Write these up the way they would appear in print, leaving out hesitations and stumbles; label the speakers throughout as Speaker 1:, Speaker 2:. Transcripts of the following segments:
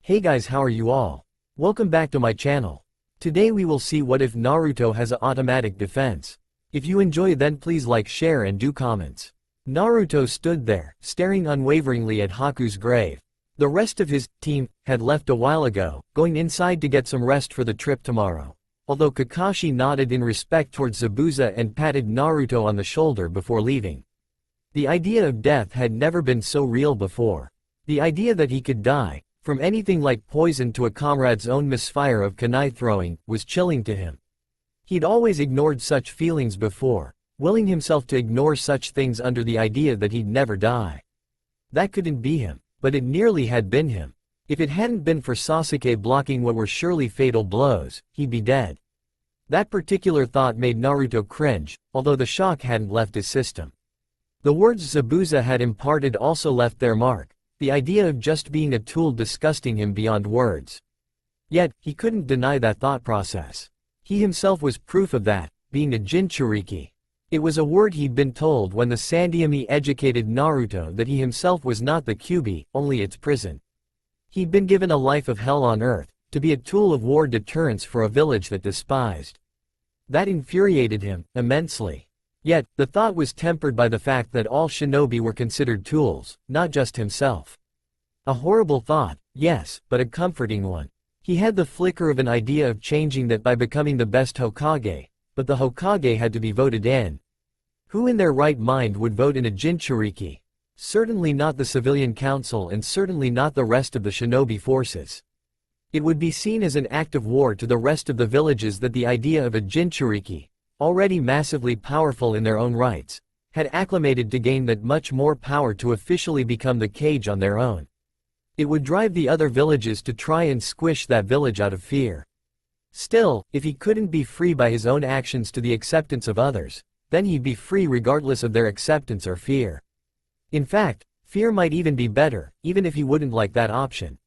Speaker 1: Hey guys, how are you all? Welcome back to my channel. Today we will see what if Naruto has an automatic defense. If you enjoy, then please like, share and do comments. Naruto stood there, staring unwaveringly at Haku's grave. The rest of his team had left a while ago, going inside to get some rest for the trip tomorrow. Although Kakashi nodded in respect towards Zabuza and patted Naruto on the shoulder before leaving. The idea of death had never been so real before. The idea that he could die from anything like poison to a comrade's own misfire of kunai throwing was chilling to him. He'd always ignored such feelings before, willing himself to ignore such things under the idea that he'd never die. That couldn't be him, but it nearly had been him. If it hadn't been for Sasuke blocking what were surely fatal blows, he'd be dead. That particular thought made Naruto cringe, although the shock hadn't left his system. The words Zabuza had imparted also left their mark. The idea of just being a tool disgusting him beyond words. Yet, he couldn't deny that thought process. He himself was proof of that, being a Jinchuriki. It was a word he'd been told when the Sandaime educated Naruto that he himself was not the Kyuubi, only its prison. He'd been given a life of hell on earth, to be a tool of war deterrence for a village that despised. That infuriated him, immensely. Yet, the thought was tempered by the fact that all shinobi were considered tools, not just himself. A horrible thought, yes, but a comforting one. He had the flicker of an idea of changing that by becoming the best Hokage, but the Hokage had to be voted in. Who in their right mind would vote in a Jinchuriki? Certainly not the civilian council and certainly not the rest of the shinobi forces. It would be seen as an act of war to the rest of the villages that the idea of a Jinchuriki, already massively powerful in their own rights, had acclimated to gain that much more power to officially become the Kage on their own. It would drive the other villages to try and squish that village out of fear. Still, if he couldn't be free by his own actions to the acceptance of others, then he'd be free regardless of their acceptance or fear. In fact, fear might even be better, even if he wouldn't like that option.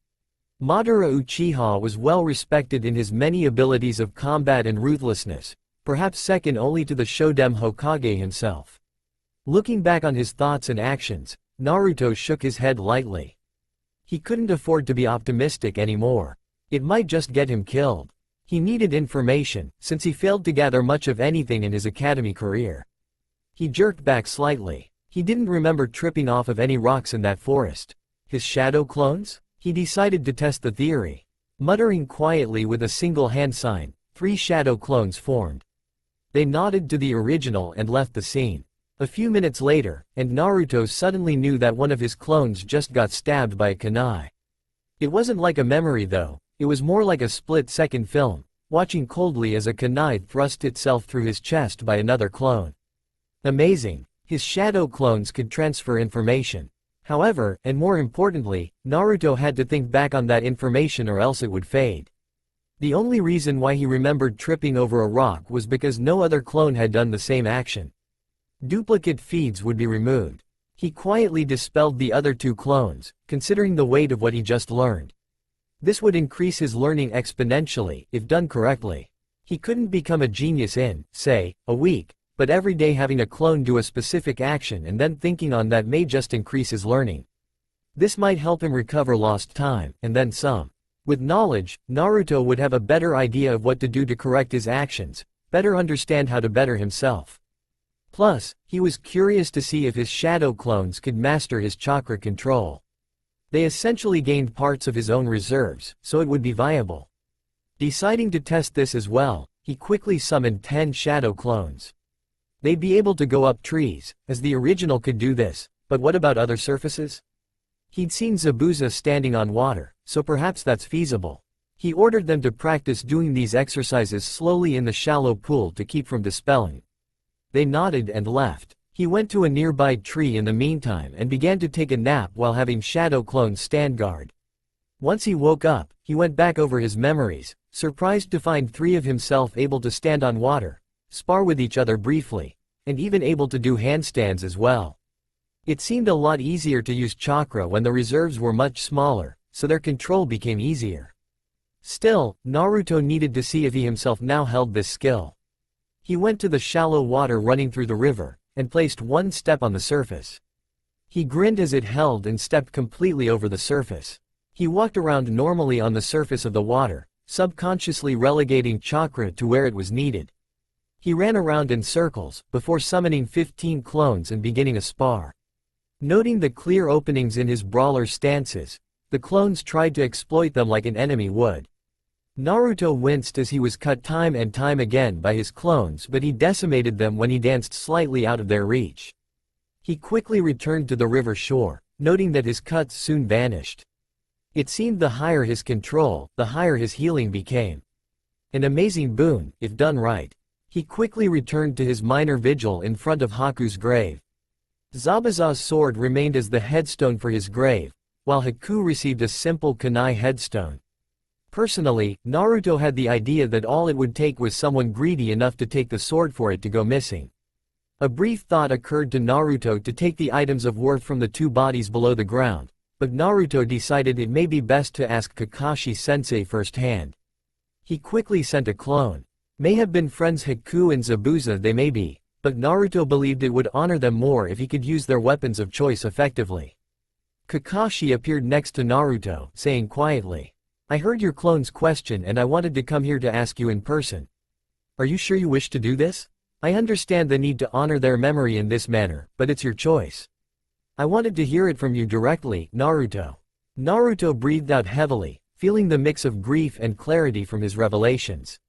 Speaker 1: Madara Uchiha was well respected in his many abilities of combat and ruthlessness, perhaps second only to the Shoden Hokage himself. Looking back on his thoughts and actions, Naruto shook his head lightly. He couldn't afford to be optimistic anymore. It might just get him killed. He needed information, since he failed to gather much of anything in his academy career. He jerked back slightly. He didn't remember tripping off of any rocks in that forest. His shadow clones? He decided to test the theory. Muttering quietly with a single hand sign, 3 shadow clones formed. They nodded to the original and left the scene. A few minutes later, and Naruto suddenly knew that one of his clones just got stabbed by a kunai. It wasn't like a memory though, it was more like a split-second film, watching coldly as a kunai thrust itself through his chest by another clone. Amazing, his shadow clones could transfer information. However, and more importantly, Naruto had to think back on that information or else it would fade. The only reason why he remembered tripping over a rock was because no other clone had done the same action. Duplicate feeds would be removed. He quietly dispelled the other 2 clones, considering the weight of what he just learned. This would increase his learning exponentially, if done correctly. He couldn't become a genius in, say, a week, but every day having a clone do a specific action and then thinking on that may just increase his learning. This might help him recover lost time, and then some. With knowledge, Naruto would have a better idea of what to do to correct his actions, better understand how to better himself. Plus, he was curious to see if his shadow clones could master his chakra control. They essentially gained parts of his own reserves, so it would be viable. Deciding to test this as well, he quickly summoned 10 shadow clones. They'd be able to go up trees, as the original could do this, but what about other surfaces? He'd seen Zabuza standing on water, so perhaps that's feasible. He ordered them to practice doing these exercises slowly in the shallow pool to keep from dispelling. They nodded and left. He went to a nearby tree in the meantime and began to take a nap while having shadow clones stand guard. Once he woke up, he went back over his memories, surprised to find 3 of himself able to stand on water, spar with each other briefly, and even able to do handstands as well. It seemed a lot easier to use chakra when the reserves were much smaller, so their control became easier. Still, Naruto needed to see if he himself now held this skill. He went to the shallow water running through the river, and placed 1 step on the surface. He grinned as it held and stepped completely over the surface. He walked around normally on the surface of the water, subconsciously relegating chakra to where it was needed. He ran around in circles, before summoning 15 clones and beginning a spar. Noting the clear openings in his brawler's stances, the clones tried to exploit them like an enemy would. Naruto winced as he was cut time and time again by his clones, but he decimated them when he danced slightly out of their reach. He quickly returned to the river shore, noting that his cuts soon vanished. It seemed the higher his control, the higher his healing became. An amazing boon, if done right. He quickly returned to his minor vigil in front of Haku's grave. Zabuza's sword remained as the headstone for his grave, while Haku received a simple kunai headstone. Personally, Naruto had the idea that all it would take was someone greedy enough to take the sword for it to go missing. A brief thought occurred to Naruto to take the items of worth from the two bodies below the ground, but Naruto decided it may be best to ask Kakashi-sensei firsthand. He quickly sent a clone. May have been friends Haku and Zabuza they may be, but Naruto believed it would honor them more if he could use their weapons of choice effectively. Kakashi appeared next to Naruto, saying quietly, "I heard your clone's question and I wanted to come here to ask you in person. Are you sure you wish to do this? I understand the need to honor their memory in this manner, but it's your choice." "I wanted to hear it from you directly, Naruto." Naruto breathed out heavily, feeling the mix of grief and clarity from his revelations.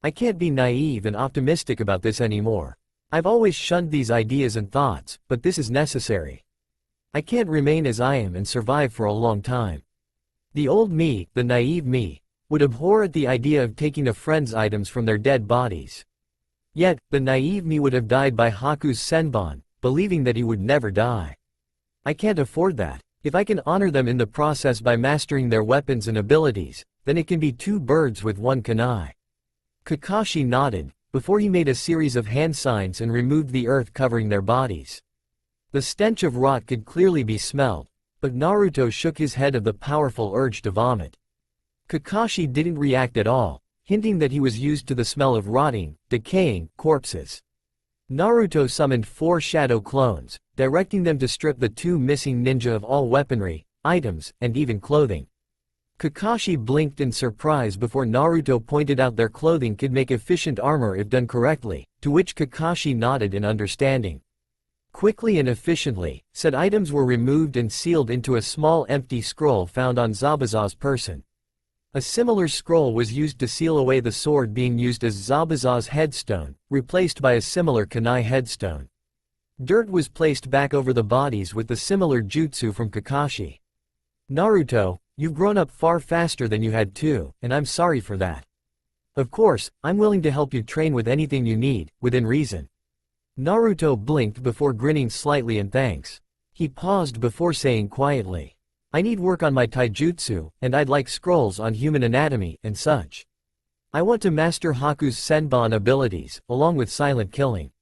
Speaker 1: "I can't be naive and optimistic about this anymore. I've always shunned these ideas and thoughts, but this is necessary. I can't remain as I am and survive for a long time. The old me, the naive me, would abhor at the idea of taking a friend's items from their dead bodies. Yet, the naive me would have died by Haku's senbon, believing that he would never die. I can't afford that. If I can honor them in the process by mastering their weapons and abilities, then it can be two birds with one kunai." Kakashi nodded, before he made a series of hand signs and removed the earth covering their bodies. The stench of rot could clearly be smelled, but Naruto shook his head of the powerful urge to vomit. Kakashi didn't react at all, hinting that he was used to the smell of rotting, decaying corpses. Naruto summoned 4 shadow clones, directing them to strip the 2 missing ninja of all weaponry, items, and even clothing. Kakashi blinked in surprise before Naruto pointed out their clothing could make efficient armor if done correctly, to which Kakashi nodded in understanding. Quickly and efficiently, said items were removed and sealed into a small empty scroll found on Zabuza's person. A similar scroll was used to seal away the sword being used as Zabuza's headstone, replaced by a similar kunai headstone. Dirt was placed back over the bodies with the similar jutsu from Kakashi. "Naruto, you've grown up far faster than you had to, and I'm sorry for that. Of course, I'm willing to help you train with anything you need, within reason." Naruto blinked before grinning slightly in thanks. He paused before saying quietly, "I need work on my taijutsu, and I'd like scrolls on human anatomy, and such. I want to master Haku's senbon abilities, along with silent killing.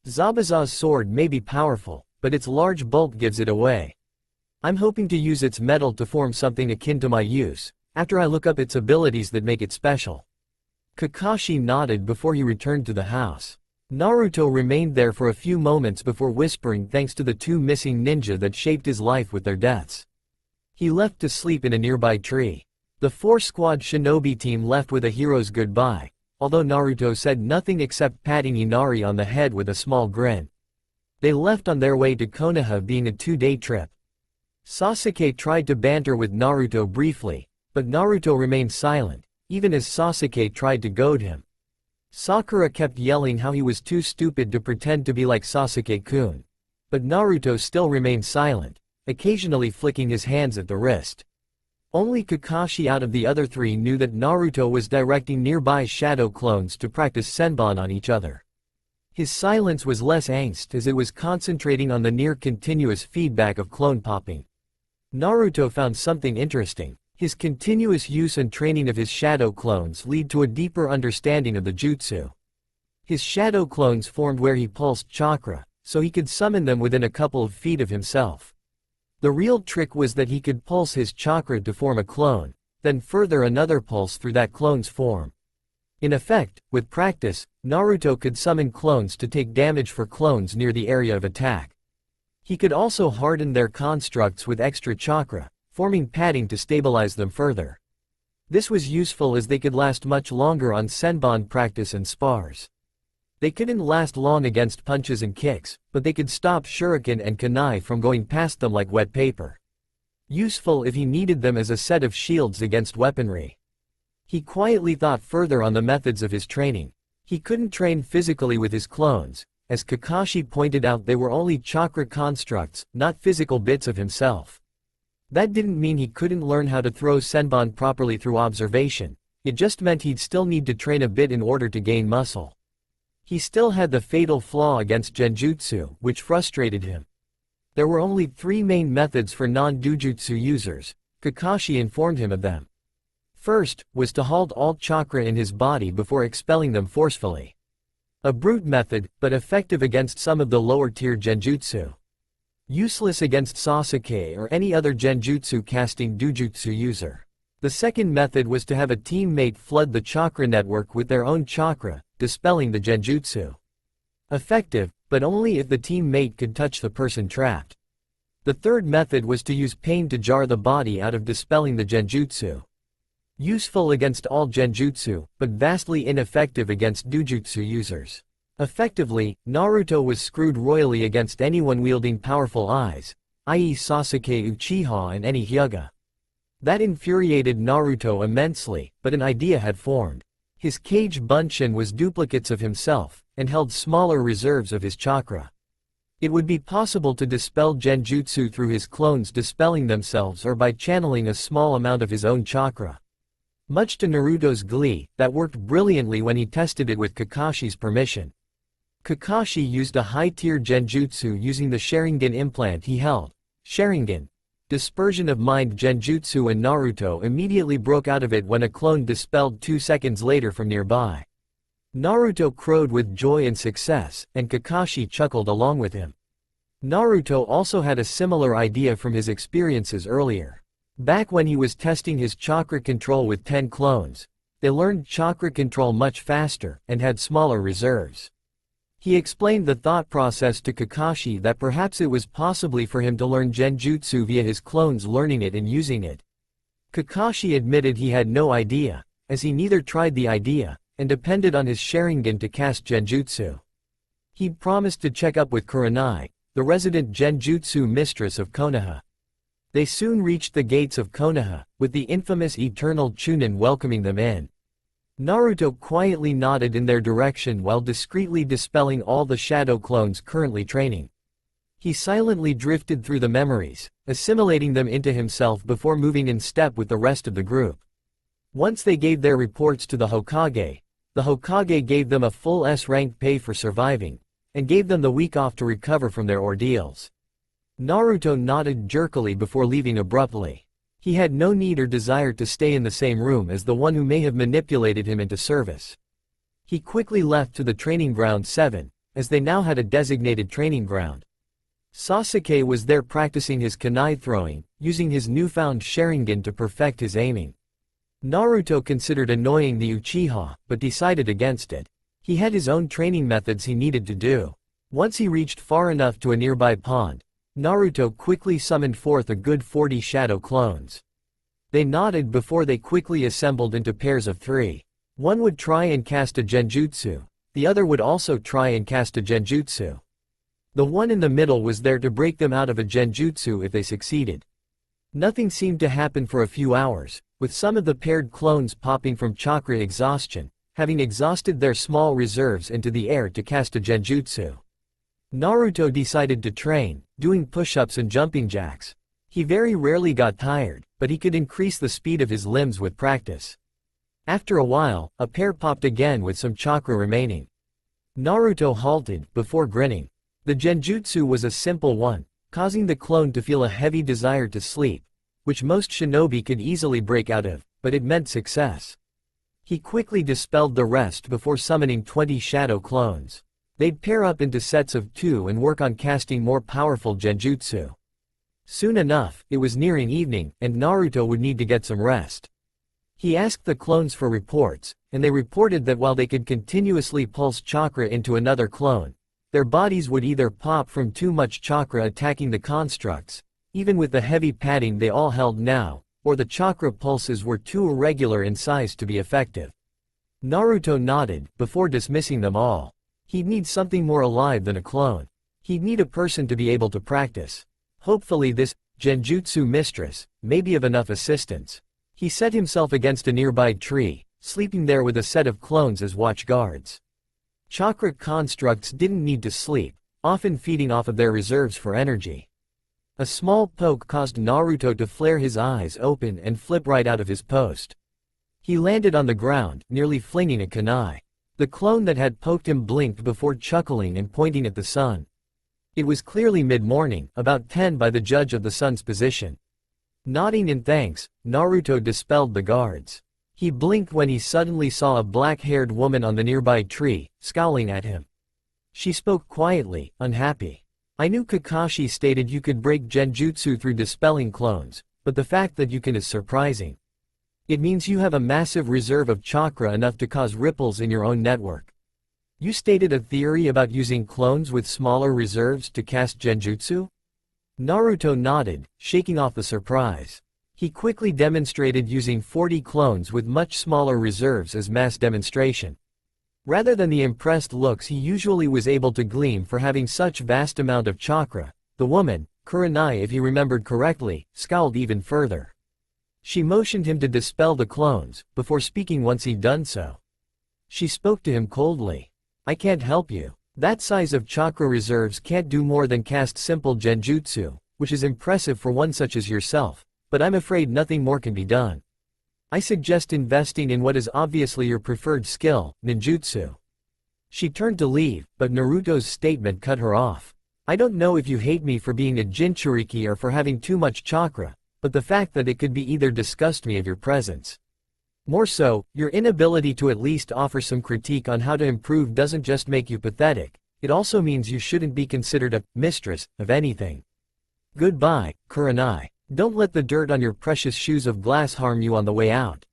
Speaker 1: Zabuza's sword may be powerful, but its large bulk gives it away. I'm hoping to use its metal to form something akin to my use, after I look up its abilities that make it special." Kakashi nodded before he returned to the house. Naruto remained there for a few moments before whispering thanks to the 2 missing ninja that shaped his life with their deaths. He left to sleep in a nearby tree. The 4-squad shinobi team left with a hero's goodbye, although Naruto said nothing except patting Inari on the head with a small grin. They left on their way to Konoha, being a 2-day trip. Sasuke tried to banter with Naruto briefly, but Naruto remained silent, even as Sasuke tried to goad him. Sakura kept yelling how he was too stupid to pretend to be like Sasuke-kun. But Naruto still remained silent, occasionally flicking his hands at the wrist. Only Kakashi out of the other 3 knew that Naruto was directing nearby shadow clones to practice senbon on each other. His silence was less angst as it was concentrating on the near-continuous feedback of clone popping. Naruto found something interesting. His continuous use and training of his shadow clones lead to a deeper understanding of the jutsu. His shadow clones formed where he pulsed chakra, so he could summon them within a couple of feet of himself. The real trick was that he could pulse his chakra to form a clone, then further another pulse through that clone's form. In effect, with practice, Naruto could summon clones to take damage for clones near the area of attack. He could also harden their constructs with extra chakra, forming padding to stabilize them further. This was useful as they could last much longer on senbon practice and spars. They couldn't last long against punches and kicks, but they could stop shuriken and kunai from going past them like wet paper. Useful if he needed them as a set of shields against weaponry. He quietly thought further on the methods of his training. He couldn't train physically with his clones. As Kakashi pointed out, they were only chakra constructs, not physical bits of himself. That didn't mean he couldn't learn how to throw senbon properly through observation, it just meant he'd still need to train a bit in order to gain muscle. He still had the fatal flaw against genjutsu, which frustrated him. There were only 3 main methods for non-dujutsu users. Kakashi informed him of them. First, was to halt all chakra in his body before expelling them forcefully. A brute method, but effective against some of the lower-tier genjutsu. Useless against Sasuke or any other genjutsu casting dujutsu user. The second method was to have a teammate flood the chakra network with their own chakra, dispelling the genjutsu. Effective, but only if the teammate could touch the person trapped. The third method was to use pain to jar the body out of dispelling the genjutsu. Useful against all genjutsu, but vastly ineffective against dujutsu users. Effectively, Naruto was screwed royally against anyone wielding powerful eyes, i.e. Sasuke Uchiha and any Hyuga. That infuriated Naruto immensely, but an idea had formed. His Kage Bunshin was duplicates of himself, and held smaller reserves of his chakra. It would be possible to dispel genjutsu through his clones dispelling themselves or by channeling a small amount of his own chakra. Much to Naruto's glee, that worked brilliantly when he tested it with Kakashi's permission. Kakashi used a high-tier genjutsu using the Sharingan implant he held. Sharingan. Dispersion of mind genjutsu, and Naruto immediately broke out of it when a clone dispelled 2 seconds later from nearby. Naruto crowed with joy and success, and Kakashi chuckled along with him. Naruto also had a similar idea from his experiences earlier. Back when he was testing his chakra control with 10 clones, they learned chakra control much faster, and had smaller reserves. He explained the thought process to Kakashi that perhaps it was possibly for him to learn genjutsu via his clones learning it and using it. Kakashi admitted he had no idea, as he neither tried the idea, and depended on his Sharingan to cast genjutsu. He promised to check up with Kurenai, the resident genjutsu mistress of Konoha. They soon reached the gates of Konoha, with the infamous Eternal Chunin welcoming them in. Naruto quietly nodded in their direction while discreetly dispelling all the shadow clones currently training. He silently drifted through the memories, assimilating them into himself before moving in step with the rest of the group. Once they gave their reports to the Hokage gave them a full S-rank pay for surviving, and gave them the week off to recover from their ordeals. Naruto nodded jerkily before leaving abruptly. He had no need or desire to stay in the same room as the one who may have manipulated him into service. He quickly left to the training ground 7, as they now had a designated training ground. Sasuke was there practicing his kunai throwing, using his newfound Sharingan to perfect his aiming. Naruto considered annoying the Uchiha, but decided against it. He had his own training methods he needed to do. Once he reached far enough to a nearby pond, Naruto quickly summoned forth a good 40 shadow clones. They nodded before they quickly assembled into pairs of 3. One would try and cast a genjutsu, the other would also try and cast a genjutsu. The one in the middle was there to break them out of a genjutsu if they succeeded. Nothing seemed to happen for a few hours, with some of the paired clones popping from chakra exhaustion, having exhausted their small reserves into the air to cast a genjutsu. Naruto decided to train, doing push-ups and jumping jacks. He very rarely got tired, but he could increase the speed of his limbs with practice. After a while, a pair popped again with some chakra remaining. Naruto halted, before grinning. The genjutsu was a simple one, causing the clone to feel a heavy desire to sleep, which most shinobi could easily break out of, but it meant success. He quickly dispelled the rest before summoning 20 shadow clones. They'd pair up into sets of 2 and work on casting more powerful genjutsu. Soon enough, it was nearing evening, and Naruto would need to get some rest. He asked the clones for reports, and they reported that while they could continuously pulse chakra into another clone, their bodies would either pop from too much chakra attacking the constructs, even with the heavy padding they all held now, or the chakra pulses were too irregular in size to be effective. Naruto nodded, before dismissing them all. He'd need something more alive than a clone. He'd need a person to be able to practice. Hopefully this genjutsu mistress may be of enough assistance. He set himself against a nearby tree, sleeping there with a set of clones as watch guards. Chakra constructs didn't need to sleep, often feeding off of their reserves for energy. A small poke caused Naruto to flare his eyes open and flip right out of his post. He landed on the ground, nearly flinging a kunai. The clone that had poked him blinked before chuckling and pointing at the sun. It was clearly mid-morning, about 10 by the judge of the sun's position. Nodding in thanks, Naruto dispelled the guards. He blinked when he suddenly saw a black-haired woman on the nearby tree, scowling at him. She spoke quietly, unhappy. I knew Kakashi stated you could break genjutsu through dispelling clones, but the fact that you can is surprising. It means you have a massive reserve of chakra enough to cause ripples in your own network. You stated a theory about using clones with smaller reserves to cast genjutsu? Naruto nodded, shaking off the surprise. He quickly demonstrated using 40 clones with much smaller reserves as mass demonstration. Rather than the impressed looks he usually was able to glean for having such vast amount of chakra, the woman, Kurenai if he remembered correctly, scowled even further. She motioned him to dispel the clones, before speaking once he'd done so. She spoke to him coldly. I can't help you. That size of chakra reserves can't do more than cast simple genjutsu, which is impressive for one such as yourself, but I'm afraid nothing more can be done. I suggest investing in what is obviously your preferred skill, ninjutsu. She turned to leave, but Naruto's statement cut her off. I don't know if you hate me for being a Jinchuriki or for having too much chakra, but the fact that it could be either disgusts me of your presence. More so, your inability to at least offer some critique on how to improve doesn't just make you pathetic, it also means you shouldn't be considered a mistress of anything. Goodbye, Kurenai. Don't let the dirt on your precious shoes of glass harm you on the way out.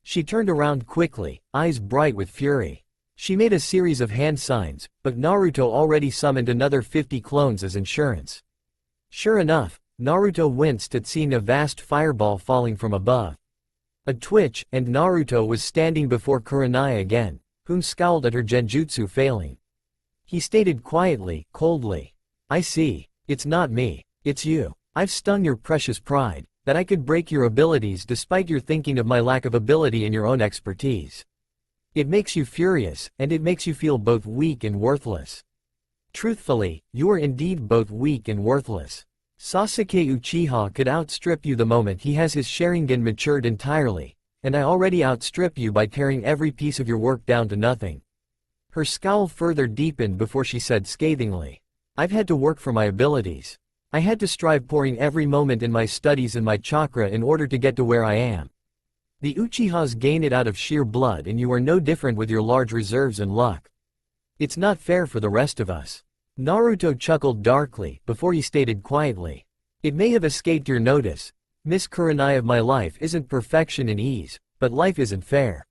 Speaker 1: She turned around quickly, eyes bright with fury. She made a series of hand signs, but Naruto already summoned another 50 clones as insurance. Sure enough, Naruto winced at seeing a vast fireball falling from above. A twitch, and Naruto was standing before Kurenai again, whom scowled at her genjutsu failing. He stated quietly, coldly. I see. It's not me. It's you. I've stung your precious pride, that I could break your abilities despite your thinking of my lack of ability in your own expertise. It makes you furious, and it makes you feel both weak and worthless. Truthfully, you are indeed both weak and worthless. Sasuke Uchiha could outstrip you the moment he has his Sharingan matured entirely, and I already outstrip you by tearing every piece of your work down to nothing. Her scowl further deepened before she said scathingly. I've had to work for my abilities. I had to strive pouring every moment in my studies and my chakra in order to get to where I am. The Uchihas gain it out of sheer blood and you are no different with your large reserves and luck. It's not fair for the rest of us. Naruto chuckled darkly, before he stated quietly. It may have escaped your notice, Miss Kurenai of my life isn't perfection and ease, but life isn't fair.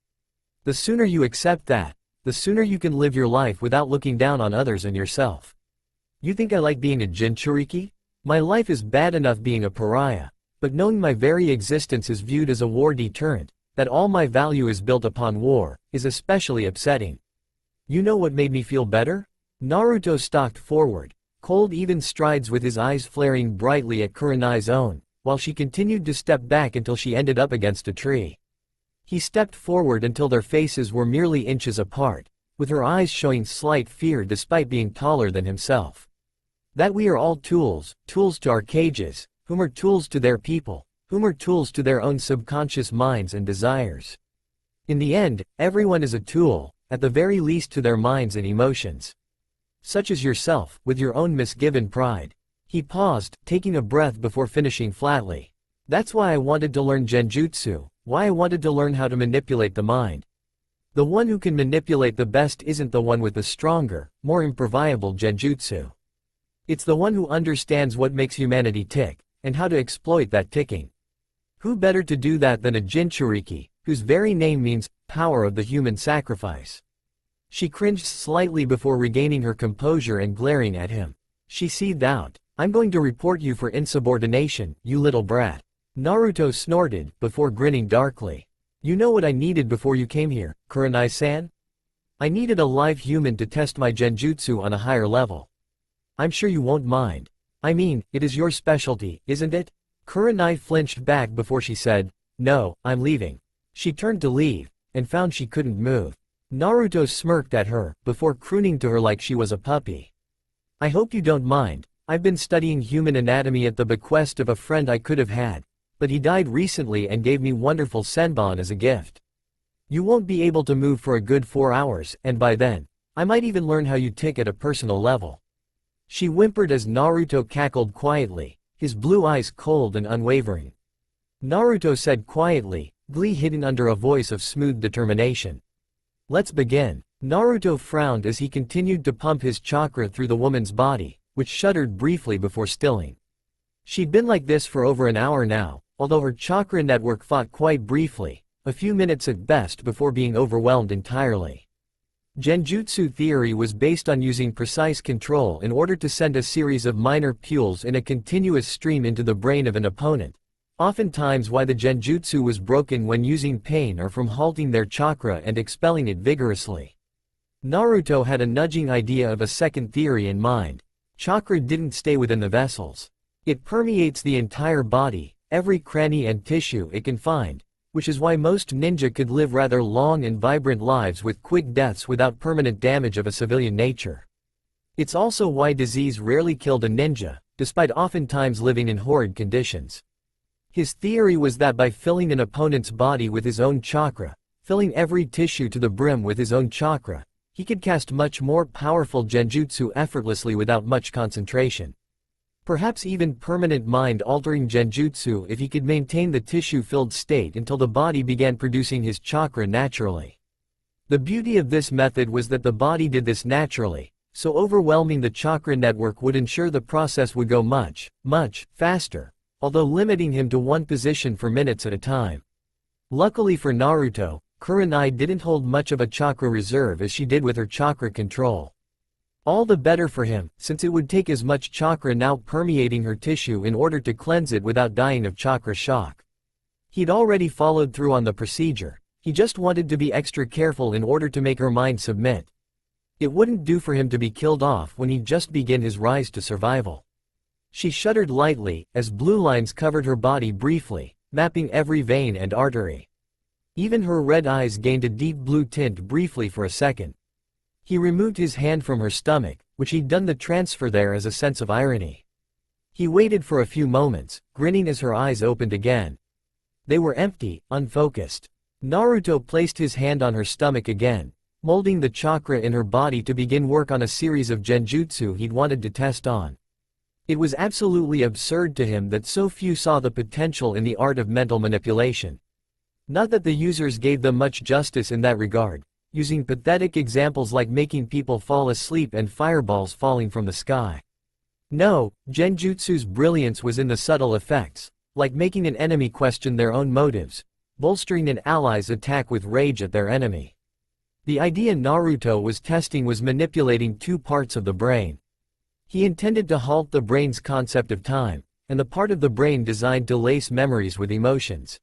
Speaker 1: The sooner you accept that, the sooner you can live your life without looking down on others and yourself. You think I like being a Jinchuriki? My life is bad enough being a pariah, but knowing my very existence is viewed as a war deterrent, that all my value is built upon war, is especially upsetting. You know what made me feel better? Naruto stalked forward, cold even strides with his eyes flaring brightly at Kurenai's own, while she continued to step back until she ended up against a tree. He stepped forward until their faces were merely inches apart, with her eyes showing slight fear despite being taller than himself. That we are all tools, tools to our cages, whom are tools to their people, whom are tools to their own subconscious minds and desires. In the end, everyone is a tool, at the very least to their minds and emotions. Such as yourself, with your own misgiven pride. He paused, taking a breath before finishing flatly. That's why I wanted to learn genjutsu, why I wanted to learn how to manipulate the mind. The one who can manipulate the best isn't the one with the stronger, more improvisable genjutsu. It's the one who understands what makes humanity tick, and how to exploit that ticking. Who better to do that than a Jinchuriki, whose very name means, power of the human sacrifice? She cringed slightly before regaining her composure and glaring at him. She seethed out, I'm going to report you for insubordination, you little brat. Naruto snorted, before grinning darkly. You know what I needed before you came here, Kurenai-san? I needed a live human to test my genjutsu on a higher level. I'm sure you won't mind. I mean, it is your specialty, isn't it? Kurenai flinched back before she said, no, I'm leaving. She turned to leave, and found she couldn't move. Naruto smirked at her, before crooning to her like she was a puppy. I hope you don't mind. I've been studying human anatomy at the bequest of a friend I could have had, but he died recently and gave me wonderful senbon as a gift. You won't be able to move for a good 4 hours, and by then, I might even learn how you tick at a personal level. She whimpered as Naruto cackled quietly, his blue eyes cold and unwavering. Naruto said quietly, glee hidden under a voice of smooth determination. Let's begin. Naruto frowned as he continued to pump his chakra through the woman's body, which shuddered briefly before stilling. She'd been like this for over an hour now, although her chakra network fought quite briefly, a few minutes at best before being overwhelmed entirely. Genjutsu theory was based on using precise control in order to send a series of minor pulses in a continuous stream into the brain of an opponent, oftentimes why the genjutsu was broken when using pain or from halting their chakra and expelling it vigorously. Naruto had a nudging idea of a second theory in mind. Chakra didn't stay within the vessels. It permeates the entire body, every cranny and tissue it can find, which is why most ninja could live rather long and vibrant lives with quick deaths without permanent damage of a civilian nature. It's also why disease rarely killed a ninja, despite oftentimes living in horrid conditions. His theory was that by filling an opponent's body with his own chakra, filling every tissue to the brim with his own chakra, he could cast much more powerful genjutsu effortlessly without much concentration. Perhaps even permanent mind-altering genjutsu if he could maintain the tissue-filled state until the body began producing his chakra naturally. The beauty of this method was that the body did this naturally, so overwhelming the chakra network would ensure the process would go much, much faster, although limiting him to one position for minutes at a time. Luckily for Naruto, Kurenai didn't hold much of a chakra reserve as she did with her chakra control. All the better for him, since it would take as much chakra now permeating her tissue in order to cleanse it without dying of chakra shock. He'd already followed through on the procedure, he just wanted to be extra careful in order to make her mind submit. It wouldn't do for him to be killed off when he'd just begin his rise to survival. She shuddered lightly, as blue lines covered her body briefly, mapping every vein and artery. Even her red eyes gained a deep blue tint briefly for a second. He removed his hand from her stomach, which he'd done the transfer there as a sense of irony. He waited for a few moments, grinning as her eyes opened again. They were empty, unfocused. Naruto placed his hand on her stomach again, molding the chakra in her body to begin work on a series of genjutsu he'd wanted to test on. It was absolutely absurd to him that so few saw the potential in the art of mental manipulation. Not that the users gave them much justice in that regard, using pathetic examples like making people fall asleep and fireballs falling from the sky. No, genjutsu's brilliance was in the subtle effects, like making an enemy question their own motives, bolstering an ally's attack with rage at their enemy. The idea Naruto was testing was manipulating two parts of the brain. He intended to halt the brain's concept of time, and the part of the brain designed to lace memories with emotions.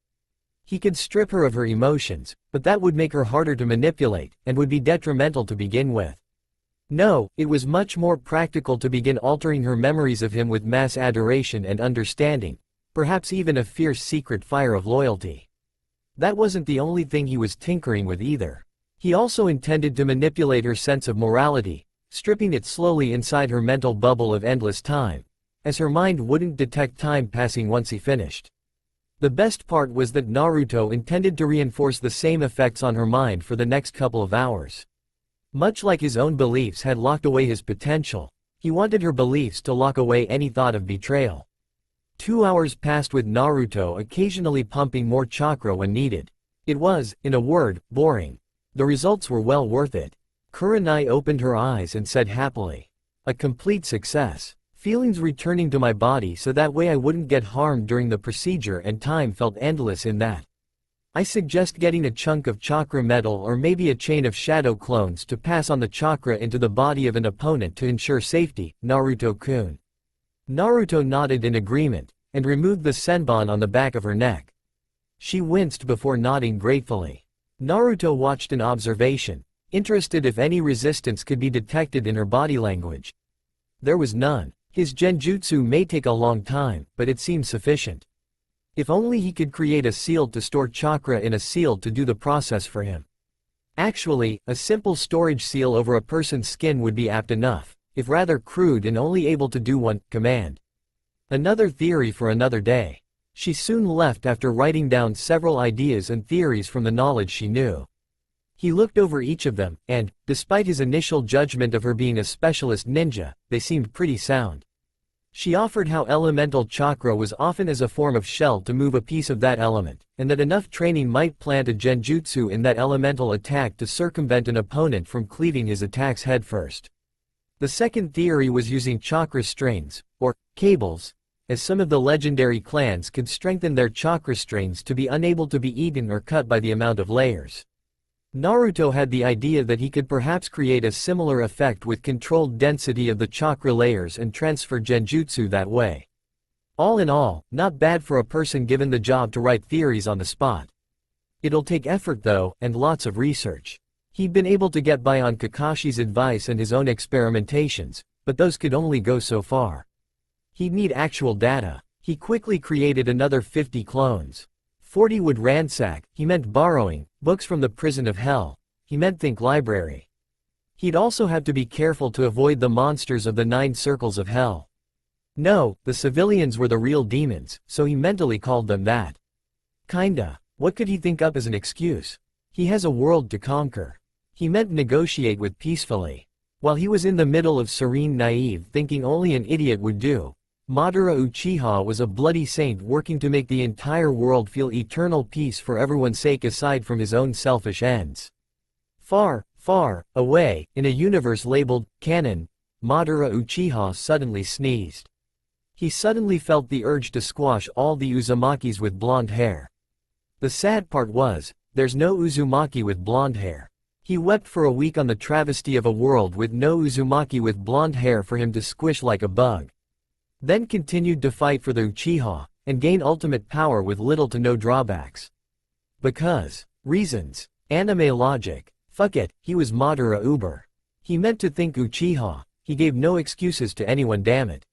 Speaker 1: He could strip her of her emotions, but that would make her harder to manipulate, and would be detrimental to begin with. No, it was much more practical to begin altering her memories of him with mass adoration and understanding, perhaps even a fierce secret fire of loyalty. That wasn't the only thing he was tinkering with either. He also intended to manipulate her sense of morality, stripping it slowly inside her mental bubble of endless time, as her mind wouldn't detect time passing once he finished. The best part was that Naruto intended to reinforce the same effects on her mind for the next couple of hours. Much like his own beliefs had locked away his potential, he wanted her beliefs to lock away any thought of betrayal. 2 hours passed with Naruto occasionally pumping more chakra when needed. It was, in a word, boring. The results were well worth it. Kurenai opened her eyes and said happily, "A complete success. Feelings returning to my body so that way I wouldn't get harmed during the procedure, and time felt endless in that. I suggest getting a chunk of chakra metal or maybe a chain of shadow clones to pass on the chakra into the body of an opponent to ensure safety, Naruto-kun." Naruto nodded in agreement, and removed the senbon on the back of her neck. She winced before nodding gratefully. Naruto watched in observation, interested if any resistance could be detected in her body language. There was none. His genjutsu may take a long time, but it seemed sufficient. If only he could create a seal to store chakra in a seal to do the process for him. Actually, a simple storage seal over a person's skin would be apt enough, if rather crude and only able to do one command. Another theory for another day. She soon left after writing down several ideas and theories from the knowledge she knew. He looked over each of them, and, despite his initial judgment of her being a specialist ninja, they seemed pretty sound. She offered how elemental chakra was often as a form of shell to move a piece of that element, and that enough training might plant a genjutsu in that elemental attack to circumvent an opponent from cleaving his attacks headfirst. The second theory was using chakra strains, or cables, as some of the legendary clans could strengthen their chakra strains to be unable to be eaten or cut by the amount of layers. Naruto had the idea that he could perhaps create a similar effect with controlled density of the chakra layers and transfer genjutsu that way. All in all, not bad for a person given the job to write theories on the spot. It'll take effort though, and lots of research. He'd been able to get by on Kakashi's advice and his own experimentations, but those could only go so far. He'd need actual data. He quickly created another 50 clones. 40 would ransack, he meant borrowing, books from the prison of hell, he meant think library. He'd also have to be careful to avoid the monsters of the 9 circles of hell. No, the civilians were the real demons, so he mentally called them that. Kinda. What could he think up as an excuse? He has a world to conquer. He meant negotiate with peacefully. While he was in the middle of serene naive thinking only an idiot would do, Madara Uchiha was a bloody saint working to make the entire world feel eternal peace for everyone's sake aside from his own selfish ends. Far, far away, in a universe labeled canon, Madara Uchiha suddenly sneezed. He suddenly felt the urge to squash all the Uzumakis with blonde hair. The sad part was, there's no Uzumaki with blonde hair. He wept for a week on the travesty of a world with no Uzumaki with blonde hair for him to squish like a bug. Then continued to fight for the Uchiha, and gain ultimate power with little to no drawbacks. Because. Reasons. Anime logic. Fuck it, he was Madara Uber. He meant to think Uchiha, he gave no excuses to anyone, damn it.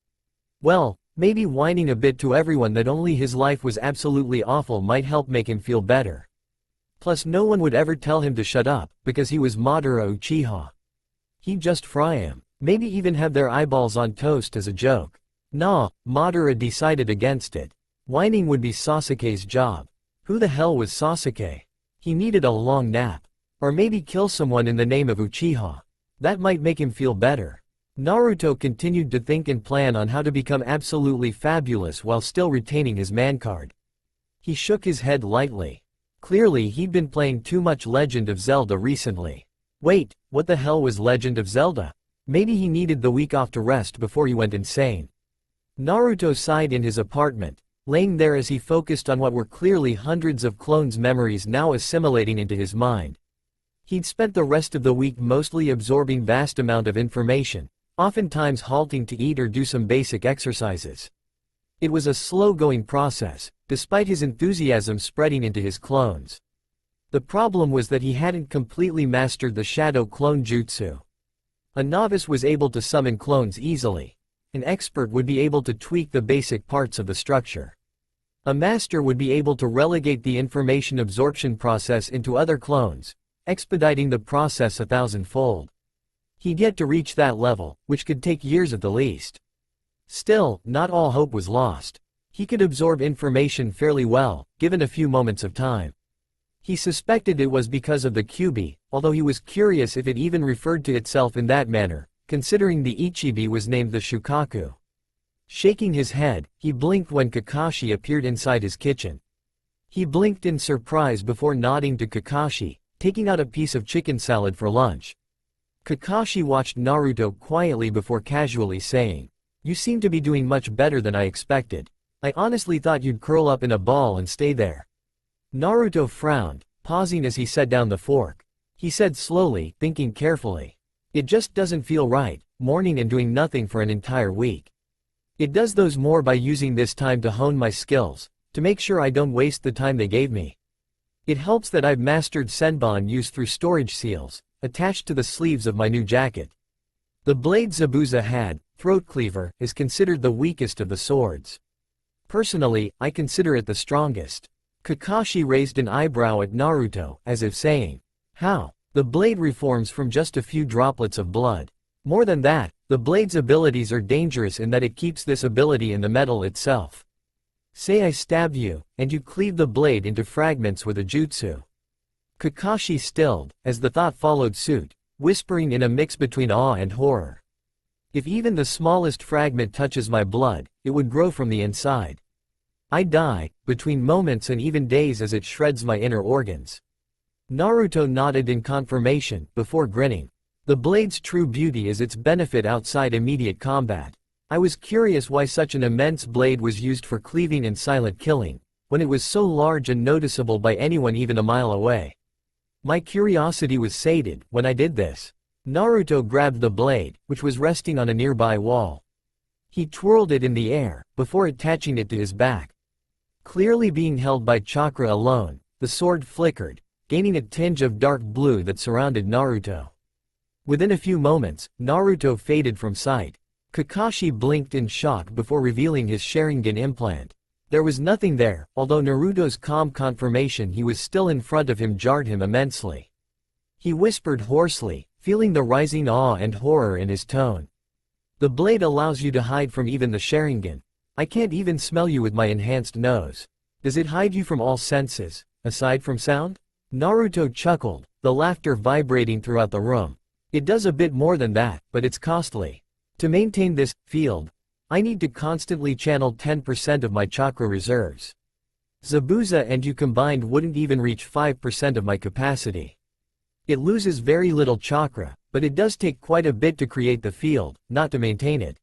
Speaker 1: Well, maybe whining a bit to everyone that only his life was absolutely awful might help make him feel better. Plus no one would ever tell him to shut up, because he was Madara Uchiha. He'd just fry him, maybe even have their eyeballs on toast as a joke. Nah, Madara decided against it. Whining would be Sasuke's job. Who the hell was Sasuke? He needed a long nap. Or maybe kill someone in the name of Uchiha. That might make him feel better. Naruto continued to think and plan on how to become absolutely fabulous while still retaining his man card. He shook his head lightly. Clearly he'd been playing too much Legend of Zelda recently. Wait, what the hell was Legend of Zelda? Maybe he needed the week off to rest before he went insane. Naruto sighed in his apartment, laying there as he focused on what were clearly hundreds of clones' memories now assimilating into his mind. He'd spent the rest of the week mostly absorbing vast amount of information, oftentimes halting to eat or do some basic exercises. It was a slow-going process, despite his enthusiasm spreading into his clones. The problem was that he hadn't completely mastered the shadow clone jutsu. A novice was able to summon clones easily. An expert would be able to tweak the basic parts of the structure. A master would be able to relegate the information absorption process into other clones, expediting the process 1,000-fold. He'd yet to reach that level, which could take years at the least. Still, not all hope was lost. He could absorb information fairly well, given a few moments of time. He suspected it was because of the Kyuubi, although he was curious if it even referred to itself in that manner, considering the Ichibi was named the Shukaku. Shaking his head, he blinked when Kakashi appeared inside his kitchen. He blinked in surprise before nodding to Kakashi, taking out a piece of chicken salad for lunch. Kakashi watched Naruto quietly before casually saying, "You seem to be doing much better than I expected. I honestly thought you'd curl up in a ball and stay there." Naruto frowned, pausing as he set down the fork. He said slowly, thinking carefully, "It just doesn't feel right, mourning and doing nothing for an entire week." It does those more by using this time to hone my skills, to make sure I don't waste the time they gave me. It helps that I've mastered Senbon use through storage seals, attached to the sleeves of my new jacket. The blade Zabuza had, Throat Cleaver, is considered the weakest of the swords. Personally, I consider it the strongest. Kakashi raised an eyebrow at Naruto, as if saying, "How? The blade reforms from just a few droplets of blood. More than that, the blade's abilities are dangerous in that it keeps this ability in the metal itself. Say I stab you, and you cleave the blade into fragments with a jutsu." Kakashi stilled, as the thought followed suit, whispering in a mix between awe and horror. "If even the smallest fragment touches my blood, it would grow from the inside. I die, between moments and even days as it shreds my inner organs." Naruto nodded in confirmation, before grinning. The blade's true beauty is its benefit outside immediate combat. I was curious why such an immense blade was used for cleaving and silent killing, when it was so large and noticeable by anyone even a mile away. My curiosity was sated when I did this. Naruto grabbed the blade, which was resting on a nearby wall. He twirled it in the air, before attaching it to his back. Clearly being held by chakra alone, the sword flickered, gaining a tinge of dark blue that surrounded Naruto. Within a few moments, Naruto faded from sight. Kakashi blinked in shock before revealing his Sharingan implant. There was nothing there, although Naruto's calm confirmation he was still in front of him jarred him immensely. He whispered hoarsely, feeling the rising awe and horror in his tone. "The blade allows you to hide from even the Sharingan. I can't even smell you with my enhanced nose. Does it hide you from all senses, aside from sound?" Naruto chuckled, the laughter vibrating throughout the room. "It does a bit more than that, but it's costly. To maintain this field, I need to constantly channel 10% of my chakra reserves. Zabuza and you combined wouldn't even reach 5% of my capacity. It loses very little chakra, but it does take quite a bit to create the field, not to maintain it."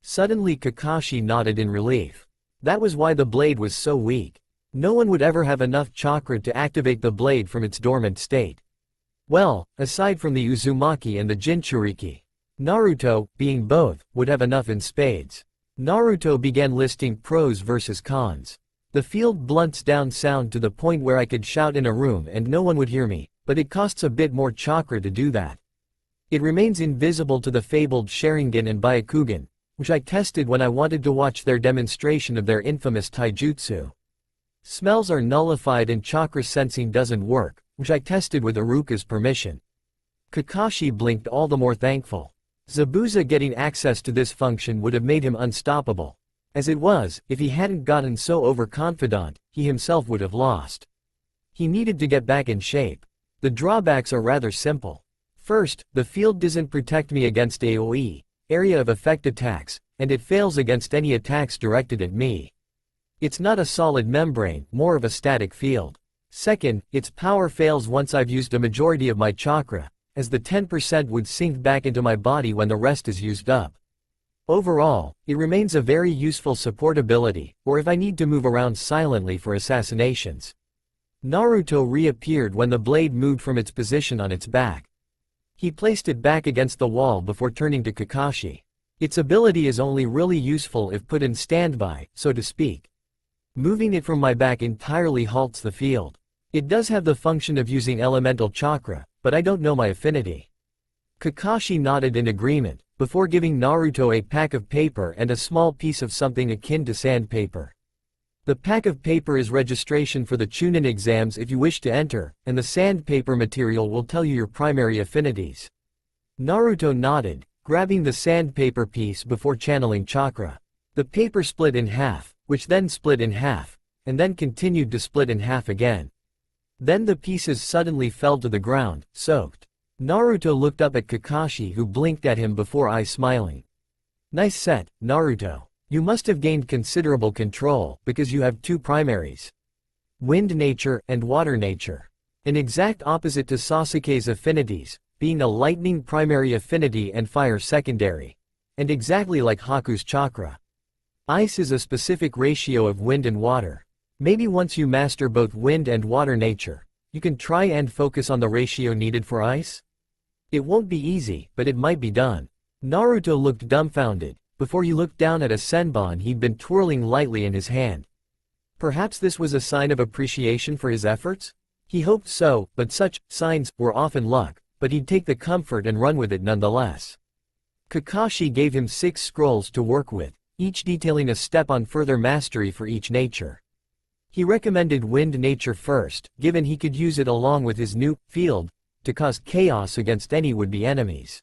Speaker 1: Suddenly Kakashi nodded in relief. That was why the blade was so weak. No one would ever have enough chakra to activate the blade from its dormant state. Well, aside from the Uzumaki and the Jinchuriki. Naruto, being both, would have enough in spades. Naruto began listing pros versus cons. "The field blunts down sound to the point where I could shout in a room and no one would hear me, but it costs a bit more chakra to do that. It remains invisible to the fabled Sharingan and Byakugan, which I tested when I wanted to watch their demonstration of their infamous taijutsu. Smells are nullified and chakra sensing doesn't work, which I tested with Iruka's permission." Kakashi blinked, all the more thankful. Zabuza getting access to this function would have made him unstoppable. As it was, if he hadn't gotten so overconfident, he himself would have lost. He needed to get back in shape. The drawbacks are rather simple. First, the field doesn't protect me against AoE, area of effect attacks, and it fails against any attacks directed at me. It's not a solid membrane, more of a static field. Second, its power fails once I've used a majority of my chakra, as the 10% would sink back into my body when the rest is used up. Overall, it remains a very useful support ability, or if I need to move around silently for assassinations. Naruto reappeared when the blade moved from its position on its back. He placed it back against the wall before turning to Kakashi. Its ability is only really useful if put in standby, so to speak. Moving it from my back entirely halts the field. It does have the function of using elemental chakra, but I don't know my affinity. Kakashi nodded in agreement, before giving Naruto a pack of paper and a small piece of something akin to sandpaper. The pack of paper is registration for the Chunin exams if you wish to enter, and the sandpaper material will tell you your primary affinities. Naruto nodded, grabbing the sandpaper piece before channeling chakra. The paper split in half, which then split in half, and then continued to split in half again. Then the pieces suddenly fell to the ground, soaked. Naruto looked up at Kakashi, who blinked at him before eyes smiling. "Nice set, Naruto. You must have gained considerable control, because you have two primaries. Wind nature and water nature. An exact opposite to Sasuke's affinities, being a lightning primary affinity and fire secondary. And exactly like Haku's chakra. Ice is a specific ratio of wind and water. Maybe once you master both wind and water nature, you can try and focus on the ratio needed for ice? It won't be easy, but it might be done." Naruto looked dumbfounded. before he looked down at a senbon he'd been twirling lightly in his hand. Perhaps this was a sign of appreciation for his efforts? He hoped so, but such signs were often luck, but he'd take the comfort and run with it nonetheless. Kakashi gave him 6 scrolls to work with, each detailing a step on further mastery for each nature. He recommended wind nature first, given he could use it along with his new field to cause chaos against any would-be enemies.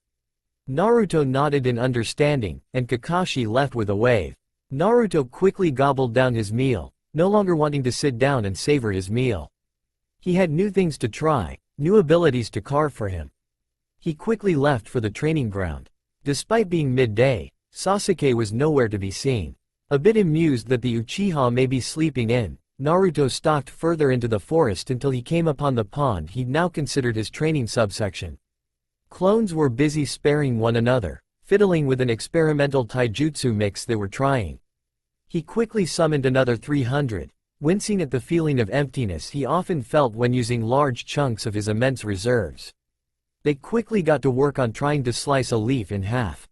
Speaker 1: Naruto nodded in understanding, and Kakashi left with a wave. Naruto quickly gobbled down his meal, no longer wanting to sit down and savor his meal. He had new things to try, new abilities to carve for him. He quickly left for the training ground. Despite being midday, Sasuke was nowhere to be seen. A bit amused that the Uchiha may be sleeping in, Naruto stalked further into the forest until he came upon the pond he'd now considered his training subsection. Clones were busy sparing one another, fiddling with an experimental taijutsu mix they were trying. He quickly summoned another 300, wincing at the feeling of emptiness he often felt when using large chunks of his immense reserves. They quickly got to work on trying to slice a leaf in half.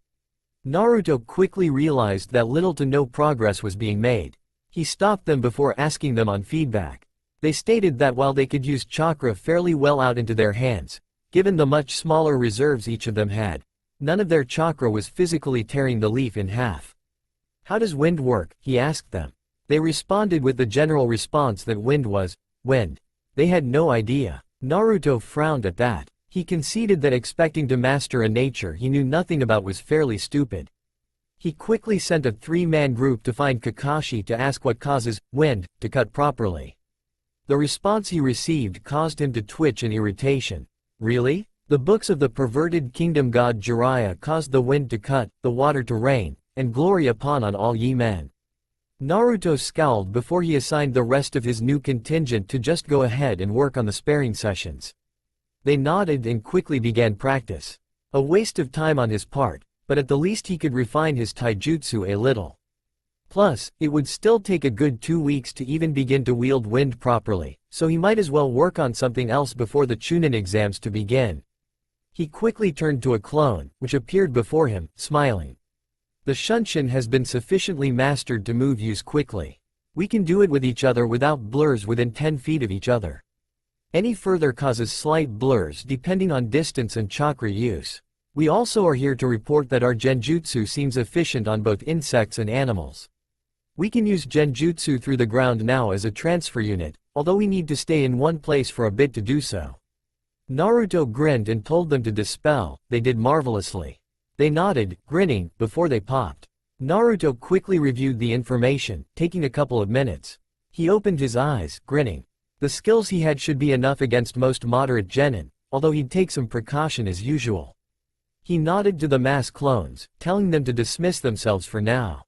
Speaker 1: Naruto quickly realized that little to no progress was being made. He stopped them before asking them on feedback. They stated that while they could use chakra fairly well out into their hands, given the much smaller reserves each of them had, none of their chakra was physically tearing the leaf in half. "How does wind work?" he asked them. They responded with the general response that wind was wind. They had no idea. Naruto frowned at that. He conceded that expecting to master a nature he knew nothing about was fairly stupid. He quickly sent a 3-man group to find Kakashi to ask what causes wind to cut properly. The response he received caused him to twitch in irritation. Really? The books of the perverted kingdom god Jiraiya caused the wind to cut, the water to rain, and glory upon all ye men. Naruto scowled before he assigned the rest of his new contingent to just go ahead and work on the sparring sessions. They nodded and quickly began practice. A waste of time on his part, but at the least he could refine his taijutsu a little. Plus, it would still take a good 2 weeks to even begin to wield wind properly, so he might as well work on something else before the Chunin exams to begin. He quickly turned to a clone, which appeared before him, smiling. "The Shunshin has been sufficiently mastered to move use quickly. We can do it with each other without blurs within 10 feet of each other. Any further causes slight blurs depending on distance and chakra use. We also are here to report that our genjutsu seems efficient on both insects and animals. We can use genjutsu through the ground now as a transfer unit, although we need to stay in one place for a bit to do so." Naruto grinned and told them to dispel. They did marvelously. They nodded, grinning, before they popped. Naruto quickly reviewed the information, taking a couple of minutes. He opened his eyes, grinning. The skills he had should be enough against most moderate genin, although he'd take some precaution as usual. He nodded to the mass clones, telling them to dismiss themselves for now.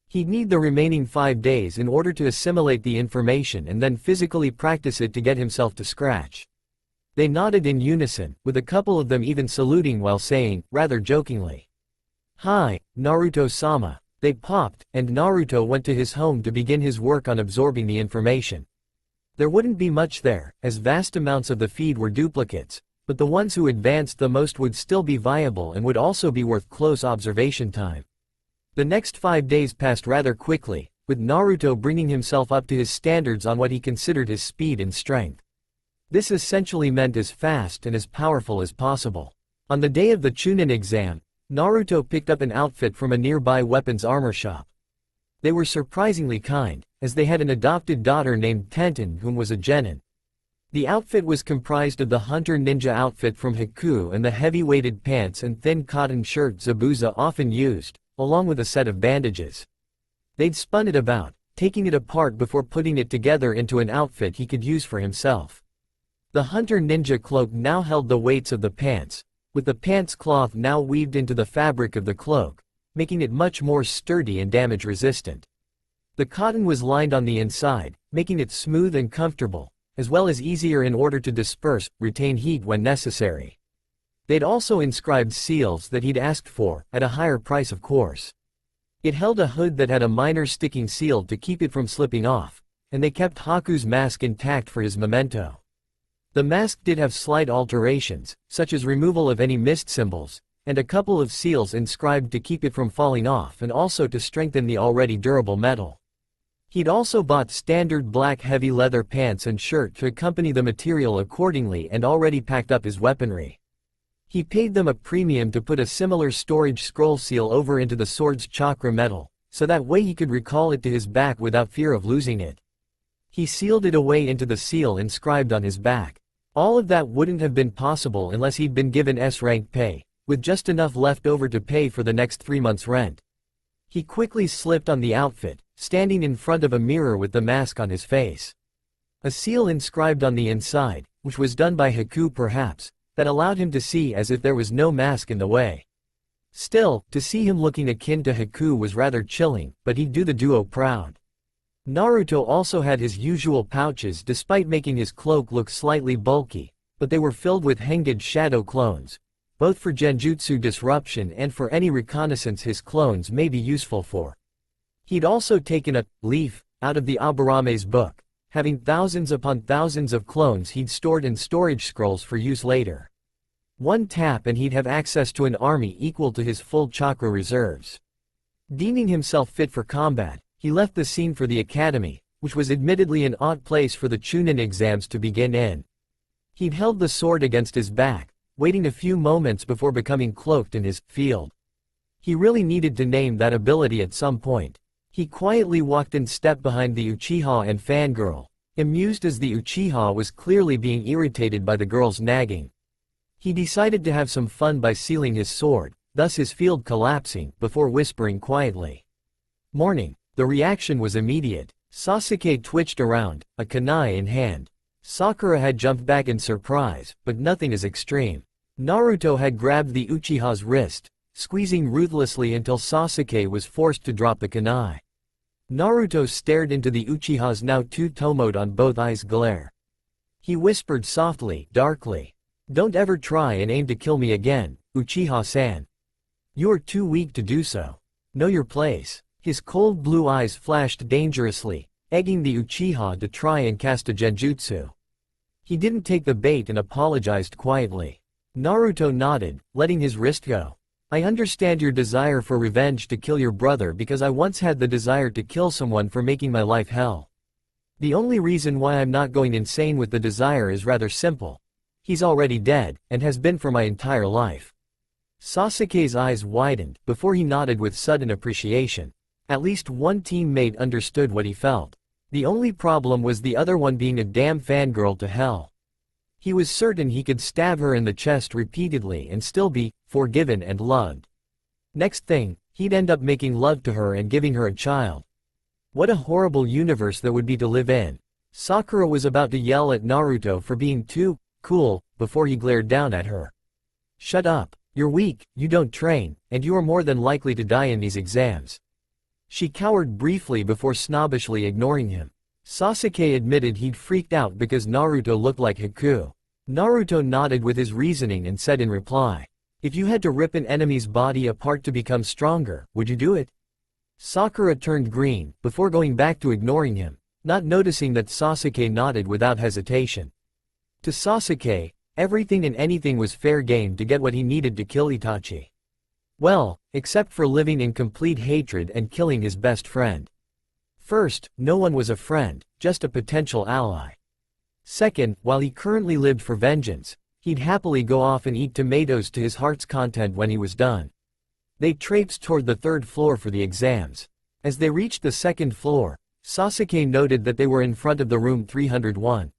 Speaker 1: He'd need the remaining 5 days in order to assimilate the information and then physically practice it to get himself to scratch. They nodded in unison, with a couple of them even saluting while saying, rather jokingly, "Hi, Naruto-sama." They popped, and Naruto went to his home to begin his work on absorbing the information. There wouldn't be much there, as vast amounts of the feed were duplicates, but the ones who advanced the most would still be viable and would also be worth close observation time. The next 5 days passed rather quickly, with Naruto bringing himself up to his standards on what he considered his speed and strength. This essentially meant as fast and as powerful as possible. On the day of the Chunin exam, Naruto picked up an outfit from a nearby weapons armor shop. They were surprisingly kind, as they had an adopted daughter named Tenten whom was a genin. The outfit was comprised of the hunter ninja outfit from Haku and the heavy-weighted pants and thin cotton shirt Zabuza often used, along with a set of bandages. They'd spun it about, taking it apart before putting it together into an outfit he could use for himself. The hunter ninja cloak now held the weights of the pants, with the pants cloth now weaved into the fabric of the cloak, making it much more sturdy and damage-resistant. The cotton was lined on the inside, making it smooth and comfortable, as well as easier in order to disperse, retain heat when necessary. They'd also inscribed seals that he'd asked for, at a higher price of course. It held a hood that had a minor sticking seal to keep it from slipping off, and they kept Haku's mask intact for his memento. The mask did have slight alterations, such as removal of any mist symbols, and a couple of seals inscribed to keep it from falling off and also to strengthen the already durable metal. He'd also bought standard black heavy leather pants and shirt to accompany the material accordingly and already packed up his weaponry. He paid them a premium to put a similar storage scroll seal over into the sword's chakra metal, so that way he could recall it to his back without fear of losing it. He sealed it away into the seal inscribed on his back. All of that wouldn't have been possible unless he'd been given S-rank pay, with just enough left over to pay for the next 3 months' rent. He quickly slipped on the outfit, standing in front of a mirror with the mask on his face. A seal inscribed on the inside, which was done by Haku perhaps, that allowed him to see as if there was no mask in the way. Still, to see him looking akin to Haku was rather chilling, but he'd do the duo proud. Naruto also had his usual pouches despite making his cloak look slightly bulky, but they were filled with Hengage shadow clones, both for genjutsu disruption and for any reconnaissance his clones may be useful for. He'd also taken a leaf out of the Aburame's book, having thousands upon thousands of clones he'd stored in storage scrolls for use later. One tap and he'd have access to an army equal to his full chakra reserves. Deeming himself fit for combat, he left the scene for the academy, which was admittedly an odd place for the Chunin exams to begin in. He'd held the sword against his back, waiting a few moments before becoming cloaked in his field. He really needed to name that ability at some point. He quietly walked in step behind the Uchiha and fangirl, amused as the Uchiha was clearly being irritated by the girl's nagging. He decided to have some fun by sealing his sword, thus his field collapsing, before whispering quietly. Morning. The reaction was immediate. Sasuke twitched around, a kunai in hand. Sakura had jumped back in surprise, but nothing as extreme. Naruto had grabbed the Uchiha's wrist, squeezing ruthlessly until Sasuke was forced to drop the kunai. Naruto stared into the Uchiha's now two-tomode on both eyes glare. He whispered softly, darkly, "Don't ever try and aim to kill me again, Uchiha-san. You are too weak to do so. Know your place." His cold blue eyes flashed dangerously, egging the Uchiha to try and cast a genjutsu. He didn't take the bait and apologized quietly. Naruto nodded, letting his wrist go. "I understand your desire for revenge to kill your brother because I once had the desire to kill someone for making my life hell. The only reason why I'm not going insane with the desire is rather simple. He's already dead, and has been for my entire life." Sasuke's eyes widened, before he nodded with sudden appreciation. At least one teammate understood what he felt. The only problem was the other one being a damn fangirl to hell. He was certain he could stab her in the chest repeatedly and still be forgiven and loved. Next thing, he'd end up making love to her and giving her a child. What a horrible universe that would be to live in. Sakura was about to yell at Naruto for being too cool, before he glared down at her. "Shut up. You're weak, you don't train, and you are more than likely to die in these exams." She cowered briefly before snobbishly ignoring him. Sasuke admitted he'd freaked out because Naruto looked like Haku. Naruto nodded with his reasoning and said in reply, "If you had to rip an enemy's body apart to become stronger, would you do it?" Sakura turned green, before going back to ignoring him, not noticing that Sasuke nodded without hesitation. To Sasuke, everything and anything was fair game to get what he needed to kill Itachi. Well, except for living in complete hatred and killing his best friend. First, no one was a friend, just a potential ally. Second, while he currently lived for vengeance, he'd happily go off and eat tomatoes to his heart's content when he was done. They traipsed toward the 3rd floor for the exams. As they reached the 2nd floor, Sasuke noted that they were in front of the room 301.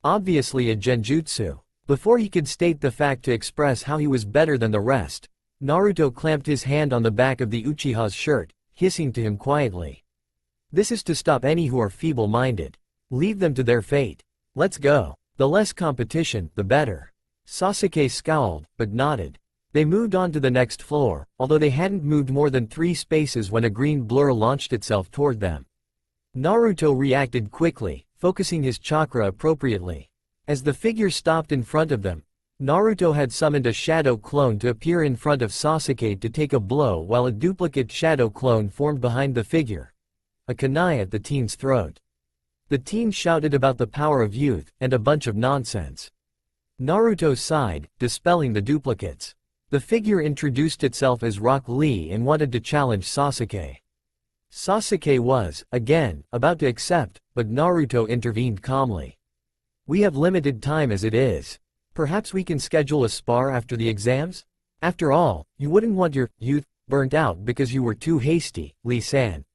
Speaker 1: Obviously a genjutsu. Before he could state the fact to express how he was better than the rest, Naruto clamped his hand on the back of the Uchiha's shirt, hissing to him quietly. "This is to stop any who are feeble-minded. Leave them to their fate. Let's go. The less competition, the better." Sasuke scowled, but nodded. They moved on to the next floor, although they hadn't moved more than 3 spaces when a green blur launched itself toward them. Naruto reacted quickly, focusing his chakra appropriately. As the figure stopped in front of them, Naruto had summoned a shadow clone to appear in front of Sasuke to take a blow while a duplicate shadow clone formed behind the figure. A kunai at the teen's throat. The teen shouted about the power of youth and a bunch of nonsense. Naruto sighed, dispelling the duplicates. The figure introduced itself as Rock Lee and wanted to challenge Sasuke. Sasuke was, again, about to accept, but Naruto intervened calmly. "We have limited time as it is. Perhaps we can schedule a spar after the exams? After all, you wouldn't want your youth burnt out because you were too hasty, Lee-san."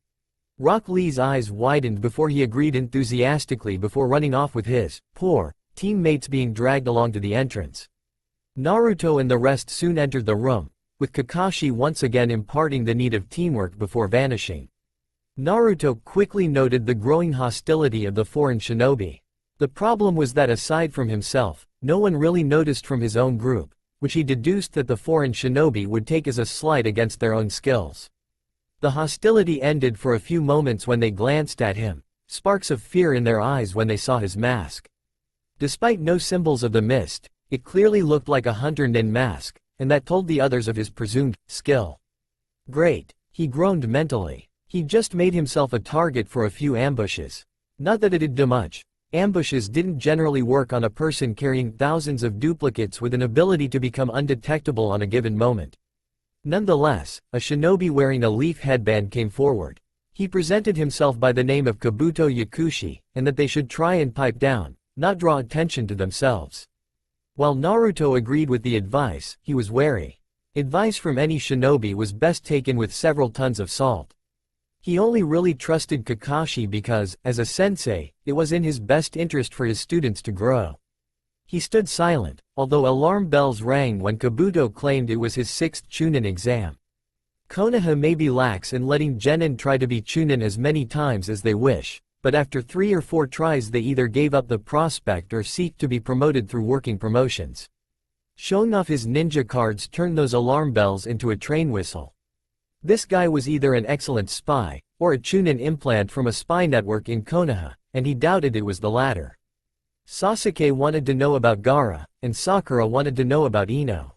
Speaker 1: Rock Lee's eyes widened before he agreed enthusiastically before running off with his poor teammates being dragged along to the entrance. Naruto and the rest soon entered the room, with Kakashi once again imparting the need of teamwork before vanishing. Naruto quickly noted the growing hostility of the foreign shinobi. The problem was that aside from himself, no one really noticed from his own group, which he deduced that the foreign shinobi would take as a slight against their own skills. The hostility ended for a few moments when they glanced at him, sparks of fear in their eyes when they saw his mask. Despite no symbols of the mist, it clearly looked like a hunter nin mask, and that told the others of his presumed skill. Great, he groaned mentally. He just made himself a target for a few ambushes. Not that it did do much. Ambushes didn't generally work on a person carrying thousands of duplicates with an ability to become undetectable on a given moment. Nonetheless, a shinobi wearing a leaf headband came forward. He presented himself by the name of Kabuto Yakushi, and that they should try and pipe down, not draw attention to themselves. While Naruto agreed with the advice, he was wary. Advice from any shinobi was best taken with several tons of salt. He only really trusted Kakashi because, as a sensei, it was in his best interest for his students to grow. He stood silent, although alarm bells rang when Kabuto claimed it was his 6th Chunin exam. Konoha may be lax in letting genin try to be Chunin as many times as they wish, but after 3 or 4 tries they either gave up the prospect or seek to be promoted through working promotions. Showing off his ninja cards turned those alarm bells into a train whistle. This guy was either an excellent spy, or a Chunin implant from a spy network in Konoha, and he doubted it was the latter. Sasuke wanted to know about Gaara, and Sakura wanted to know about Ino.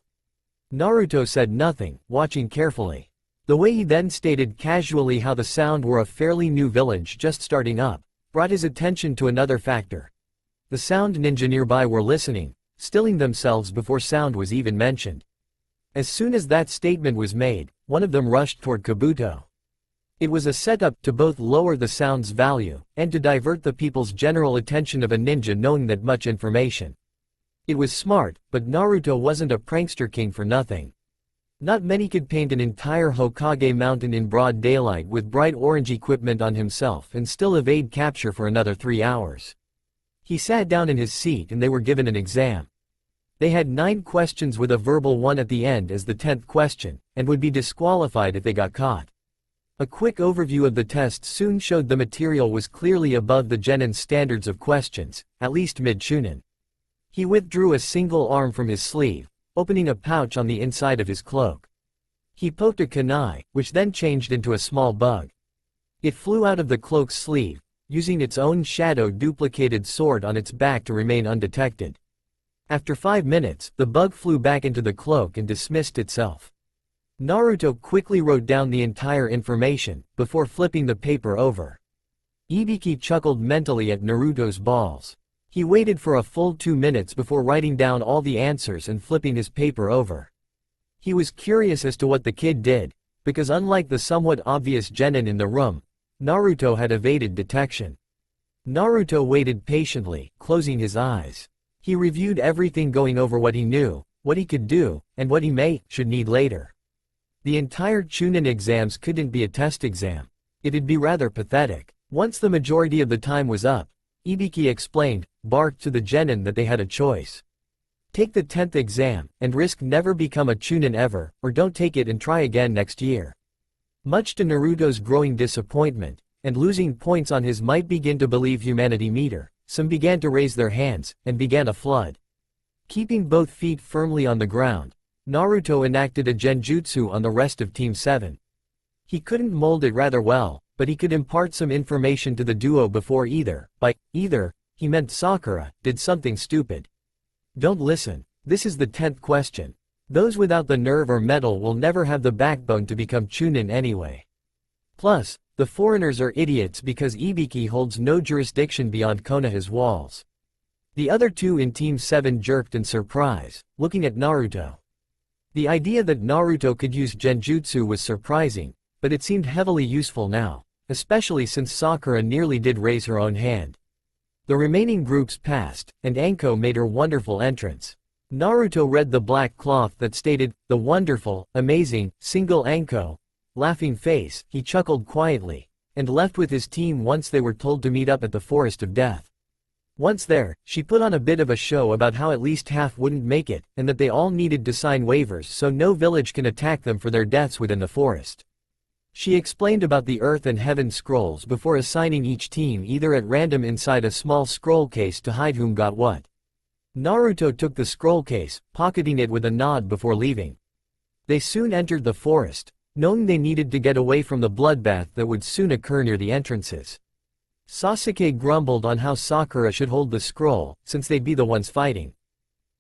Speaker 1: Naruto said nothing, watching carefully. The way he then stated casually how the sound were a fairly new village just starting up, brought his attention to another factor. The sound ninja nearby were listening, stilling themselves before sound was even mentioned. As soon as that statement was made, one of them rushed toward Kabuto. It was a setup to both lower the sound's value, and to divert the people's general attention of a ninja knowing that much information. It was smart, but Naruto wasn't a prankster king for nothing. Not many could paint an entire Hokage mountain in broad daylight with bright orange equipment on himself and still evade capture for another 3 hours. He sat down in his seat and they were given an exam. They had 9 questions with a verbal one at the end as the 10th question, and would be disqualified if they got caught. A quick overview of the test soon showed the material was clearly above the genin standards of questions, at least mid-Chunin. He withdrew a single arm from his sleeve, opening a pouch on the inside of his cloak. He poked a kunai, which then changed into a small bug. It flew out of the cloak's sleeve, using its own shadow-duplicated sword on its back to remain undetected. After 5 minutes, the bug flew back into the cloak and dismissed itself. Naruto quickly wrote down the entire information, before flipping the paper over. Ibiki chuckled mentally at Naruto's balls. He waited for a full 2 minutes before writing down all the answers and flipping his paper over. He was curious as to what the kid did, because unlike the somewhat obvious genin in the room, Naruto had evaded detection. Naruto waited patiently, closing his eyes. He reviewed everything, going over what he knew, what he could do, and what he should need later. The entire Chunin exams couldn't be a test exam. It'd be rather pathetic. Once the majority of the time was up, Ibiki explained, barked to the genin that they had a choice. Take the 10th exam, and risk never become a Chunin ever, or don't take it and try again next year. Much to Naruto's growing disappointment, and losing points on his might begin to believe humanity meter, some began to raise their hands, and began a flood. Keeping both feet firmly on the ground, Naruto enacted a genjutsu on the rest of Team 7. He couldn't mold it rather well, but he could impart some information to the duo before by either, he meant Sakura, did something stupid. Don't listen. This is the 10th question. Those without the nerve or mettle will never have the backbone to become Chunin anyway. Plus, the foreigners are idiots because Ibiki holds no jurisdiction beyond Konoha's walls. The other 2 in Team 7 jerked in surprise, looking at Naruto. The idea that Naruto could use genjutsu was surprising, but it seemed heavily useful now, especially since Sakura nearly did raise her own hand. The remaining groups passed, and Anko made her wonderful entrance. Naruto read the black cloth that stated, "The wonderful, amazing, single Anko." Laughing face, he chuckled quietly, and left with his team once they were told to meet up at the Forest of Death. Once there, she put on a bit of a show about how at least half wouldn't make it, and that they all needed to sign waivers so no village can attack them for their deaths within the forest. She explained about the Earth and Heaven scrolls before assigning each team either at random inside a small scroll case to hide whom got what. Naruto took the scroll case, pocketing it with a nod before leaving. They soon entered the forest, knowing they needed to get away from the bloodbath that would soon occur near the entrances. Sasuke grumbled on how Sakura should hold the scroll, since they'd be the ones fighting.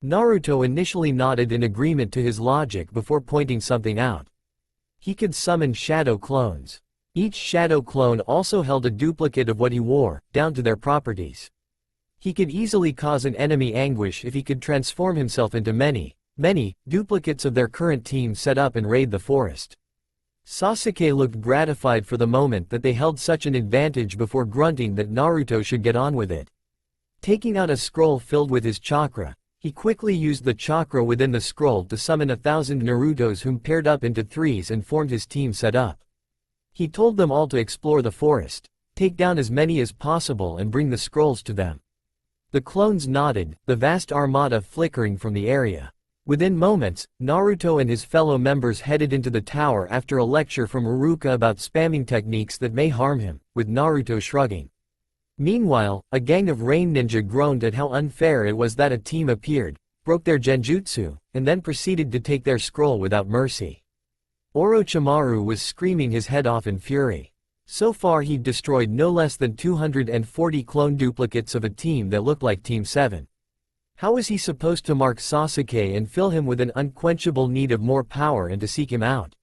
Speaker 1: Naruto initially nodded in agreement to his logic before pointing something out. He could summon shadow clones. Each shadow clone also held a duplicate of what he wore, down to their properties. He could easily cause an enemy anguish if he could transform himself into many duplicates of their current team set up and raid the forest. Sasuke looked gratified for the moment that they held such an advantage before grunting that Naruto should get on with it. Taking out a scroll filled with his chakra, he quickly used the chakra within the scroll to summon 1,000 Narutos whom paired up into threes and formed his team set up. He told them all to explore the forest, take down as many as possible and bring the scrolls to them. The clones nodded, the vast armada flickering from the area. Within moments, Naruto and his fellow members headed into the tower after a lecture from Iruka about spamming techniques that may harm him, with Naruto shrugging. Meanwhile, a gang of rain ninja groaned at how unfair it was that a team appeared, broke their genjutsu, and then proceeded to take their scroll without mercy. Orochimaru was screaming his head off in fury. So far he'd destroyed no less than 240 clone duplicates of a team that looked like Team 7. How was he supposed to mark Sasuke and fill him with an unquenchable need of more power and to seek him out?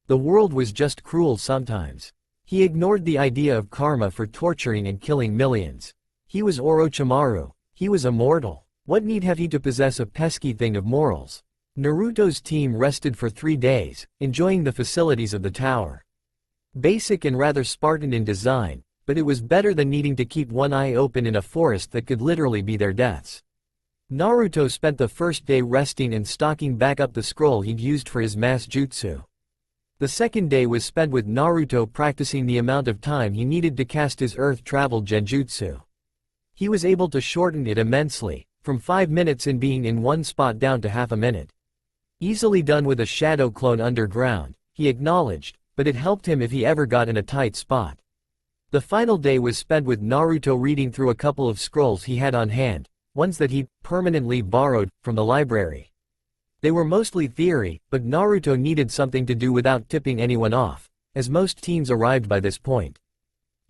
Speaker 1: The world was just cruel sometimes. He ignored the idea of karma for torturing and killing millions. He was Orochimaru. He was immortal. What need had he to possess a pesky thing of morals? Naruto's team rested for 3 days, enjoying the facilities of the tower. Basic and rather Spartan in design, but it was better than needing to keep one eye open in a forest that could literally be their deaths. Naruto spent the first day resting and stocking back up the scroll he'd used for his mass jutsu. The second day was spent with Naruto practicing the amount of time he needed to cast his earth travel genjutsu. He was able to shorten it immensely, from 5 minutes in being in one spot down to half a minute. Easily done with a shadow clone underground, he acknowledged, but it helped him if he ever got in a tight spot. The final day was spent with Naruto reading through a couple of scrolls he had on hand, ones that he'd permanently borrowed from the library. They were mostly theory, but Naruto needed something to do without tipping anyone off, as most teams arrived by this point.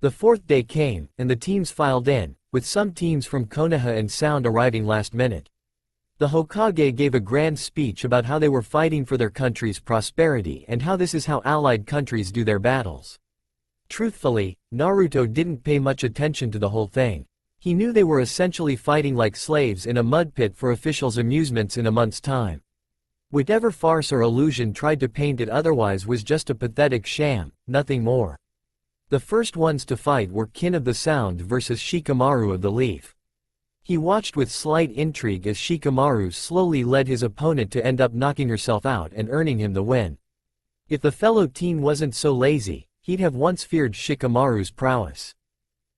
Speaker 1: The fourth day came, and the teams filed in, with some teams from Konoha and Sound arriving last minute. The Hokage gave a grand speech about how they were fighting for their country's prosperity and how this is how allied countries do their battles. Truthfully, Naruto didn't pay much attention to the whole thing. He knew they were essentially fighting like slaves in a mud pit for officials' amusements in a month's time. Whatever farce or illusion tried to paint it otherwise was just a pathetic sham, nothing more. The first ones to fight were Kin of the Sound versus Shikamaru of the Leaf. He watched with slight intrigue as Shikamaru slowly led his opponent to end up knocking herself out and earning him the win. If the fellow teen wasn't so lazy, he'd have once feared Shikamaru's prowess.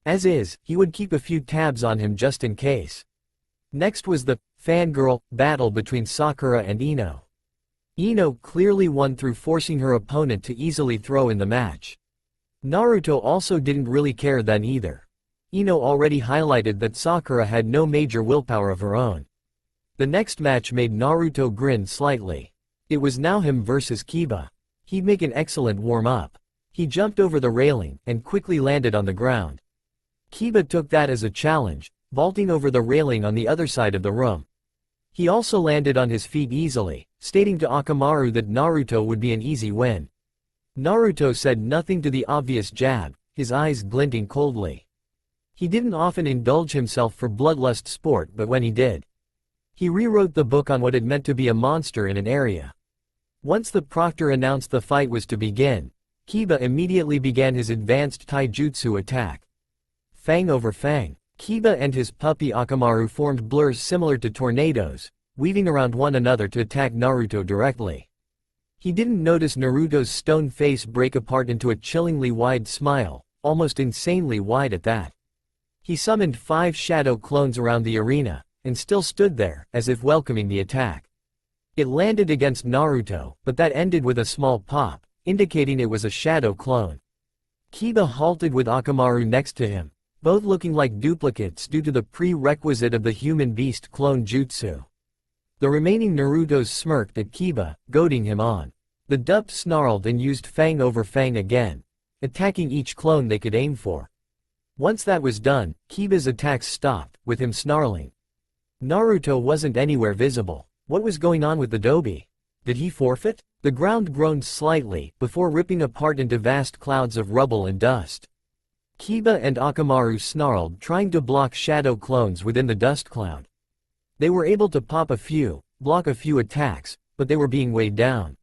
Speaker 1: As is, he would keep a few tabs on him just in case. Next was the fangirl battle between Sakura and Ino. Ino clearly won through forcing her opponent to easily throw in the match. Naruto also didn't really care then either. Ino already highlighted that Sakura had no major willpower of her own. The next match made Naruto grin slightly. It was now him versus Kiba. He'd make an excellent warm-up. He jumped over the railing and quickly landed on the ground. Kiba took that as a challenge, vaulting over the railing on the other side of the room. He also landed on his feet easily, stating to Akamaru that Naruto would be an easy win. Naruto said nothing to the obvious jab, his eyes glinting coldly. He didn't often indulge himself for bloodlust sport, but when he did, he rewrote the book on what it meant to be a monster in an area. Once the proctor announced the fight was to begin, Kiba immediately began his advanced taijutsu attack. Fang over fang. Kiba and his puppy Akamaru formed blurs similar to tornadoes, weaving around one another to attack Naruto directly. He didn't notice Naruto's stone face break apart into a chillingly wide smile, almost insanely wide at that. He summoned 5 shadow clones around the arena, and still stood there, as if welcoming the attack. It landed against Naruto, but that ended with a small pop, indicating it was a shadow clone. Kiba halted with Akamaru next to him, both looking like duplicates due to the prerequisite of the human-beast clone jutsu. The remaining Narutos smirked at Kiba, goading him on. The dup snarled and used fang over fang again, attacking each clone they could aim for. Once that was done, Kiba's attacks stopped, with him snarling. Naruto wasn't anywhere visible. What was going on with the Dobi? Did he forfeit? The ground groaned slightly, before ripping apart into vast clouds of rubble and dust. Kiba and Akamaru snarled, trying to block shadow clones within the dust cloud. They were able to block a few attacks, but they were being weighed down.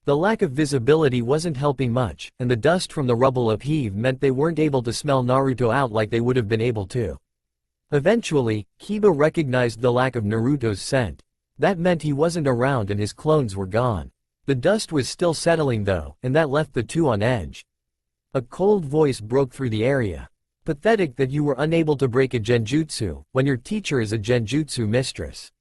Speaker 1: The lack of visibility wasn't helping much, and the dust from the rubble upheave meant they weren't able to smell Naruto out like they would have been able to. Eventually, Kiba recognized the lack of Naruto's scent. That meant he wasn't around and his clones were gone. The dust was still settling though, and that left the two on edge. A cold voice broke through the area. Pathetic that you were unable to break a genjutsu, when your teacher is a genjutsu mistress.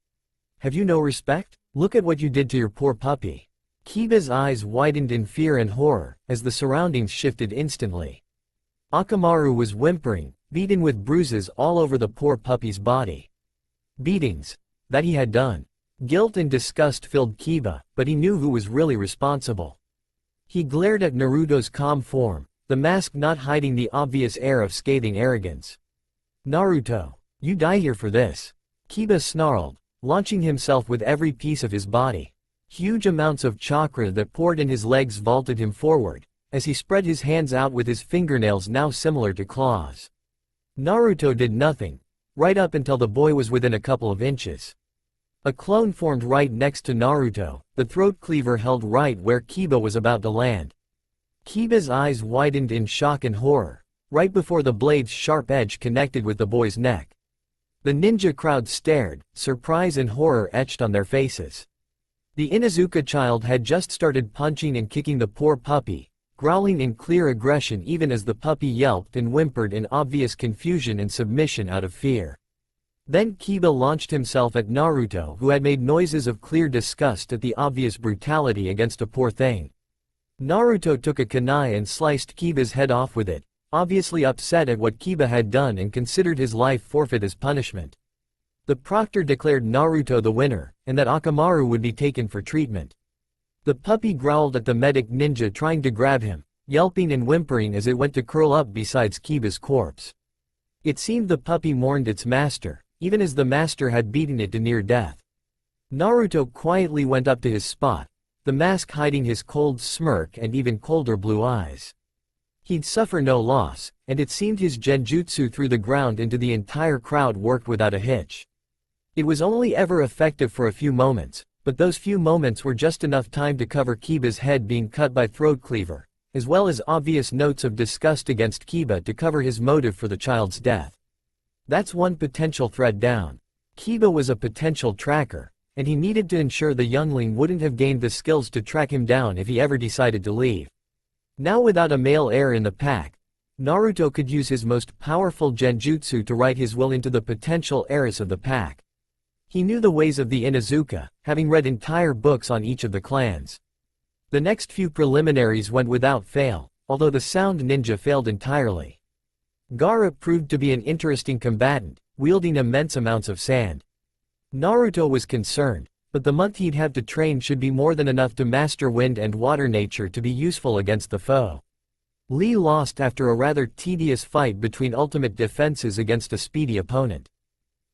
Speaker 1: Have you no respect? Look at what you did to your poor puppy. Kiba's eyes widened in fear and horror, as the surroundings shifted instantly. Akamaru was whimpering, beaten with bruises all over the poor puppy's body. Beatings. That he had done. Guilt and disgust filled Kiba, but he knew who was really responsible. He glared at Naruto's calm form, the mask not hiding the obvious air of scathing arrogance. Naruto, you die here for this. Kiba snarled, launching himself with every piece of his body. Huge amounts of chakra that poured in his legs vaulted him forward, as he spread his hands out with his fingernails now similar to claws. Naruto did nothing, right up until the boy was within a couple of inches. A clone formed right next to Naruto, the throat cleaver held right where Kiba was about to land. Kiba's eyes widened in shock and horror, right before the blade's sharp edge connected with the boy's neck. The ninja crowd stared, surprise and horror etched on their faces. The Inuzuka child had just started punching and kicking the poor puppy, growling in clear aggression even as the puppy yelped and whimpered in obvious confusion and submission out of fear. Then Kiba launched himself at Naruto, who had made noises of clear disgust at the obvious brutality against a poor thing. Naruto took a kunai and sliced Kiba's head off with it, obviously upset at what Kiba had done and considered his life forfeit as punishment. The proctor declared Naruto the winner, and that Akamaru would be taken for treatment. The puppy growled at the medic ninja trying to grab him, yelping and whimpering as it went to curl up beside Kiba's corpse. It seemed the puppy mourned its master, even as the master had beaten it to near death. Naruto quietly went up to his spot, the mask hiding his cold smirk and even colder blue eyes. He'd suffer no loss, and it seemed his genjutsu through the ground into the entire crowd worked without a hitch. It was only ever effective for a few moments, but those few moments were just enough time to cover Kiba's head being cut by throat cleaver, as well as obvious notes of disgust against Kiba to cover his motive for the child's death. That's one potential thread down. Kiba was a potential tracker, and he needed to ensure the youngling wouldn't have gained the skills to track him down if he ever decided to leave. Now without a male heir in the pack, Naruto could use his most powerful genjutsu to write his will into the potential heiress of the pack. He knew the ways of the Inuzuka, having read entire books on each of the clans. The next few preliminaries went without fail, although the sound ninja failed entirely. Gaara proved to be an interesting combatant, wielding immense amounts of sand. Naruto was concerned, but the month he'd have to train should be more than enough to master wind and water nature to be useful against the foe. Lee lost after a rather tedious fight between ultimate defenses against a speedy opponent.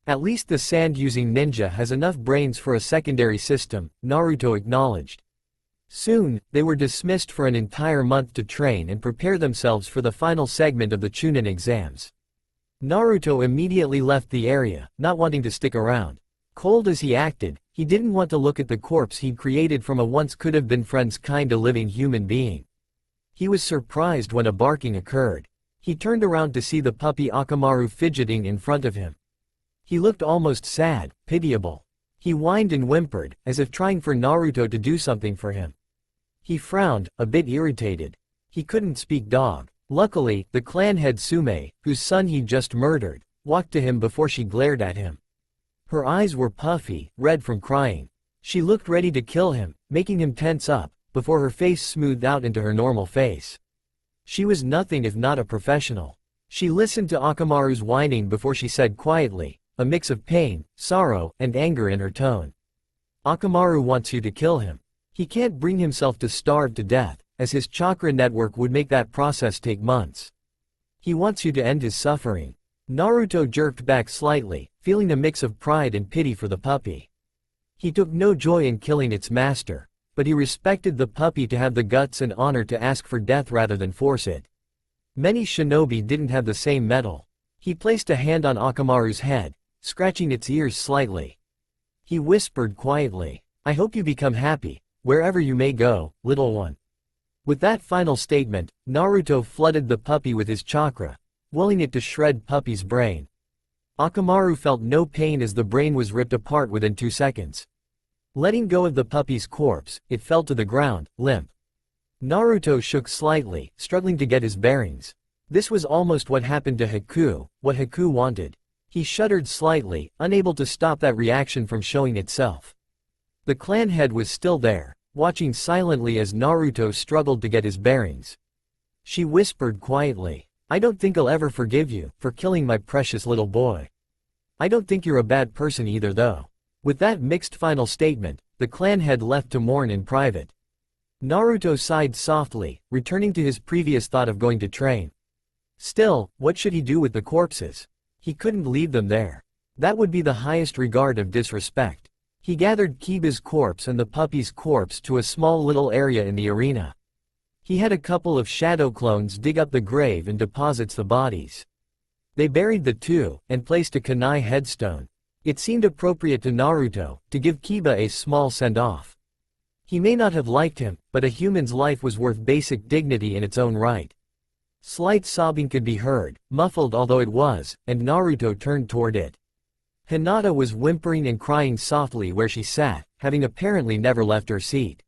Speaker 1: At least the sand-using ninja has enough brains for a secondary system, Naruto acknowledged. Soon, they were dismissed for an entire month to train and prepare themselves for the final segment of the Chunin exams. Naruto immediately left the area, not wanting to stick around. Cold as he acted, He didn't want to look at the corpse he'd created from a once could-have-been friends kinda living human being. He was surprised when a barking occurred. He turned around to see the puppy Akamaru fidgeting in front of him. He looked almost sad, pitiable. He whined and whimpered, as if trying for Naruto to do something for him. He frowned, a bit irritated. He couldn't speak dog. Luckily, the clan head Sume, whose son he'd just murdered, walked to him before she glared at him. Her eyes were puffy, red from crying. She looked ready to kill him, making him tense up, before her face smoothed out into her normal face. She was nothing if not a professional. She listened to Akamaru's whining before she said quietly, a mix of pain, sorrow, and anger in her tone. Akamaru wants you to kill him. He can't bring himself to starve to death, as his chakra network would make that process take months. He wants you to end his suffering. Naruto jerked back slightly, feeling a mix of pride and pity for the puppy. He took no joy in killing its master, but he respected the puppy to have the guts and honor to ask for death rather than force it. Many shinobi didn't have the same mettle. He placed a hand on Akamaru's head, scratching its ears slightly. He whispered quietly, "I hope you become happy, wherever you may go, little one." With that final statement, Naruto flooded the puppy with his chakra, willing it to shred puppy's brain. Akamaru felt no pain as the brain was ripped apart within 2 seconds. Letting go of the puppy's corpse, it fell to the ground, limp. Naruto shook slightly, struggling to get his bearings. This was almost what happened to Haku, what Haku wanted. He shuddered slightly, unable to stop that reaction from showing itself. The clan head was still there, watching silently as Naruto struggled to get his bearings. She whispered quietly, "I don't think I'll ever forgive you for killing my precious little boy. I don't think you're a bad person either though." With that mixed final statement, the clan head left to mourn in private. Naruto sighed softly, returning to his previous thought of going to train. Still, what should he do with the corpses? He couldn't leave them there. That would be the highest regard of disrespect. He gathered Kiba's corpse and the puppy's corpse to a small little area in the arena. He had a couple of shadow clones dig up the grave and deposits the bodies. They buried the two, and placed a kunai headstone. It seemed appropriate to Naruto, to give Kiba a small send-off. He may not have liked him, but a human's life was worth basic dignity in its own right. Slight sobbing could be heard, muffled although it was, and Naruto turned toward it. Hinata was whimpering and crying softly where she sat, having apparently never left her seat.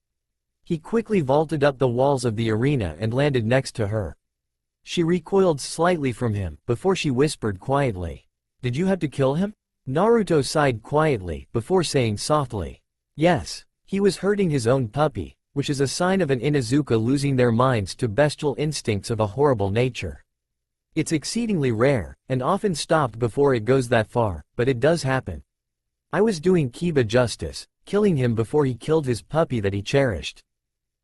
Speaker 1: He quickly vaulted up the walls of the arena and landed next to her. She recoiled slightly from him, before she whispered quietly, "Did you have to kill him?" Naruto sighed quietly, before saying softly, "Yes. He was hurting his own puppy, which is a sign of an Inuzuka losing their minds to bestial instincts of a horrible nature. It's exceedingly rare, and often stopped before it goes that far, but it does happen. I was doing Kiba justice, killing him before he killed his puppy that he cherished.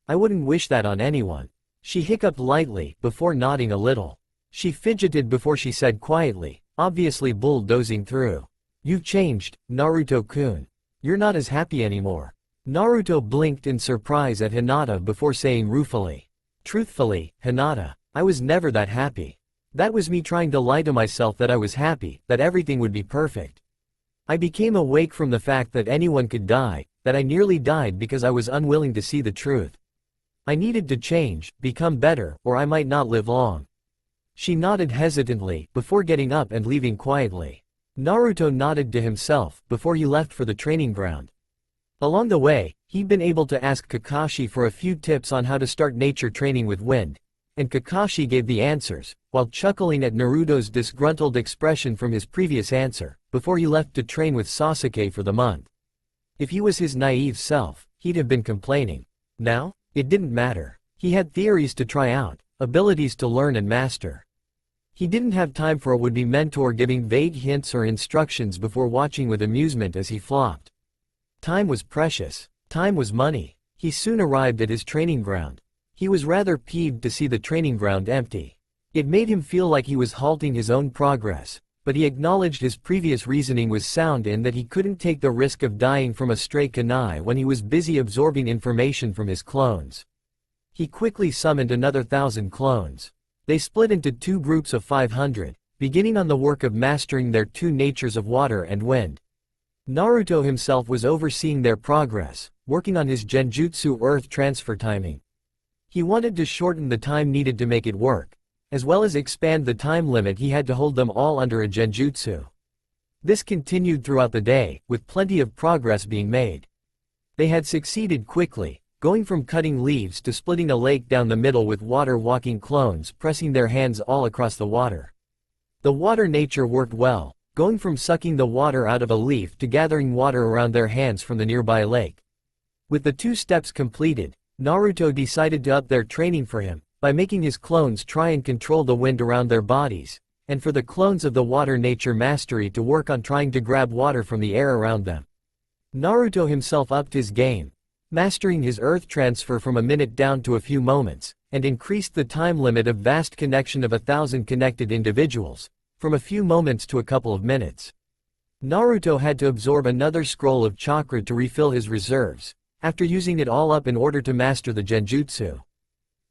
Speaker 1: I wouldn't wish that on anyone." She hiccuped lightly, before nodding a little. She fidgeted before she said quietly, obviously bulldozing through, "You've changed, Naruto-kun. You're not as happy anymore." Naruto blinked in surprise at Hinata before saying ruefully, "Truthfully, Hinata, I was never that happy. That was me trying to lie to myself that I was happy, that everything would be perfect. I became awake from the fact that anyone could die, that I nearly died because I was unwilling to see the truth. I needed to change, become better, or I might not live long." She nodded hesitantly, before getting up and leaving quietly. Naruto nodded to himself, before he left for the training ground. Along the way, he'd been able to ask Kakashi for a few tips on how to start nature training with wind, and Kakashi gave the answers, while chuckling at Naruto's disgruntled expression from his previous answer, before he left to train with Sasuke for the month. If he was his naive self, he'd have been complaining. Now? It didn't matter. He had theories to try out, abilities to learn and master. He didn't have time for a would-be mentor giving vague hints or instructions before watching with amusement as he flopped. Time was precious. Time was money. He soon arrived at his training ground. He was rather peeved to see the training ground empty. It made him feel like he was halting his own progress, but he acknowledged his previous reasoning was sound in that he couldn't take the risk of dying from a stray kunai when he was busy absorbing information from his clones. He quickly summoned another 1,000 clones. They split into 2 groups of 500, beginning on the work of mastering their 2 natures of water and wind. Naruto himself was overseeing their progress, working on his genjutsu earth transfer timing. He wanted to shorten the time needed to make it work, as well as expand the time limit he had to hold them all under a genjutsu. This continued throughout the day, with plenty of progress being made. They had succeeded quickly, going from cutting leaves to splitting a lake down the middle with water-walking clones pressing their hands all across the water. The water nature worked well, going from sucking the water out of a leaf to gathering water around their hands from the nearby lake. With the 2 steps completed, Naruto decided to up their training for him, by making his clones try and control the wind around their bodies, and for the clones of the water nature mastery to work on trying to grab water from the air around them. Naruto himself upped his game, mastering his earth transfer from a minute down to a few moments, and increased the time limit of vast connection of 1,000 connected individuals, from a few moments to a couple of minutes. Naruto had to absorb another scroll of chakra to refill his reserves, after using it all up in order to master the genjutsu.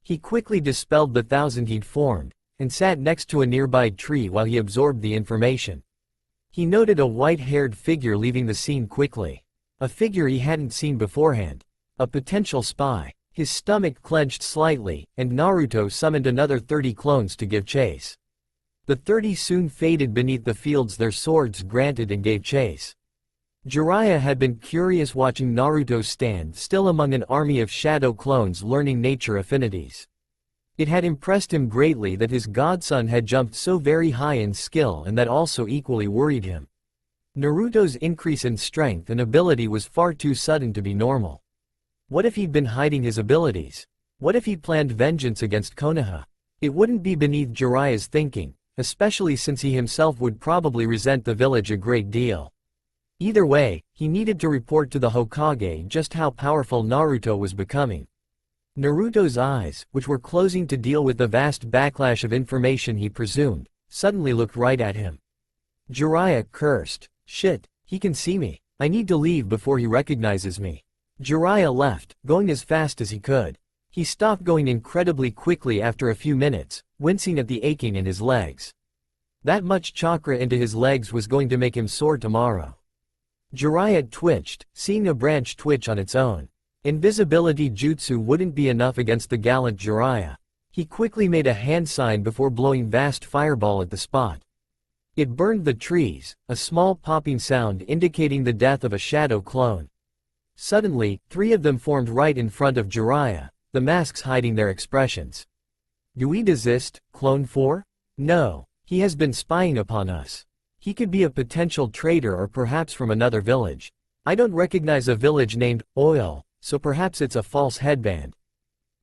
Speaker 1: He quickly dispelled the 1,000 he'd formed, and sat next to a nearby tree while he absorbed the information. He noted a white-haired figure leaving the scene quickly. A figure he hadn't seen beforehand. A potential spy. His stomach clenched slightly, and Naruto summoned another 30 clones to give chase. The 30 soon faded beneath the fields their swords granted and gave chase. Jiraiya had been curious watching Naruto stand still among an army of shadow clones learning nature affinities. It had impressed him greatly that his godson had jumped so very high in skill, and that also equally worried him. Naruto's increase in strength and ability was far too sudden to be normal. What if he'd been hiding his abilities? What if he'd planned vengeance against Konoha? It wouldn't be beneath Jiraiya's thinking, especially since he himself would probably resent the village a great deal. Either way, he needed to report to the Hokage just how powerful Naruto was becoming. Naruto's eyes, which were closing to deal with the vast backlash of information he presumed, suddenly looked right at him. Jiraiya cursed. Shit, he can see me. I need to leave before he recognizes me. Jiraiya left, going as fast as he could. He stopped going incredibly quickly after a few minutes, wincing at the aching in his legs. That much chakra into his legs was going to make him sore tomorrow. Jiraiya twitched, seeing a branch twitch on its own. Invisibility jutsu wouldn't be enough against the gallant Jiraiya. He quickly made a hand sign before blowing vast fireball at the spot. It burned the trees, a small popping sound indicating the death of a shadow clone. Suddenly, 3 of them formed right in front of Jiraiya, the masks hiding their expressions. Do we desist, Clone 4? No, he has been spying upon us. He could be a potential traitor or perhaps from another village. I don't recognize a village named Oil, so perhaps it's a false headband.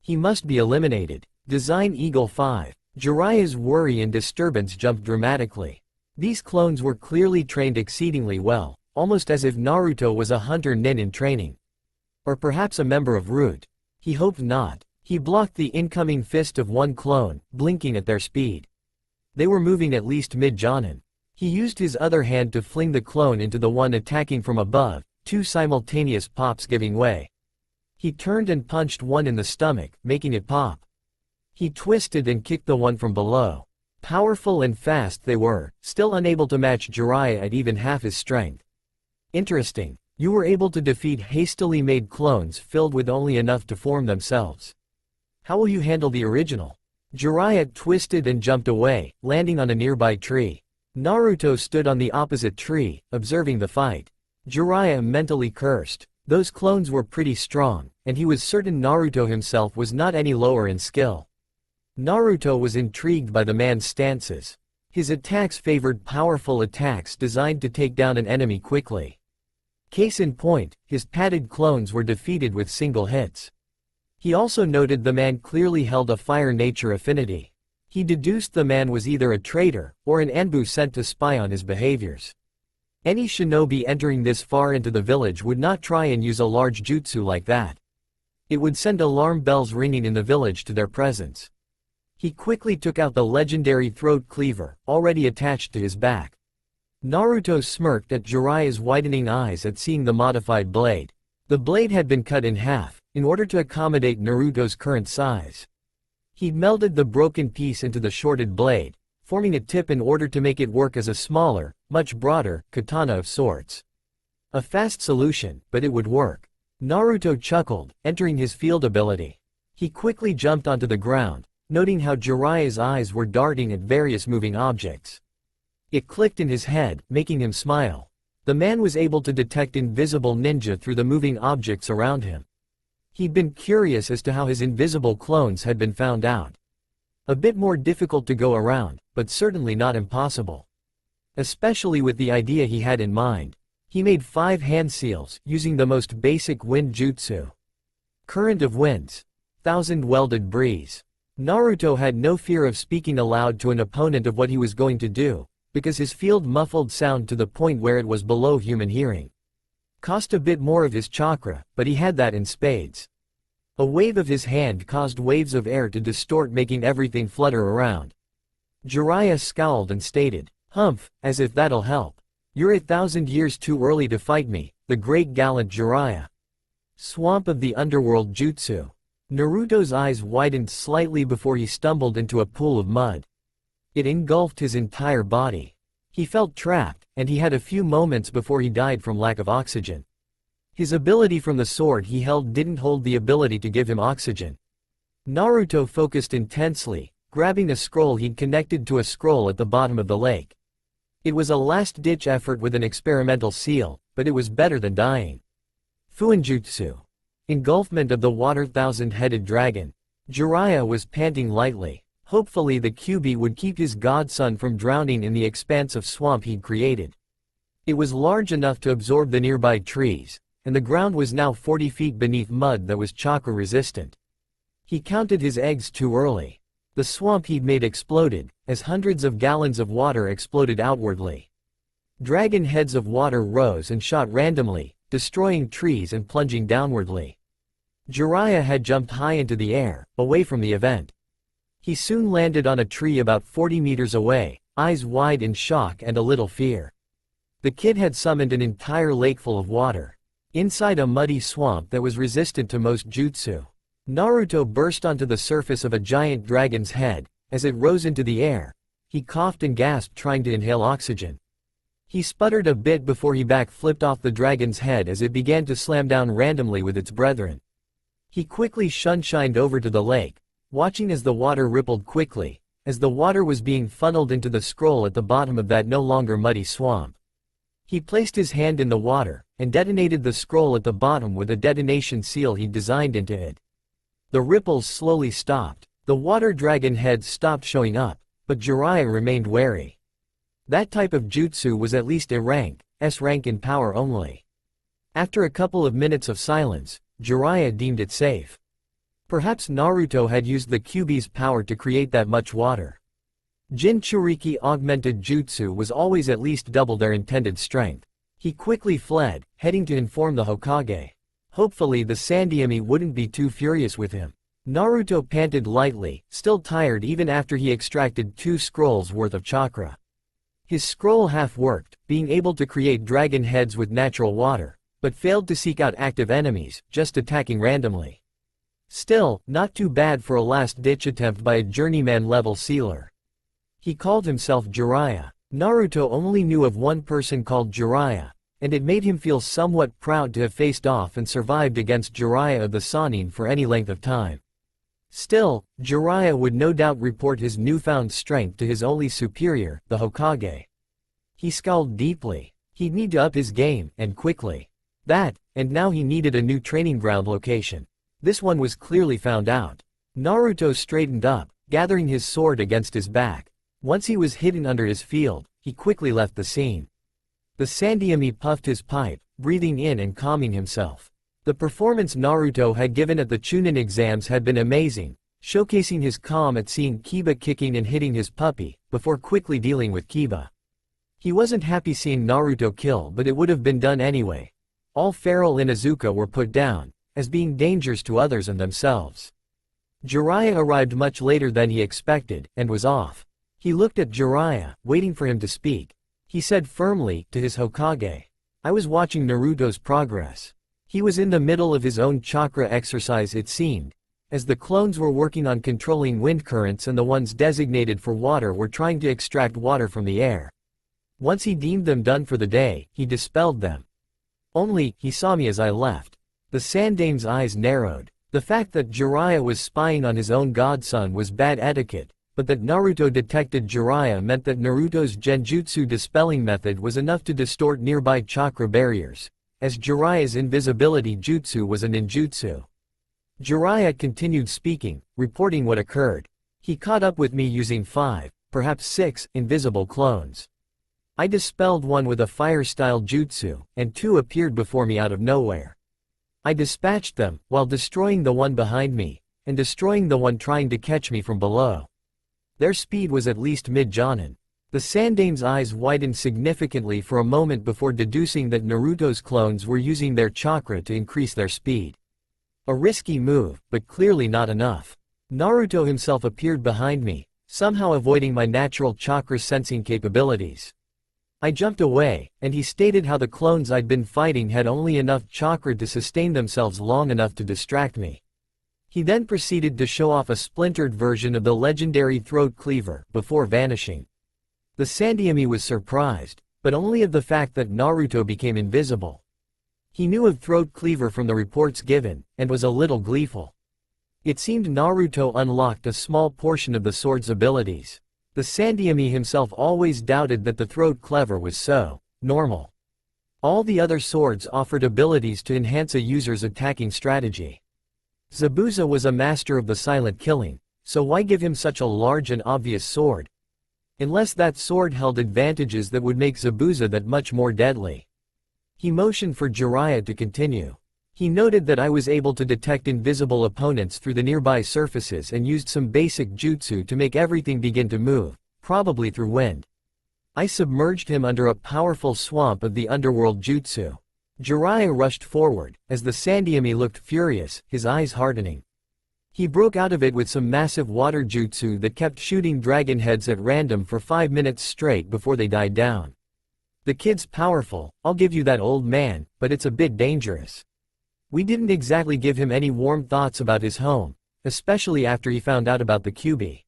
Speaker 1: He must be eliminated. Design Eagle 5. Jiraiya's worry and disturbance jumped dramatically. These clones were clearly trained exceedingly well, almost as if Naruto was a hunter nin in training. Or perhaps a member of Root. He hoped not. He blocked the incoming fist of one clone, blinking at their speed. They were moving at least mid-jonin. He used his other hand to fling the clone into the one attacking from above, 2 simultaneous pops giving way. He turned and punched one in the stomach, making it pop. He twisted and kicked the one from below. Powerful and fast they were, still unable to match Jiraiya at even half his strength. Interesting. You were able to defeat hastily made clones filled with only enough to form themselves. How will you handle the original? Jiraiya twisted and jumped away, landing on a nearby tree. Naruto stood on the opposite tree, observing the fight. Jiraiya mentally cursed. Those clones were pretty strong, and he was certain Naruto himself was not any lower in skill. Naruto was intrigued by the man's stances. His attacks favored powerful attacks designed to take down an enemy quickly. Case in point, his padded clones were defeated with single hits. He also noted the man clearly held a fire nature affinity. He deduced the man was either a traitor, or an Anbu sent to spy on his behaviors. Any shinobi entering this far into the village would not try and use a large jutsu like that. It would send alarm bells ringing in the village to their presence. He quickly took out the legendary throat cleaver, already attached to his back. Naruto smirked at Jiraiya's widening eyes at seeing the modified blade. The blade had been cut in half, in order to accommodate Naruto's current size. He'd melded the broken piece into the shorted blade, forming a tip in order to make it work as a smaller, much broader, katana of sorts. A fast solution, but it would work. Naruto chuckled, entering his field ability. He quickly jumped onto the ground, noting how Jiraiya's eyes were darting at various moving objects. It clicked in his head, making him smile. The man was able to detect invisible ninja through the moving objects around him. He'd been curious as to how his invisible clones had been found out. A bit more difficult to go around, but certainly not impossible. Especially with the idea he had in mind. He made 5 hand seals, using the most basic wind jutsu. Current of winds. 1000 welded breeze. Naruto had no fear of speaking aloud to an opponent of what he was going to do, because his field muffled sound to the point where it was below human hearing. Cost a bit more of his chakra, but he had that in spades. A wave of his hand caused waves of air to distort, making everything flutter around. Jiraiya scowled and stated, "Humph, as if that'll help. You're 1,000 years too early to fight me, the great gallant Jiraiya." Swamp of the Underworld Jutsu. Naruto's eyes widened slightly before he stumbled into a pool of mud. It engulfed his entire body. He felt trapped, and he had a few moments before he died from lack of oxygen. His ability from the sword he held didn't hold the ability to give him oxygen. Naruto focused intensely, grabbing a scroll he'd connected to a scroll at the bottom of the lake. It was a last-ditch effort with an experimental seal, but it was better than dying. Fuinjutsu. Engulfment of the water thousand-headed dragon. Jiraiya was panting lightly. Hopefully the Kyuubi would keep his godson from drowning in the expanse of swamp he'd created. It was large enough to absorb the nearby trees, and the ground was now 40 feet beneath mud that was chakra-resistant. He counted his eggs too early. The swamp he'd made exploded, as hundreds of gallons of water exploded outwardly. Dragon heads of water rose and shot randomly, destroying trees and plunging downwardly. Jiraiya had jumped high into the air, away from the event. He soon landed on a tree about 40 meters away, eyes wide in shock and a little fear. The kid had summoned an entire lake full of water. Inside a muddy swamp that was resistant to most jutsu. Naruto burst onto the surface of a giant dragon's head. As it rose into the air, he coughed and gasped, trying to inhale oxygen. He sputtered a bit before he back-flipped off the dragon's head as it began to slam down randomly with its brethren. He quickly shunshined over to the lake, watching as the water rippled quickly, as the water was being funneled into the scroll at the bottom of that no longer muddy swamp. He placed his hand in the water, and detonated the scroll at the bottom with a detonation seal he'd designed into it. The ripples slowly stopped. The water dragon heads stopped showing up, but Jiraiya remained wary. That type of jutsu was at least A rank, S rank in power only. After a couple of minutes of silence, Jiraiya deemed it safe. Perhaps Naruto had used the Kyuubi's power to create that much water. Jinchuriki augmented jutsu was always at least double their intended strength. He quickly fled, heading to inform the Hokage. Hopefully the Sandaime wouldn't be too furious with him. Naruto panted lightly, still tired even after he extracted 2 scrolls worth of chakra. His scroll half worked, being able to create dragon heads with natural water, but failed to seek out active enemies, just attacking randomly. Still, not too bad for a last-ditch attempt by a journeyman-level sealer. He called himself Jiraiya. Naruto only knew of one person called Jiraiya, and it made him feel somewhat proud to have faced off and survived against Jiraiya of the Sannin for any length of time. Still, Jiraiya would no doubt report his newfound strength to his only superior, the Hokage. He scowled deeply. He'd need to up his game, and quickly. That, and now he needed a new training ground location. This one was clearly found out. Naruto straightened up, gathering his sword against his back. Once he was hidden under his field, he quickly left the scene. The Sandaime puffed his pipe, breathing in and calming himself. The performance Naruto had given at the Chunin exams had been amazing, showcasing his calm at seeing Kiba kicking and hitting his puppy, before quickly dealing with Kiba. He wasn't happy seeing Naruto kill, but it would have been done anyway. All feral Inuzuka were put down, as being dangers to others and themselves. Jiraiya arrived much later than he expected, and was off. He looked at Jiraiya, waiting for him to speak. He said firmly, to his Hokage, "I was watching Naruto's progress." He was in the middle of his own chakra exercise it seemed, as the clones were working on controlling wind currents and the ones designated for water were trying to extract water from the air. Once he deemed them done for the day, he dispelled them. Only, he saw me as I left. The Sandame's eyes narrowed. The fact that Jiraiya was spying on his own godson was bad etiquette, but that Naruto detected Jiraiya meant that Naruto's genjutsu dispelling method was enough to distort nearby chakra barriers, as Jiraiya's invisibility jutsu was a ninjutsu. Jiraiya continued speaking, reporting what occurred. He caught up with me using 5, perhaps 6, invisible clones. I dispelled one with a fire-style jutsu, and 2 appeared before me out of nowhere. I dispatched them, while destroying the one behind me, and destroying the one trying to catch me from below. Their speed was at least mid-jonin. The Sandame's eyes widened significantly for a moment before deducing that Naruto's clones were using their chakra to increase their speed. A risky move, but clearly not enough. Naruto himself appeared behind me, somehow avoiding my natural chakra sensing capabilities. I jumped away, and he stated how the clones I'd been fighting had only enough chakra to sustain themselves long enough to distract me. He then proceeded to show off a splintered version of the legendary throat cleaver, before vanishing. The Sandaime was surprised, but only of the fact that Naruto became invisible. He knew of throat cleaver from the reports given, and was a little gleeful. It seemed Naruto unlocked a small portion of the sword's abilities. The Sandaime himself always doubted that the throat cleaver was so normal. All the other swords offered abilities to enhance a user's attacking strategy. Zabuza was a master of the silent killing, so why give him such a large and obvious sword? Unless that sword held advantages that would make Zabuza that much more deadly. He motioned for Jiraiya to continue. He noted that I was able to detect invisible opponents through the nearby surfaces and used some basic jutsu to make everything begin to move, probably through wind. I submerged him under a powerful swamp of the underworld jutsu. Jiraiya rushed forward, as the Sandaime looked furious, his eyes hardening. He broke out of it with some massive water jutsu that kept shooting dragon heads at random for 5 minutes straight before they died down. The kid's powerful, I'll give you that, old man, but it's a bit dangerous. We didn't exactly give him any warm thoughts about his home, especially after he found out about the Kyuubi.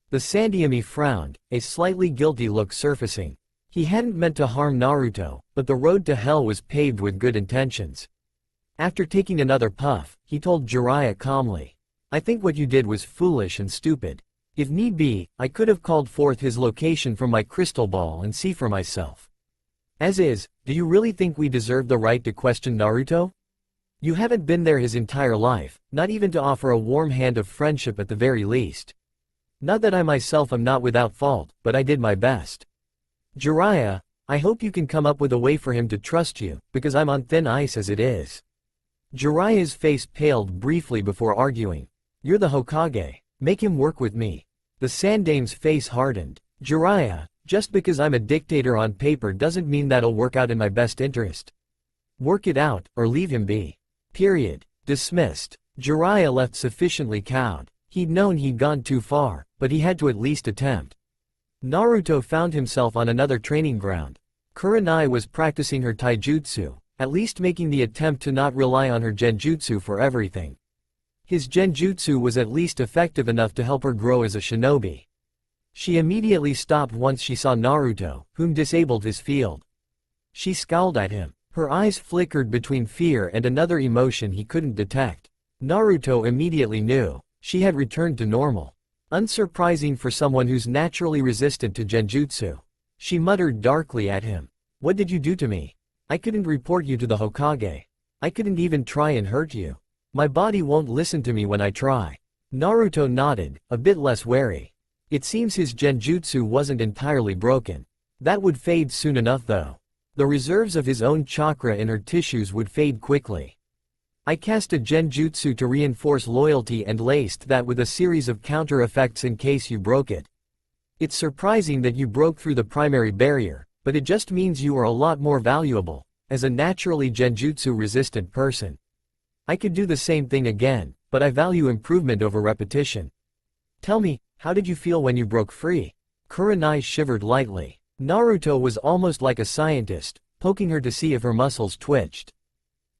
Speaker 1: The Sandaime frowned, a slightly guilty look surfacing. He hadn't meant to harm Naruto, but the road to hell was paved with good intentions. After taking another puff, he told Jiraiya calmly, "I think what you did was foolish and stupid. If need be, I could have called forth his location from my crystal ball and see for myself. As is, do you really think we deserve the right to question Naruto? You haven't been there his entire life, not even to offer a warm hand of friendship at the very least. Not that I myself am not without fault, but I did my best. Jiraiya, I hope you can come up with a way for him to trust you, because I'm on thin ice as it is." Jiraiya's face paled briefly before arguing. "You're the Hokage. Make him work with me." The Sandame's face hardened. "Jiraiya, just because I'm a dictator on paper doesn't mean that'll work out in my best interest. Work it out, or leave him be. Period." Dismissed. Jiraiya left sufficiently cowed. He'd known he'd gone too far, but he had to at least attempt. Naruto found himself on another training ground. Kurenai was practicing her taijutsu, at least making the attempt to not rely on her genjutsu for everything. His genjutsu was at least effective enough to help her grow as a shinobi. She immediately stopped once she saw Naruto, whom disabled his field. She scowled at him. Her eyes flickered between fear and another emotion he couldn't detect. Naruto immediately knew. She had returned to normal. Unsurprising for someone who's naturally resistant to genjutsu. She muttered darkly at him. "What did you do to me? I couldn't report you to the Hokage. I couldn't even try and hurt you. My body won't listen to me when I try." Naruto nodded, a bit less wary. It seems his genjutsu wasn't entirely broken. That would fade soon enough though. The reserves of his own chakra in her tissues would fade quickly. "I cast a genjutsu to reinforce loyalty and laced that with a series of counter effects in case you broke it. It's surprising that you broke through the primary barrier, but it just means you are a lot more valuable, as a naturally genjutsu-resistant person. I could do the same thing again, but I value improvement over repetition. Tell me, how did you feel when you broke free?" Kurenai shivered lightly. Naruto was almost like a scientist, poking her to see if her muscles twitched.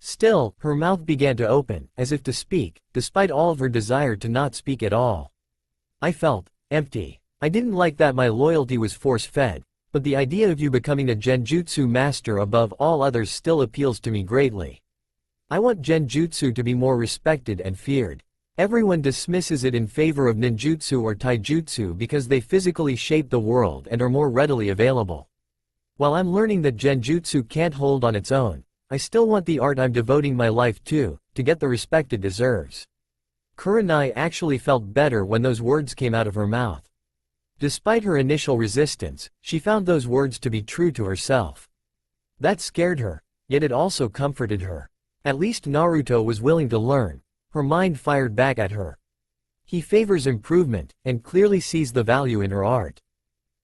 Speaker 1: Still, her mouth began to open, as if to speak, despite all of her desire to not speak at all. "I felt empty. I didn't like that my loyalty was force-fed. But the idea of you becoming a genjutsu master above all others still appeals to me greatly. I want genjutsu to be more respected and feared. Everyone dismisses it in favor of ninjutsu or taijutsu because they physically shape the world and are more readily available. While I'm learning that genjutsu can't hold on its own, I still want the art I'm devoting my life to get the respect it deserves. Kurenai actually felt better when those words came out of her mouth. Despite her initial resistance, she found those words to be true to herself. That scared her, yet it also comforted her. At least Naruto was willing to learn. Her mind fired back at her. He favors improvement, and clearly sees the value in her art.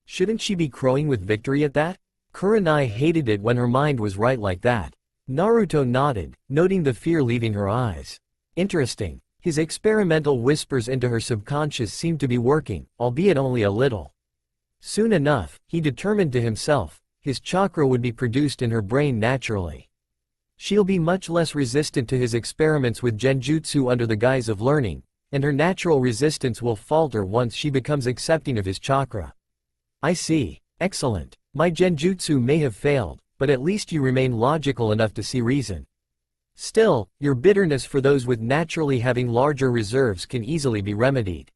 Speaker 1: Shouldn't she be crowing with victory at that? Kurenai hated it when her mind was right like that. Naruto nodded, noting the fear leaving her eyes. Interesting. His experimental whispers into her subconscious seemed to be working, albeit only a little. Soon enough, he determined to himself, his chakra would be produced in her brain naturally. She'll be much less resistant to his experiments with genjutsu under the guise of learning, and her natural resistance will falter once she becomes accepting of his chakra. I see. Excellent. My genjutsu may have failed, but at least you remain logical enough to see reason. Still, your bitterness for those with naturally having larger reserves can easily be remedied.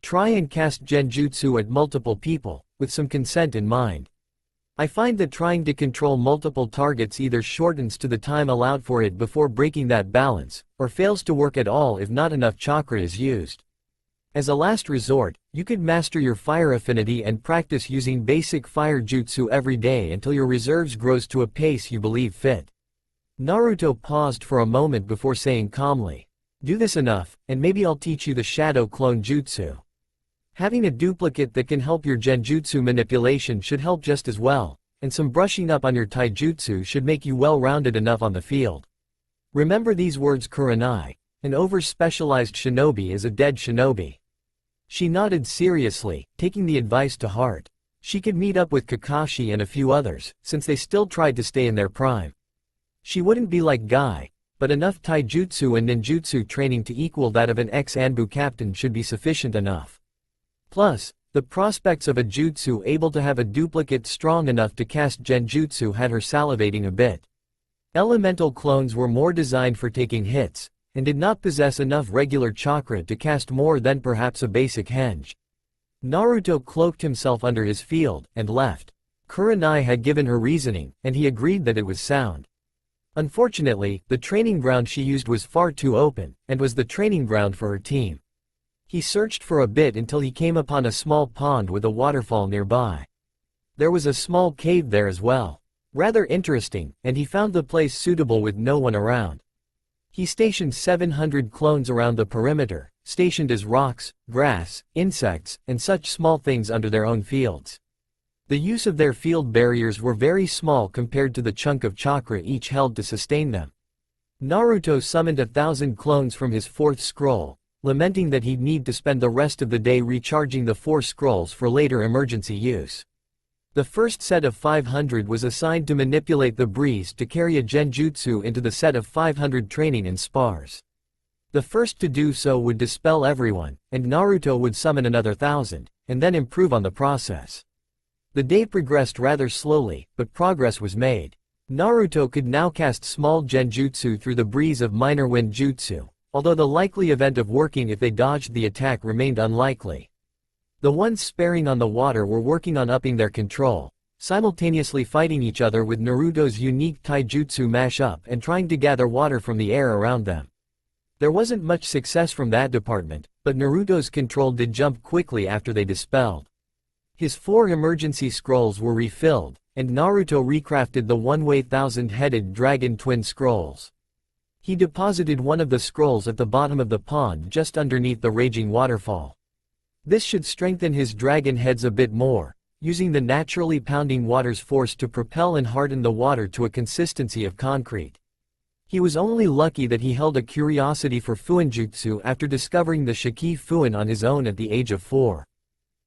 Speaker 1: Try and cast genjutsu at multiple people, with some consent in mind. I find that trying to control multiple targets either shortens to the time allowed for it before breaking that balance, or fails to work at all if not enough chakra is used. As a last resort, you could master your fire affinity and practice using basic fire jutsu every day until your reserves grows to a pace you believe fit. Naruto paused for a moment before saying calmly, "Do this enough, and maybe I'll teach you the shadow clone jutsu. Having a duplicate that can help your genjutsu manipulation should help just as well, and some brushing up on your taijutsu should make you well-rounded enough on the field. Remember these words, Kurenai. An over-specialized shinobi is a dead shinobi." She nodded seriously, taking the advice to heart. She could meet up with Kakashi and a few others, since they still tried to stay in their prime. She wouldn't be like Guy, but enough taijutsu and ninjutsu training to equal that of an ex-Anbu captain should be sufficient enough. Plus, the prospects of a jutsu able to have a duplicate strong enough to cast genjutsu had her salivating a bit. Elemental clones were more designed for taking hits, and did not possess enough regular chakra to cast more than perhaps a basic henge. Naruto cloaked himself under his field, and left. Kurenai had given her reasoning, and he agreed that it was sound. Unfortunately, the training ground she used was far too open, and was the training ground for her team. He searched for a bit until he came upon a small pond with a waterfall nearby. There was a small cave there as well. Rather interesting, and he found the place suitable with no one around. He stationed 700 clones around the perimeter, stationed as rocks, grass, insects, and such small things under their own fields. The use of their field barriers were very small compared to the chunk of chakra each held to sustain them. Naruto summoned 1,000 clones from his fourth scroll, lamenting that he'd need to spend the rest of the day recharging the 4 scrolls for later emergency use. The first set of 500 was assigned to manipulate the breeze to carry a genjutsu into the set of 500 training in spars. The first to do so would dispel everyone, and Naruto would summon another 1,000, and then improve on the process. The day progressed rather slowly, but progress was made. Naruto could now cast small genjutsu through the breeze of minor wind jutsu, although the likely event of working if they dodged the attack remained unlikely. The ones sparing on the water were working on upping their control, simultaneously fighting each other with Naruto's unique taijutsu mash-up and trying to gather water from the air around them. There wasn't much success from that department, but Naruto's control did jump quickly after they dispelled. His 4 emergency scrolls were refilled, and Naruto recrafted the one-way 1,000-headed dragon twin scrolls. He deposited one of the scrolls at the bottom of the pond just underneath the raging waterfall. This should strengthen his dragon heads a bit more, using the naturally pounding water's force to propel and harden the water to a consistency of concrete. He was only lucky that he held a curiosity for Fuinjutsu after discovering the Shiki Fuin on his own at the age of 4.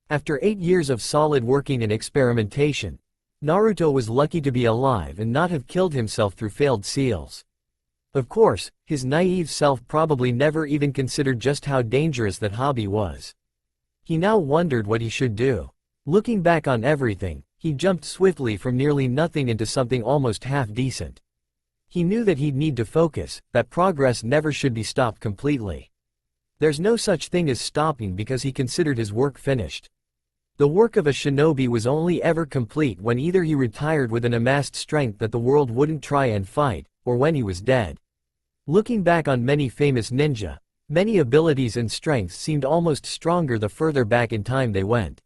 Speaker 1: After 8 years of solid working and experimentation, Naruto was lucky to be alive and not have killed himself through failed seals. Of course, his naive self probably never even considered just how dangerous that hobby was. He now wondered what he should do. Looking back on everything, He jumped swiftly from nearly nothing into something almost half-decent. He knew that he'd need to focus, that progress never should be stopped completely. There's no such thing as stopping because he considered his work finished. The work of a shinobi was only ever complete when either he retired with an amassed strength that the world wouldn't try and fight, or when he was dead. Looking back on many famous ninja, many abilities and strengths seemed almost stronger the further back in time they went.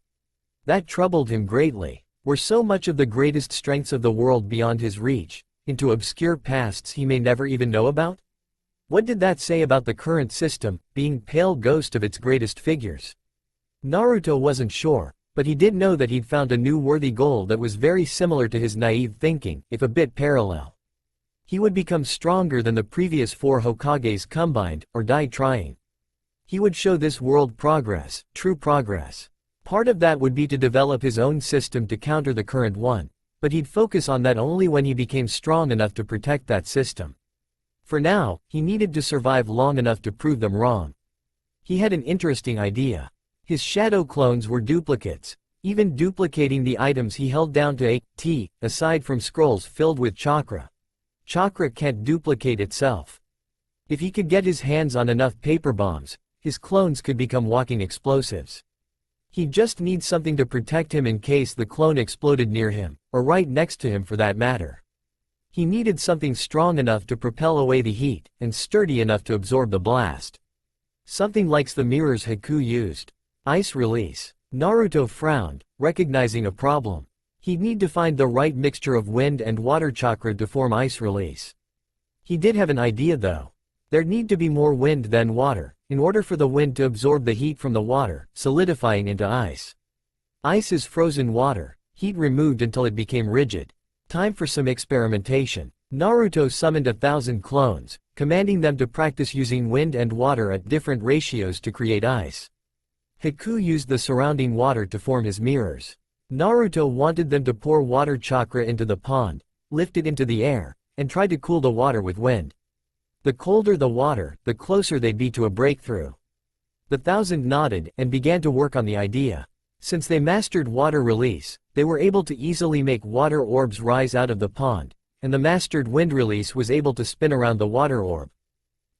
Speaker 1: That troubled him greatly. Were so much of the greatest strengths of the world beyond his reach, into obscure pasts he may never even know about? What did that say about the current system, being pale ghost of its greatest figures? Naruto wasn't sure, but he did know that he'd found a new worthy goal that was very similar to his naive thinking, if a bit parallel. He would become stronger than the previous 4 Hokages combined, or die trying. He would show this world progress, true progress. Part of that would be to develop his own system to counter the current one, but he'd focus on that only when he became strong enough to protect that system. For now, he needed to survive long enough to prove them wrong. He had an interesting idea. His shadow clones were duplicates, even duplicating the items he held down to a T, aside from scrolls filled with chakra. Chakra can't duplicate itself. If he could get his hands on enough paper bombs, his clones could become walking explosives. He just needs something to protect him in case the clone exploded near him, or right next to him for that matter. He needed something strong enough to propel away the heat, and sturdy enough to absorb the blast. Something like the mirrors Haku used. Ice release. Naruto frowned, recognizing a problem. He'd need to find the right mixture of wind and water chakra to form ice release. He did have an idea though. There'd need to be more wind than water, in order for the wind to absorb the heat from the water, solidifying into ice. Ice is frozen water, heat removed until it became rigid. Time for some experimentation. Naruto summoned 1,000 clones, commanding them to practice using wind and water at different ratios to create ice. Haku used the surrounding water to form his mirrors. Naruto wanted them to pour water chakra into the pond, lift it into the air, and try to cool the water with wind. The colder the water, the closer they'd be to a breakthrough. The 1,000 nodded and began to work on the idea. Since they mastered water release, they were able to easily make water orbs rise out of the pond, and the mastered wind release was able to spin around the water orb.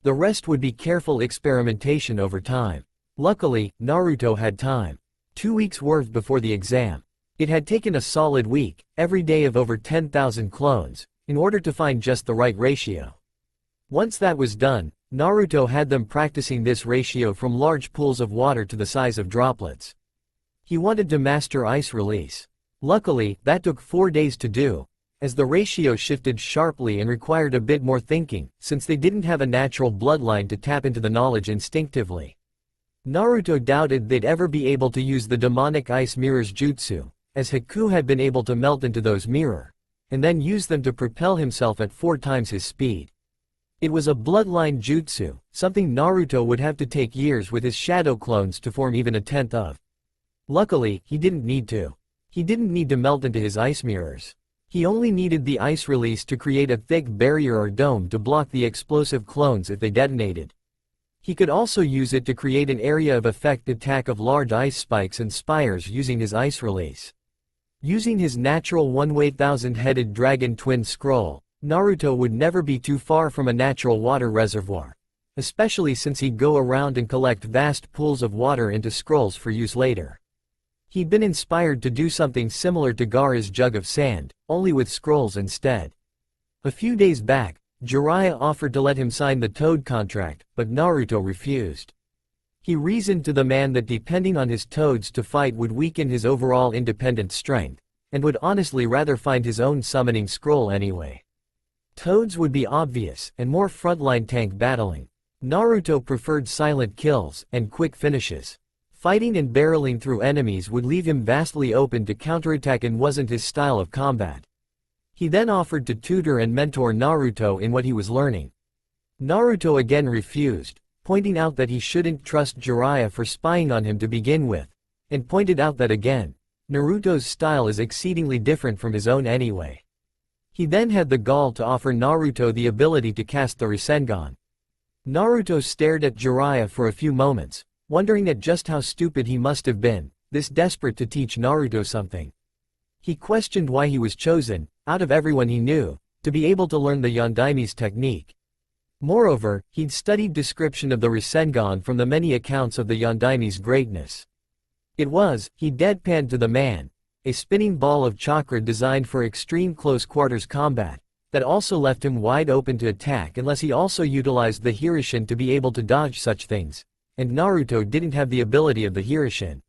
Speaker 1: The rest would be careful experimentation over time. Luckily, Naruto had time. 2 weeks' worth before the exam. It had taken a solid week, every day of over 10,000 clones, in order to find just the right ratio. Once that was done, Naruto had them practicing this ratio from large pools of water to the size of droplets. He wanted to master ice release. Luckily, that took 4 days to do, as the ratio shifted sharply and required a bit more thinking, since they didn't have a natural bloodline to tap into the knowledge instinctively. Naruto doubted they'd ever be able to use the demonic ice mirrors jutsu, as Haku had been able to melt into those mirrors, and then use them to propel himself at 4 times his speed. It was a bloodline jutsu, something Naruto would have to take years with his shadow clones to form even a tenth of. Luckily, he didn't need to. He didn't need to melt into his ice mirrors. He only needed the ice release to create a thick barrier or dome to block the explosive clones if they detonated. He could also use it to create an area of effect attack of large ice spikes and spires using his ice release. Using his natural one-way 1,000-headed dragon twin scroll, Naruto would never be too far from a natural water reservoir, especially since he'd go around and collect vast pools of water into scrolls for use later. He'd been inspired to do something similar to Gaara's jug of sand, only with scrolls instead. A few days back, Jiraiya offered to let him sign the Toad contract, but Naruto refused. He reasoned to the man that depending on his toads to fight would weaken his overall independent strength, and would honestly rather find his own summoning scroll anyway. Toads would be obvious, and more frontline tank battling. Naruto preferred silent kills, and quick finishes. Fighting and barreling through enemies would leave him vastly open to counterattack and wasn't his style of combat. He then offered to tutor and mentor Naruto in what he was learning. Naruto again refused, pointing out that he shouldn't trust Jiraiya for spying on him to begin with, and pointed out that again, Naruto's style is exceedingly different from his own anyway. He then had the gall to offer Naruto the ability to cast the Rasengan. Naruto stared at Jiraiya for a few moments, wondering at just how stupid he must have been, this desperate to teach Naruto something. He questioned why he was chosen, out of everyone he knew, to be able to learn the Yondaimi's technique. Moreover, he'd studied description of the Rasengan from the many accounts of the Yondaimi's greatness. It was, he deadpanned to the man, a spinning ball of chakra designed for extreme close quarters combat, that also left him wide open to attack unless he also utilized the Hirishin to be able to dodge such things, and Naruto didn't have the ability of the Hirishin.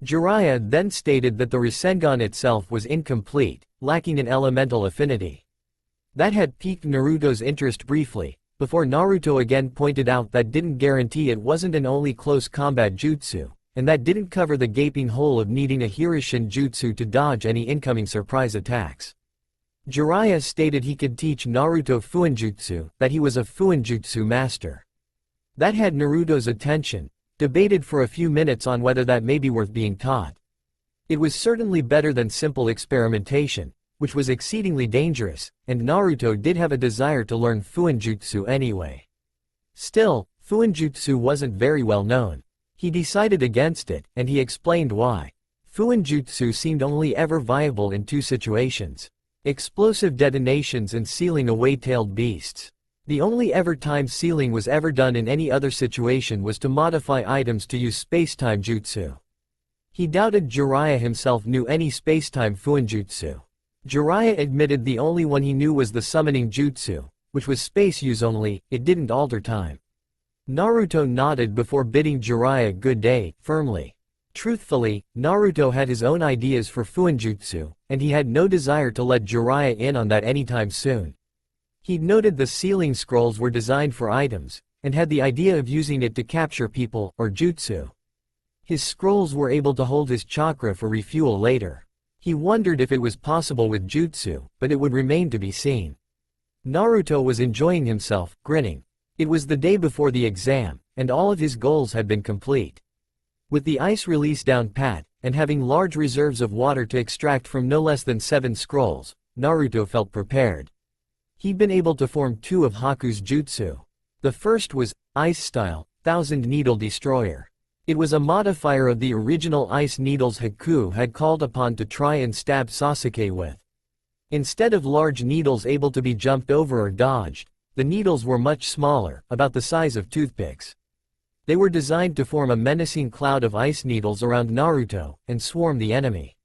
Speaker 1: Jiraiya then stated that the Rasengan itself was incomplete, lacking in elemental affinity. That had piqued Naruto's interest briefly, before Naruto again pointed out that didn't guarantee it wasn't an only close combat jutsu, and that didn't cover the gaping hole of needing a Hirishin jutsu to dodge any incoming surprise attacks. Jiraiya stated he could teach Naruto Fuinjutsu, that he was a Fuinjutsu master. That had Naruto's attention, debated for a few minutes on whether that may be worth being taught. It was certainly better than simple experimentation, which was exceedingly dangerous, and Naruto did have a desire to learn Fuinjutsu anyway. Still, Fuinjutsu wasn't very well known. He decided against it, and he explained why. Fuinjutsu seemed only ever viable in two situations: explosive detonations and sealing away tailed beasts. The only ever time sealing was ever done in any other situation was to modify items to use spacetime jutsu. He doubted Jiraiya himself knew any spacetime Fuinjutsu. Jiraiya admitted the only one he knew was the summoning jutsu, which was space use only, it didn't alter time. Naruto nodded before bidding Jiraiya good day, firmly. Truthfully, Naruto had his own ideas for Fuinjutsu, and he had no desire to let Jiraiya in on that anytime soon. He'd noted the sealing scrolls were designed for items, and had the idea of using it to capture people, or jutsu. His scrolls were able to hold his chakra for refuel later. He wondered if it was possible with jutsu, but it would remain to be seen. Naruto was enjoying himself, grinning. It was the day before the exam, and all of his goals had been complete. With the ice release down pat, and having large reserves of water to extract from no less than 7 scrolls, Naruto felt prepared. He'd been able to form 2 of Haku's jutsu. The first was, Ice Style, Thousand Needle Destroyer. It was a modifier of the original ice needles Haku had called upon to try and stab Sasuke with. Instead of large needles able to be jumped over or dodged, the needles were much smaller, about the size of toothpicks. They were designed to form a menacing cloud of ice needles around Naruto, and swarm the enemy.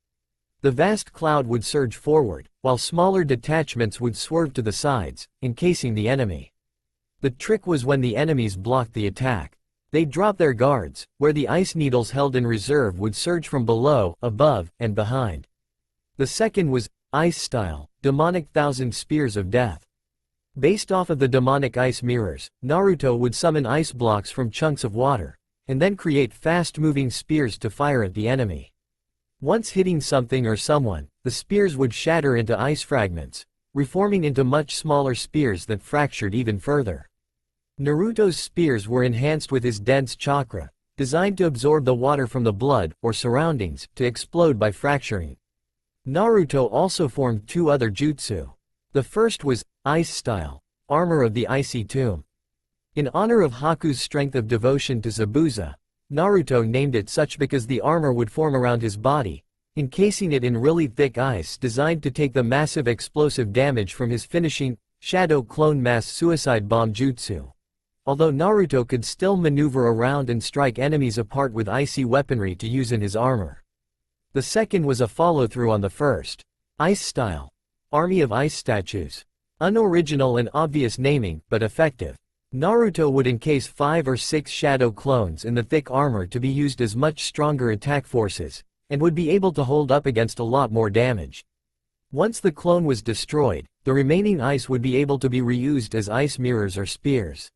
Speaker 1: The vast cloud would surge forward, while smaller detachments would swerve to the sides, encasing the enemy. The trick was when the enemies blocked the attack. They'd drop their guards, where the ice needles held in reserve would surge from below, above, and behind. The second was, Ice Style, Demonic Thousand Spears of Death. Based off of the demonic ice mirrors, Naruto would summon ice blocks from chunks of water, and then create fast-moving spears to fire at the enemy. Once hitting something or someone, the spears would shatter into ice fragments, reforming into much smaller spears that fractured even further. Naruto's spears were enhanced with his dense chakra, designed to absorb the water from the blood, or surroundings, to explode by fracturing. Naruto also formed 2 other jutsu. The first was, Ice Style, Armor of the Icy Tomb. In honor of Haku's strength of devotion to Zabuza, Naruto named it such because the armor would form around his body, encasing it in really thick ice designed to take the massive explosive damage from his finishing, Shadow Clone Mass Suicide Bomb Jutsu. Although Naruto could still maneuver around and strike enemies apart with icy weaponry to use in his armor. The second was a follow-through on the first. Ice Style, Army of Ice Statues. Unoriginal and obvious naming, but effective. Naruto would encase 5 or 6 shadow clones in the thick armor to be used as much stronger attack forces, and would be able to hold up against a lot more damage. Once the clone was destroyed, the remaining ice would be able to be reused as ice mirrors or spears.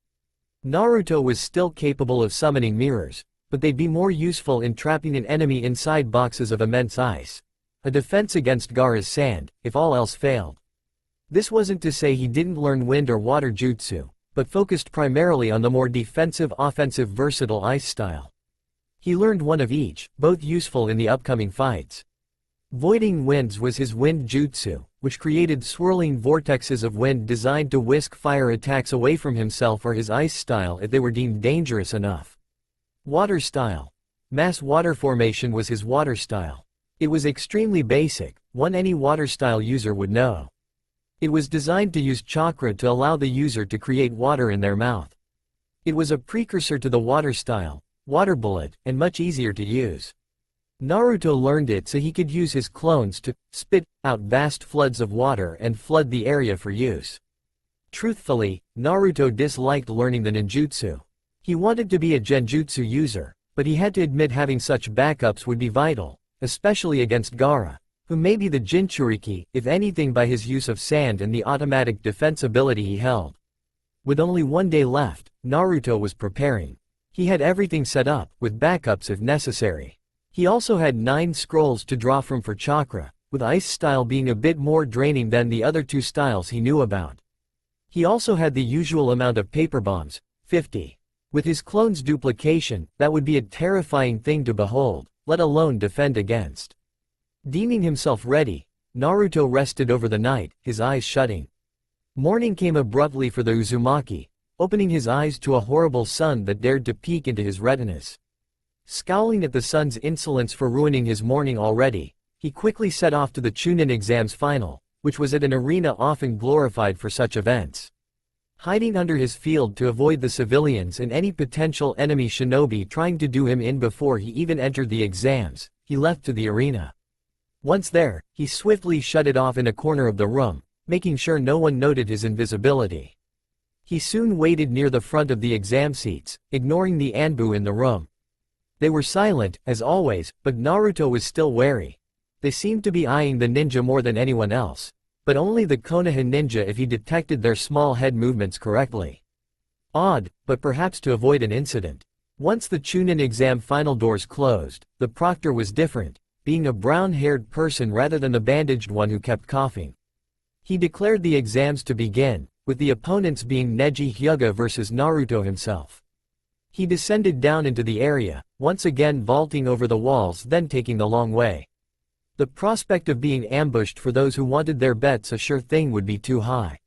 Speaker 1: Naruto was still capable of summoning mirrors, but they'd be more useful in trapping an enemy inside boxes of immense ice. A defense against Gaara's sand, if all else failed. This wasn't to say he didn't learn wind or water jutsu, but focused primarily on the more defensive-offensive versatile ice style. He learned one of each, both useful in the upcoming fights. Voiding Winds was his wind jutsu, which created swirling vortexes of wind designed to whisk fire attacks away from himself or his ice style if they were deemed dangerous enough. Water Style. Mass water formation was his water style. It was extremely basic, one any water-style user would know. It was designed to use chakra to allow the user to create water in their mouth. It was a precursor to the water-style, water bullet, and much easier to use. Naruto learned it so he could use his clones to spit out vast floods of water and flood the area for use. Truthfully, Naruto disliked learning the ninjutsu. He wanted to be a genjutsu user, but he had to admit having such backups would be vital, especially against Gaara, who may be the Jinchuriki, if anything, by his use of sand and the automatic defense ability he held. With only one day left, Naruto was preparing. He had everything set up, with backups if necessary. He also had 9 scrolls to draw from for chakra, with ice style being a bit more draining than the other 2 styles he knew about. He also had the usual amount of paper bombs, 50. With his clone's duplication, that would be a terrifying thing to behold, let alone defend against. Deeming himself ready, Naruto rested over the night, his eyes shutting. Morning came abruptly for the Uzumaki, opening his eyes to a horrible sun that dared to peek into his retinas. Scowling at the sun's insolence for ruining his morning already, he quickly set off to the Chunin exam's final, which was at an arena often glorified for such events. Hiding under his field to avoid the civilians and any potential enemy shinobi trying to do him in before he even entered the exams, he left to the arena. Once there, he swiftly shut it off in a corner of the room, making sure no one noted his invisibility. He soon waited near the front of the exam seats, ignoring the Anbu in the room. They were silent, as always, but Naruto was still wary. They seemed to be eyeing the ninja more than anyone else, but only the Konoha ninja if he detected their small head movements correctly. Odd, but perhaps to avoid an incident. Once the Chunin exam final doors closed, the proctor was different, being a brown-haired person rather than the bandaged one who kept coughing. He declared the exams to begin, with the opponents being Neji Hyuga versus Naruto himself. He descended down into the area, once again vaulting over the walls, then taking the long way. The prospect of being ambushed for those who wanted their bets a sure thing would be too high.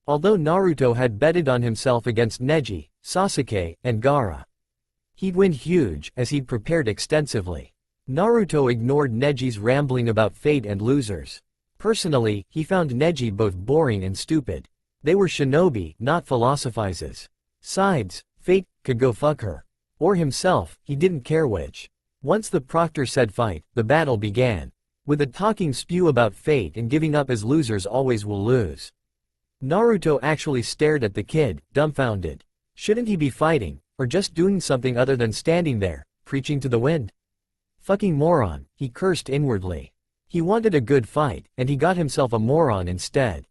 Speaker 1: Although Naruto had betted on himself against Neji, Sasuke, and Gaara. He'd win huge, as he'd prepared extensively. Naruto ignored Neji's rambling about fate and losers. Personally, he found Neji both boring and stupid. They were shinobi, not philosophizes. Sides, fate could go fuck her. Or himself, he didn't care which. Once the proctor said fight, the battle began. With a talking spew about fate and giving up as losers always will lose. Naruto actually stared at the kid, dumbfounded. Shouldn't he be fighting, or just doing something other than standing there, preaching to the wind? Fucking moron, he cursed inwardly. He wanted a good fight, and he got himself a moron instead.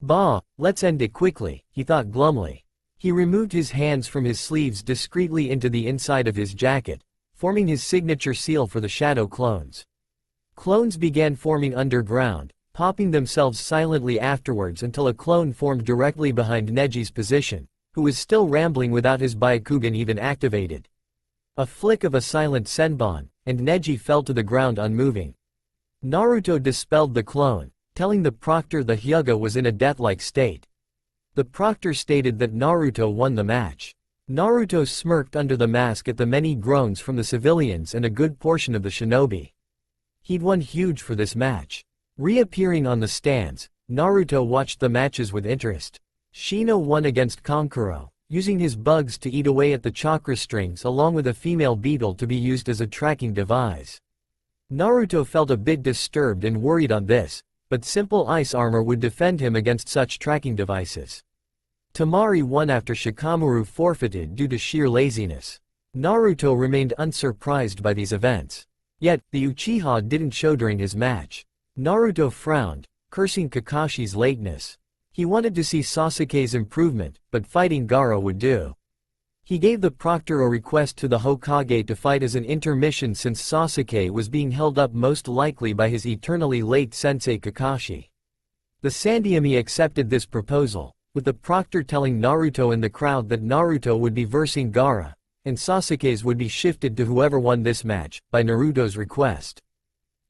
Speaker 1: Bah, let's end it quickly, he thought glumly. He removed his hands from his sleeves discreetly into the inside of his jacket, forming his signature seal for the shadow clones. Clones began forming underground, popping themselves silently afterwards until a clone formed directly behind Neji's position, who was still rambling without his Byakugan even activated. A flick of a silent senbon, and Neji fell to the ground unmoving. Naruto dispelled the clone, telling the proctor the Hyuga was in a death-like state. The proctor stated that Naruto won the match. Naruto smirked under the mask at the many groans from the civilians and a good portion of the shinobi. He'd won huge for this match. Reappearing on the stands, Naruto watched the matches with interest. Shino won against Kankuro, using his bugs to eat away at the chakra strings along with a female beetle to be used as a tracking device. Naruto felt a bit disturbed and worried on this, but simple ice armor would defend him against such tracking devices. Temari won after Shikamaru forfeited due to sheer laziness. Naruto remained unsurprised by these events. Yet, the Uchiha didn't show during his match. Naruto frowned, cursing Kakashi's lateness. He wanted to see Sasuke's improvement, but fighting Gaara would do. He gave the proctor a request to the Hokage to fight as an intermission since Sasuke was being held up most likely by his eternally late sensei Kakashi. The Sandaime accepted this proposal, with the proctor telling Naruto and the crowd that Naruto would be versing Gaara, and Sasuke's would be shifted to whoever won this match, by Naruto's request.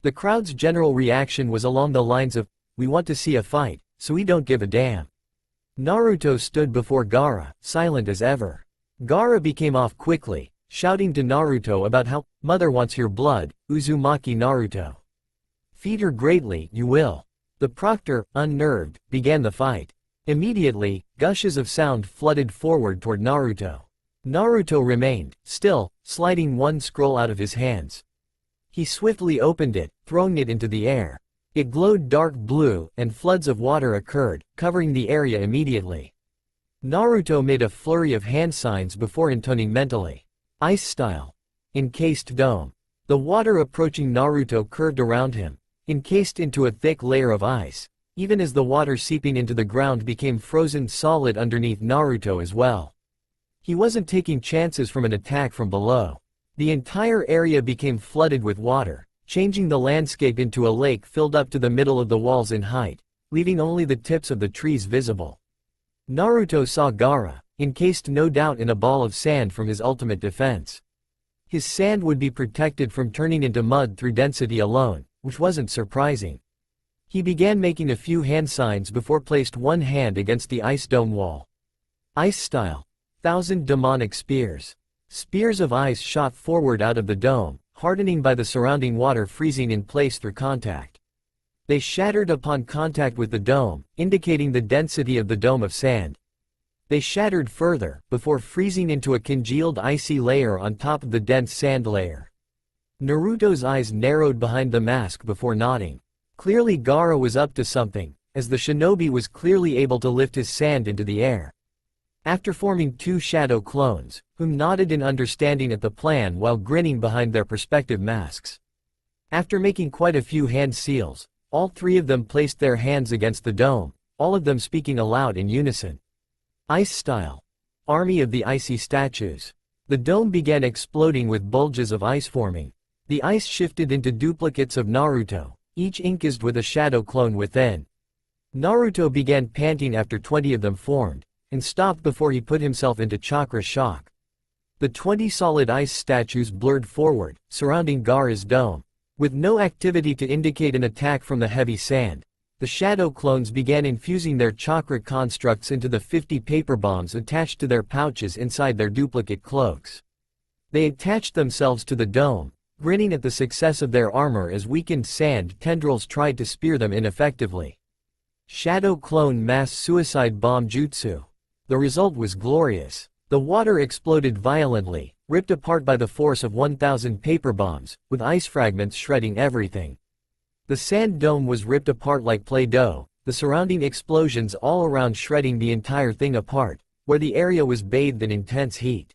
Speaker 1: The crowd's general reaction was along the lines of, "We want to see a fight, so we don't give a damn." Naruto stood before Gaara, silent as ever. Gaara became off quickly, shouting to Naruto about how, "Mother wants your blood, Uzumaki Naruto." Feed her greatly, you will. The proctor, unnerved, began the fight. Immediately, gushes of sound flooded forward toward Naruto. Naruto remained, still, sliding one scroll out of his hands. He swiftly opened it, throwing it into the air. It glowed dark blue, and floods of water occurred, covering the area immediately. Naruto made a flurry of hand signs before intoning mentally. Ice style. Encased dome. The water approaching Naruto curved around him, encased into a thick layer of ice, even as the water seeping into the ground became frozen solid underneath Naruto as well. He wasn't taking chances from an attack from below. The entire area became flooded with water, changing the landscape into a lake filled up to the middle of the walls in height, leaving only the tips of the trees visible. Naruto saw Gaara, encased no doubt in a ball of sand from his ultimate defense. His sand would be protected from turning into mud through density alone, which wasn't surprising. He began making a few hand signs before placed one hand against the ice dome wall. Ice style. 1,000 demonic spears. Spears of ice shot forward out of the dome, hardening by the surrounding water freezing in place through contact. They shattered upon contact with the dome, indicating the density of the dome of sand. They shattered further, before freezing into a congealed icy layer on top of the dense sand layer. Naruto's eyes narrowed behind the mask before nodding. Clearly Gaara was up to something, as the shinobi was clearly able to lift his sand into the air. After forming two shadow clones, whom nodded in understanding at the plan while grinning behind their respective masks. After making quite a few hand seals, all three of them placed their hands against the dome, all of them speaking aloud in unison. Ice style. Army of the icy statues. The dome began exploding with bulges of ice forming. The ice shifted into duplicates of Naruto, each inked with a shadow clone within. Naruto began panting after 20 of them formed, and stopped before he put himself into chakra shock. The 20 solid ice statues blurred forward, surrounding Gaara's dome. With no activity to indicate an attack from the heavy sand, the shadow clones began infusing their chakra constructs into the 50 paper bombs attached to their pouches inside their duplicate cloaks. They attached themselves to the dome, grinning at the success of their armor as weakened sand tendrils tried to spear them ineffectively. Shadow clone mass suicide bomb jutsu. The result was glorious. The water exploded violently, ripped apart by the force of 1,000 paper bombs, with ice fragments shredding everything. The sand dome was ripped apart like Play-Doh, the surrounding explosions all around shredding the entire thing apart, where the area was bathed in intense heat.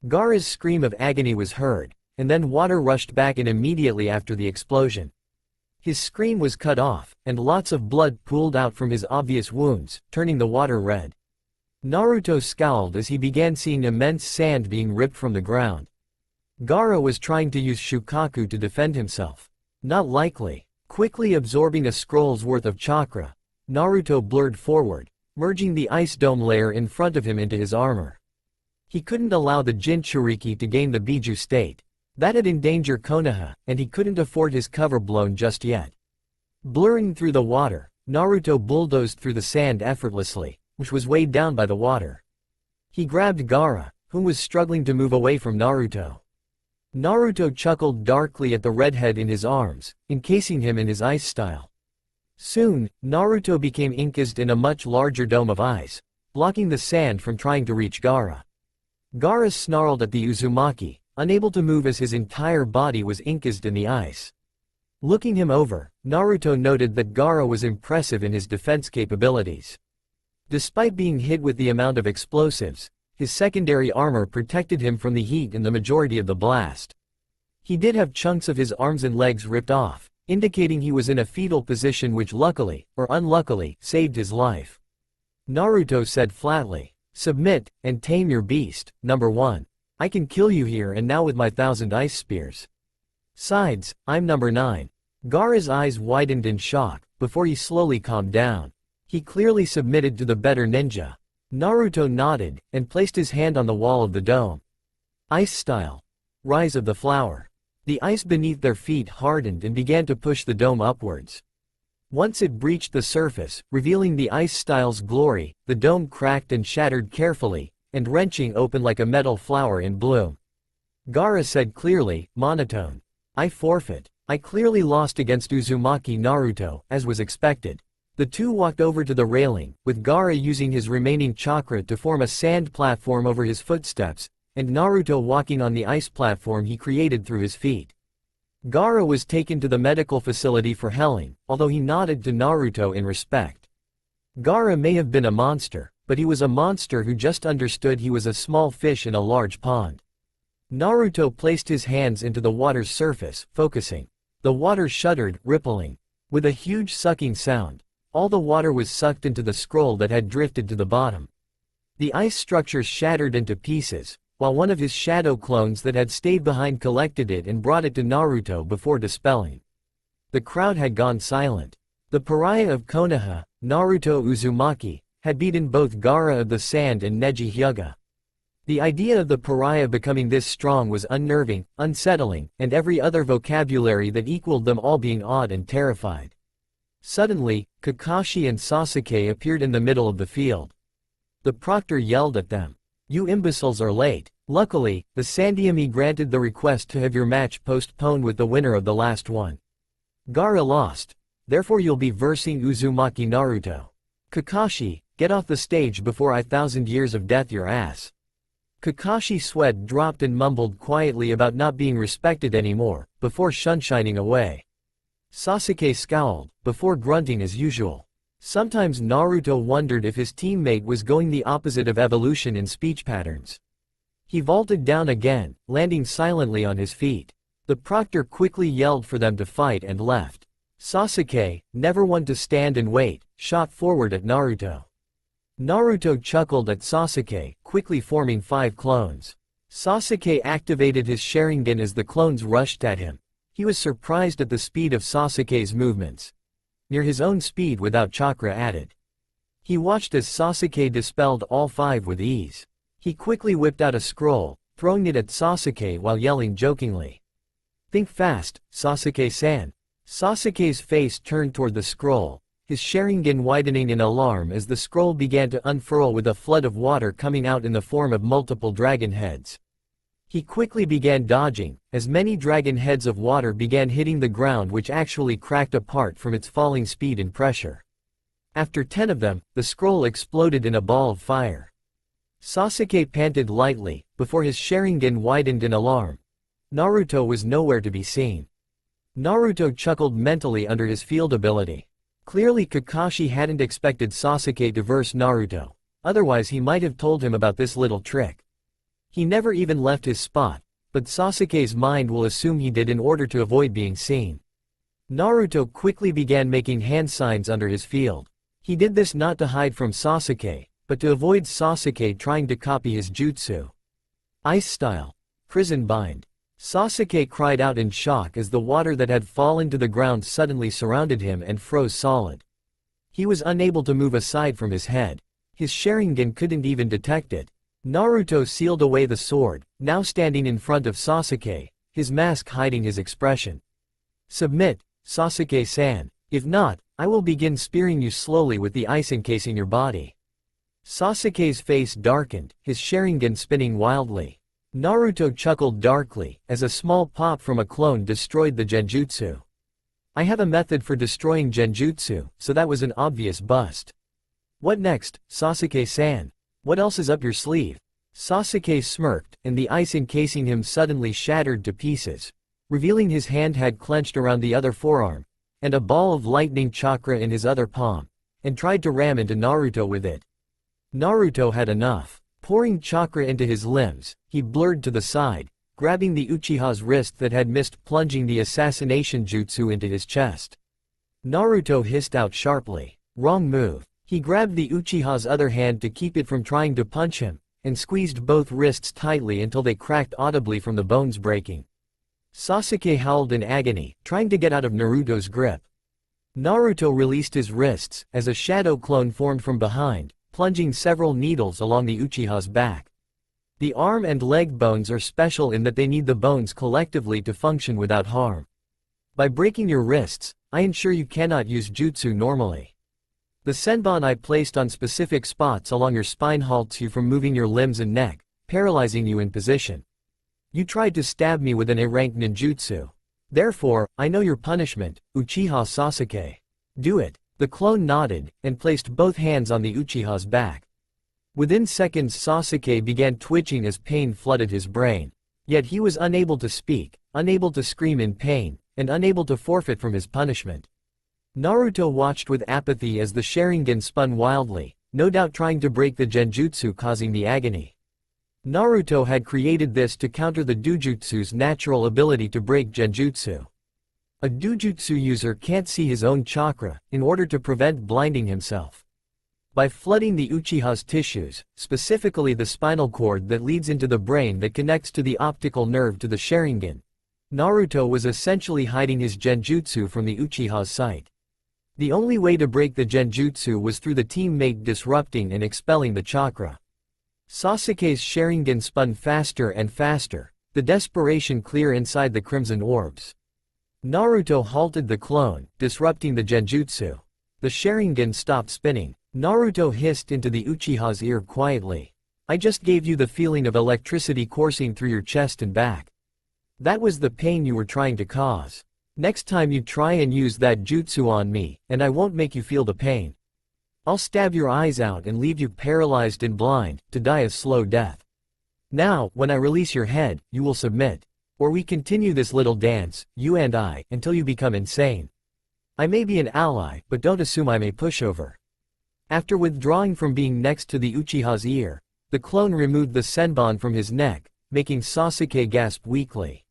Speaker 1: Gaara's scream of agony was heard, and then water rushed back in immediately after the explosion. His scream was cut off, and lots of blood pooled out from his obvious wounds, turning the water red. Naruto scowled as he began seeing immense sand being ripped from the ground. Gaara was trying to use Shukaku to defend himself. Not likely. Quickly absorbing a scroll's worth of chakra, Naruto blurred forward, merging the ice dome layer in front of him into his armor. He couldn't allow the Jinchuriki to gain the Biju state. That'd endanger Konoha, and he couldn't afford his cover blown just yet. Blurring through the water, Naruto bulldozed through the sand effortlessly, which was weighed down by the water. He grabbed Gaara, whom was struggling to move away from Naruto. Naruto chuckled darkly at the redhead in his arms, encasing him in his ice style. Soon, Naruto became encased in a much larger dome of ice, blocking the sand from trying to reach Gaara. Gaara snarled at the Uzumaki, unable to move as his entire body was encased in the ice. Looking him over, Naruto noted that Gaara was impressive in his defense capabilities. Despite being hit with the amount of explosives, his secondary armor protected him from the heat and the majority of the blast. He did have chunks of his arms and legs ripped off, indicating he was in a fetal position which luckily, or unluckily, saved his life. Naruto said flatly, "Submit, and tame your beast, number 1. I can kill you here and now with my 1,000 ice spears. Sides, I'm number 9. Gaara's eyes widened in shock, before he slowly calmed down. He clearly submitted to the better ninja. Naruto nodded, and placed his hand on the wall of the dome. Ice style. Rise of the flower. The ice beneath their feet hardened and began to push the dome upwards. Once it breached the surface, revealing the ice style's glory, the dome cracked and shattered carefully, and wrenching open like a metal flower in bloom. Gaara said clearly, monotone, "I forfeit. I clearly lost against Uzumaki Naruto, as was expected. The two walked over to the railing, with Gaara using his remaining chakra to form a sand platform over his footsteps, and Naruto walking on the ice platform he created through his feet. Gaara was taken to the medical facility for healing, although he nodded to Naruto in respect. Gaara may have been a monster, but he was a monster who just understood he was a small fish in a large pond. Naruto placed his hands into the water's surface, focusing. The water shuddered, rippling. With a huge sucking sound, all the water was sucked into the scroll that had drifted to the bottom. The ice structure shattered into pieces, while one of his shadow clones that had stayed behind collected it and brought it to Naruto before dispelling. The crowd had gone silent. The pariah of Konoha, Naruto Uzumaki, had beaten both Gaara of the Sand and Neji Hyuga. The idea of the pariah becoming this strong was unnerving, unsettling, and every other vocabulary that equaled them all being awed and terrified. Suddenly, Kakashi and Sasuke appeared in the middle of the field. The proctor yelled at them. "You imbeciles are late." Luckily, the Sandaime granted the request to have your match postponed with the winner of the last one. Gaara lost. Therefore you'll be versing Uzumaki Naruto. Kakashi, get off the stage before 1,000 years of death your ass. Kakashi's sweat dropped and mumbled quietly about not being respected anymore, before sunshining away. Sasuke scowled, before grunting as usual. Sometimes Naruto wondered if his teammate was going the opposite of evolution in speech patterns. He vaulted down again, landing silently on his feet. The proctor quickly yelled for them to fight and left. Sasuke, never one to stand and wait, shot forward at Naruto. Naruto chuckled at Sasuke, quickly forming 5 clones. Sasuke activated his Sharingan as the clones rushed at him. He was surprised at the speed of Sasuke's movements. Near his own speed without chakra added. He watched as Sasuke dispelled all 5 with ease. He quickly whipped out a scroll, throwing it at Sasuke while yelling jokingly. "Think fast, Sasuke-san." Sasuke's face turned toward the scroll, his Sharingan widening in alarm as the scroll began to unfurl with a flood of water coming out in the form of multiple dragon heads. He quickly began dodging, as many dragon heads of water began hitting the ground, which actually cracked apart from its falling speed and pressure. After 10 of them, the scroll exploded in a ball of fire. Sasuke panted lightly, before his Sharingan widened in alarm. Naruto was nowhere to be seen. Naruto chuckled mentally under his field ability. Clearly Kakashi hadn't expected Sasuke to verse Naruto, otherwise he might have told him about this little trick. He never even left his spot, but Sasuke's mind will assume he did in order to avoid being seen. Naruto quickly began making hand signs under his field. He did this not to hide from Sasuke, but to avoid Sasuke trying to copy his jutsu. Ice style. Prison bind. Sasuke cried out in shock as the water that had fallen to the ground suddenly surrounded him and froze solid. He was unable to move aside from his head. His Sharingan couldn't even detect it. Naruto sealed away the sword, now standing in front of Sasuke, his mask hiding his expression. "Submit, Sasuke-san. If not, I will begin spearing you slowly with the ice encasing your body." Sasuke's face darkened, his Sharingan spinning wildly. Naruto chuckled darkly, as a small pop from a clone destroyed the genjutsu. "I have a method for destroying genjutsu, so that was an obvious bust." "What next, Sasuke-san? What else is up your sleeve?" Sasuke smirked, and the ice encasing him suddenly shattered to pieces, revealing his hand had clenched around the other forearm, and a ball of lightning chakra in his other palm, and tried to ram into Naruto with it. Naruto had enough. Pouring chakra into his limbs, he blurred to the side, grabbing the Uchiha's wrist that had missed plunging the assassination jutsu into his chest. Naruto hissed out sharply. Wrong move. He grabbed the Uchiha's other hand to keep it from trying to punch him, and squeezed both wrists tightly until they cracked audibly from the bones breaking. Sasuke howled in agony, trying to get out of Naruto's grip. Naruto released his wrists, as a shadow clone formed from behind, plunging several needles along the Uchiha's back. The arm and leg bones are special in that they need the bones collectively to function without harm. By breaking your wrists, I ensure you cannot use jutsu normally. The senbon I placed on specific spots along your spine halts you from moving your limbs and neck, paralyzing you in position. You tried to stab me with an A-rank ninjutsu. Therefore, I know your punishment, Uchiha Sasuke. Do it. The clone nodded, and placed both hands on the Uchiha's back. Within seconds Sasuke began twitching as pain flooded his brain. Yet he was unable to speak, unable to scream in pain, and unable to forfeit from his punishment. Naruto watched with apathy as the Sharingan spun wildly, no doubt trying to break the genjutsu causing the agony. Naruto had created this to counter the dujutsu's natural ability to break genjutsu. A dujutsu user can't see his own chakra, in order to prevent blinding himself. By flooding the Uchiha's tissues, specifically the spinal cord that leads into the brain that connects to the optical nerve to the Sharingan, Naruto was essentially hiding his genjutsu from the Uchiha's sight. The only way to break the genjutsu was through the teammate disrupting and expelling the chakra. Sasuke's Sharingan spun faster and faster, the desperation clear inside the crimson orbs. Naruto halted the clone, disrupting the genjutsu. The Sharingan stopped spinning. Naruto hissed into the Uchiha's ear quietly. I just gave you the feeling of electricity coursing through your chest and back. That was the pain you were trying to cause. Next time you try and use that jutsu on me, and I won't make you feel the pain. I'll stab your eyes out and leave you paralyzed and blind, to die a slow death. Now, when I release your head, you will submit. Or we continue this little dance, you and I, until you become insane. I may be an ally, but don't assume I'm a pushover. After withdrawing from being next to the Uchiha's ear, the clone removed the senbon from his neck, making Sasuke gasp weakly.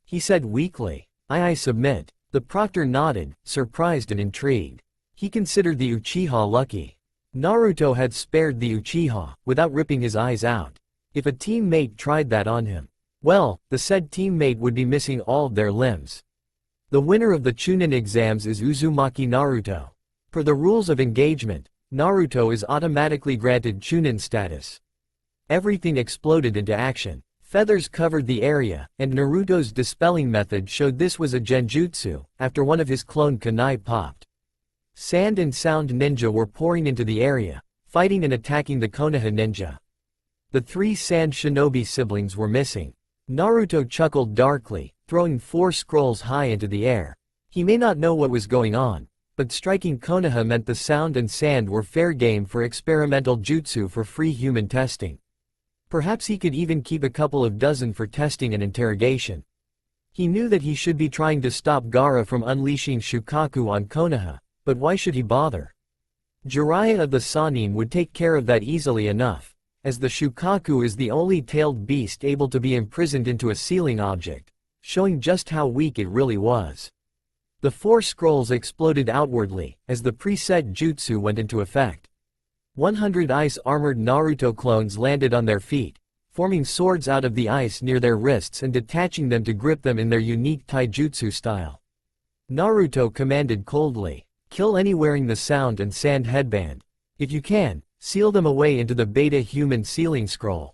Speaker 1: He said weakly, I submit. The proctor nodded, surprised and intrigued. He considered the Uchiha lucky. Naruto had spared the Uchiha, without ripping his eyes out. If a teammate tried that on him, well, the said teammate would be missing all of their limbs. The winner of the Chunin exams is Uzumaki Naruto. Per the rules of engagement, Naruto is automatically granted Chunin status. Everything exploded into action. Feathers covered the area, and Naruto's dispelling method showed this was a genjutsu, after one of his clone kunai popped. Sand and sound ninja were pouring into the area, fighting and attacking the Konoha ninja. The 3 sand shinobi siblings were missing. Naruto chuckled darkly, throwing 4 scrolls high into the air. He may not know what was going on, but striking Konoha meant the sound and sand were fair game for experimental jutsu for free human testing. Perhaps he could even keep a couple of dozen for testing and interrogation. He knew that he should be trying to stop Gaara from unleashing Shukaku on Konoha, but why should he bother? Jiraiya of the Sannin would take care of that easily enough, as the Shukaku is the only tailed beast able to be imprisoned into a ceiling object, showing just how weak it really was. The 4 scrolls exploded outwardly, as the preset jutsu went into effect. 100 ice-armored Naruto clones landed on their feet, forming swords out of the ice near their wrists and detaching them to grip them in their unique taijutsu style. Naruto commanded coldly, kill any wearing the sound and sand headband. If you can, seal them away into the beta human sealing scroll.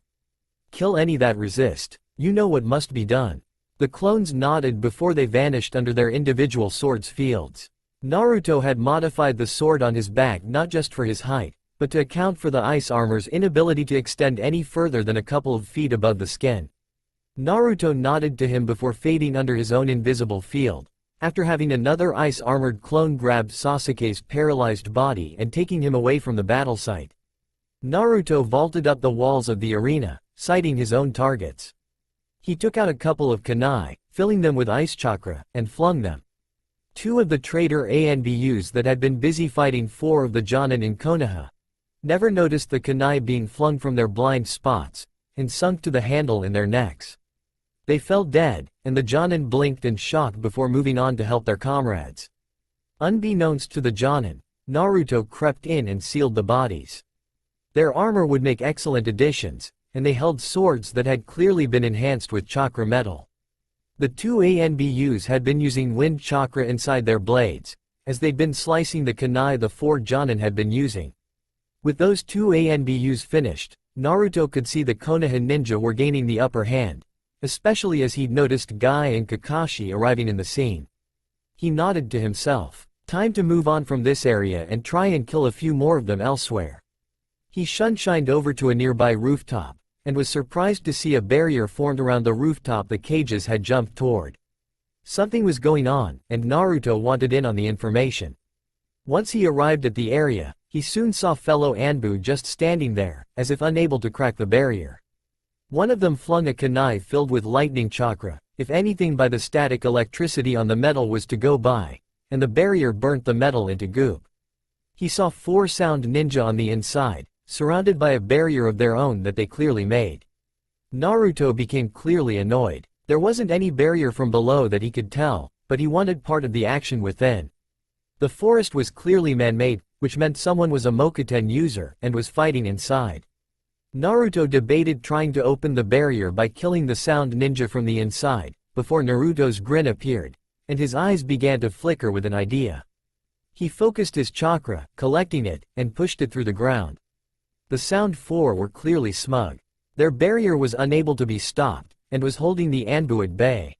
Speaker 1: Kill any that resist. You know what must be done. The clones nodded before they vanished under their individual swords fields. Naruto had modified the sword on his back not just for his height, but to account for the ice armor's inability to extend any further than a couple of feet above the skin. Naruto nodded to him before fading under his own invisible field, after having another ice-armored clone grab Sasuke's paralyzed body and taking him away from the battle site. Naruto vaulted up the walls of the arena, sighting his own targets. He took out a couple of kunai, filling them with ice chakra, and flung them. 2 of the traitor ANBUs that had been busy fighting 4 of the Jonin in Konoha never noticed the kunai being flung from their blind spots, and sunk to the handle in their necks. They fell dead, and the Jonin blinked in shock before moving on to help their comrades. Unbeknownst to the Jonin, Naruto crept in and sealed the bodies. Their armor would make excellent additions, and they held swords that had clearly been enhanced with chakra metal. The 2 ANBUs had been using wind chakra inside their blades, as they'd been slicing the kunai the 4 Jonin had been using. With those 2 ANBUs finished, Naruto could see the Konoha ninja were gaining the upper hand, especially as he'd noticed Guy and Kakashi arriving in the scene. He nodded to himself. Time to move on from this area and try and kill a few more of them elsewhere. He shunshined over to a nearby rooftop, and was surprised to see a barrier formed around the rooftop the cages had jumped toward. Something was going on, and Naruto wanted in on the information. Once he arrived at the area, he soon saw fellow Anbu just standing there, as if unable to crack the barrier. One of them flung a kunai filled with lightning chakra, if anything by the static electricity on the metal was to go by, and the barrier burnt the metal into goop. He saw 4 sound ninja on the inside, surrounded by a barrier of their own that they clearly made. Naruto became clearly annoyed. There wasn't any barrier from below that he could tell, but he wanted part of the action within. The forest was clearly man-made, which meant someone was a Mokuten user and was fighting inside. Naruto debated trying to open the barrier by killing the sound ninja from the inside, before Naruto's grin appeared, and his eyes began to flicker with an idea. He focused his chakra, collecting it, and pushed it through the ground. The Sound Four were clearly smug. Their barrier was unable to be stopped, and was holding the Anbu at bay.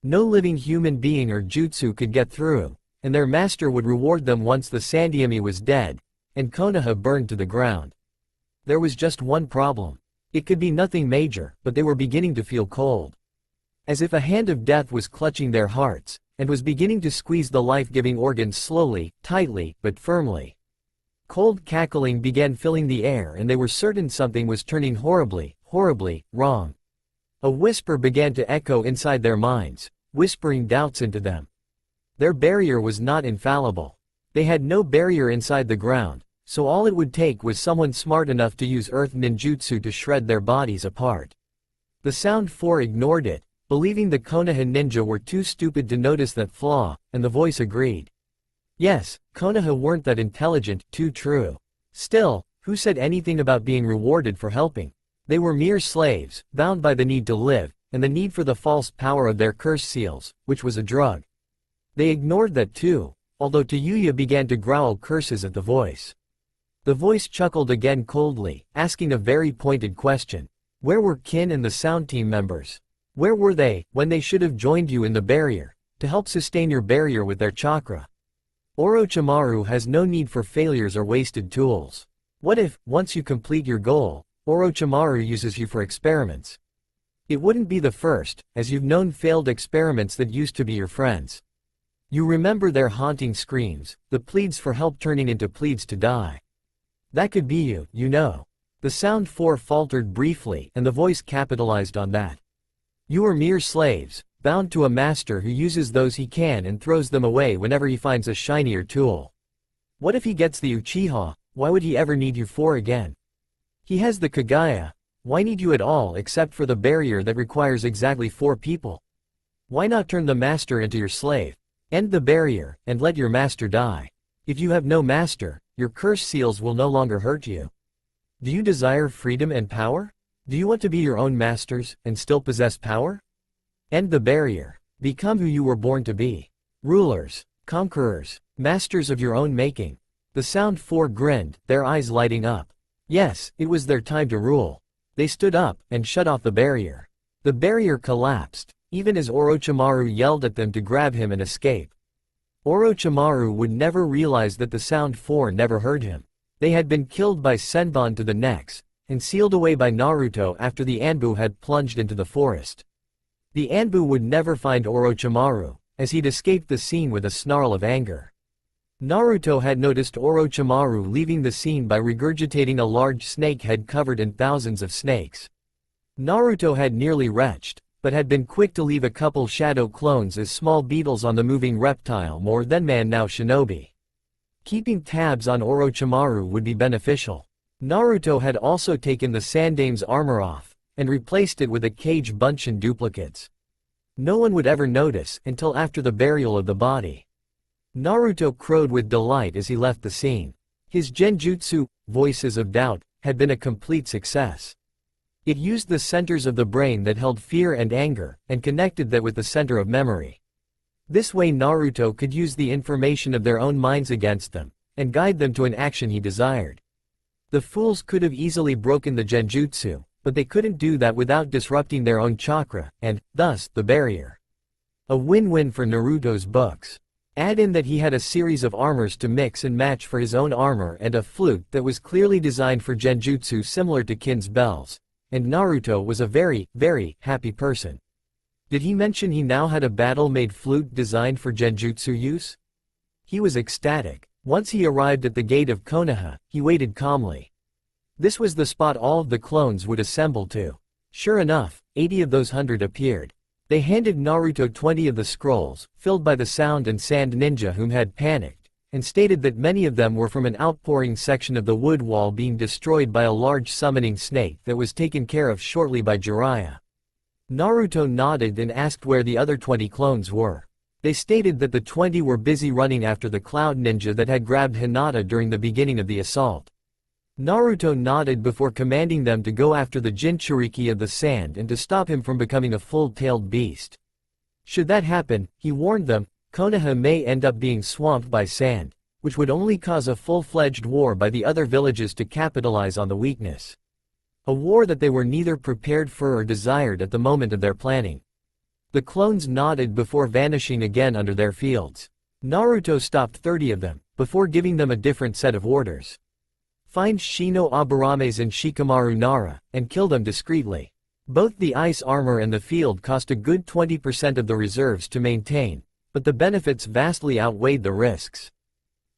Speaker 1: No living human being or jutsu could get through, and their master would reward them once the Sandaime was dead, and Konoha burned to the ground. There was just one problem. It could be nothing major, but they were beginning to feel cold. As if a hand of death was clutching their hearts, and was beginning to squeeze the life-giving organs slowly, tightly, but firmly. Cold cackling began filling the air and they were certain something was turning horribly, horribly, wrong. A whisper began to echo inside their minds, whispering doubts into them. Their barrier was not infallible. They had no barrier inside the ground, so all it would take was someone smart enough to use earth ninjutsu to shred their bodies apart. The Sound Four ignored it, believing the Konoha ninja were too stupid to notice that flaw, and the voice agreed. Yes, Konoha weren't that intelligent, too true. Still, who said anything about being rewarded for helping? They were mere slaves, bound by the need to live, and the need for the false power of their curse seals, which was a drug. They ignored that too, although Tayuya began to growl curses at the voice. The voice chuckled again coldly, asking a very pointed question. Where were Kin and the Sound Team members? Where were they, when they should have joined you in the barrier, to help sustain your barrier with their chakra? Orochimaru has no need for failures or wasted tools. What if, once you complete your goal, Orochimaru uses you for experiments? It wouldn't be the first, as you've known failed experiments that used to be your friends. You remember their haunting screams, the pleads for help turning into pleads to die. That could be you, you know. The Sound Four faltered briefly, and the voice capitalized on that. You are mere slaves, bound to a master who uses those he can and throws them away whenever he finds a shinier tool. What if he gets the Uchiha? Why would he ever need you for again? He has the Kagaya. Why need you at all except for the barrier that requires exactly 4 people? Why not turn the master into your slave? End the barrier, and let your master die. If you have no master, your curse seals will no longer hurt you. Do you desire freedom and power? Do you want to be your own masters, and still possess power? End the barrier. Become who you were born to be. Rulers, conquerors, masters of your own making. The Sound Four grinned, their eyes lighting up. Yes, it was their time to rule. They stood up, and shut off the barrier. The barrier collapsed, even as Orochimaru yelled at them to grab him and escape. Orochimaru would never realize that the Sound Four never heard him. They had been killed by Senbon to the necks, and sealed away by Naruto after the Anbu had plunged into the forest. The Anbu would never find Orochimaru, as he'd escaped the scene with a snarl of anger. Naruto had noticed Orochimaru leaving the scene by regurgitating a large snake head covered in thousands of snakes. Naruto had nearly retched, but had been quick to leave a couple shadow clones as small beetles on the moving reptile more than man now shinobi. Keeping tabs on Orochimaru would be beneficial. Naruto had also taken the Sandaime's armor off, and replaced it with a cage Bunshin duplicates. No one would ever notice until after the burial of the body. Naruto crowed with delight as he left the scene. His genjutsu, Voices of Doubt, had been a complete success. It used the centers of the brain that held fear and anger, and connected that with the center of memory. This way Naruto could use the information of their own minds against them, and guide them to an action he desired. The fools could have easily broken the genjutsu, but they couldn't do that without disrupting their own chakra, and, thus, the barrier. A win-win for Naruto's books. Add in that he had a series of armors to mix and match for his own armor and a flute that was clearly designed for genjutsu similar to Kin's bells, and Naruto was a very, very happy person. Did he mention he now had a battle-made flute designed for genjutsu use? He was ecstatic. Once he arrived at the gate of Konoha, he waited calmly. This was the spot all of the clones would assemble to. Sure enough, 80 of those 100 appeared. They handed Naruto 20 of the scrolls, filled by the sound and sand ninja whom had panicked, and stated that many of them were from an outpouring section of the wood wall being destroyed by a large summoning snake that was taken care of shortly by Jiraiya. Naruto nodded and asked where the other 20 clones were. They stated that the 20 were busy running after the cloud ninja that had grabbed Hinata during the beginning of the assault. Naruto nodded before commanding them to go after the Jinchuriki of the sand and to stop him from becoming a full-tailed beast. Should that happen, he warned them, Konoha may end up being swamped by sand, which would only cause a full-fledged war by the other villages to capitalize on the weakness. A war that they were neither prepared for or desired at the moment of their planning. The clones nodded before vanishing again under their fields. Naruto stopped 30 of them, before giving them a different set of orders. Find Shino Abarames and Shikamaru Nara, and kill them discreetly. Both the ice armor and the field cost a good 20% of the reserves to maintain, but the benefits vastly outweighed the risks.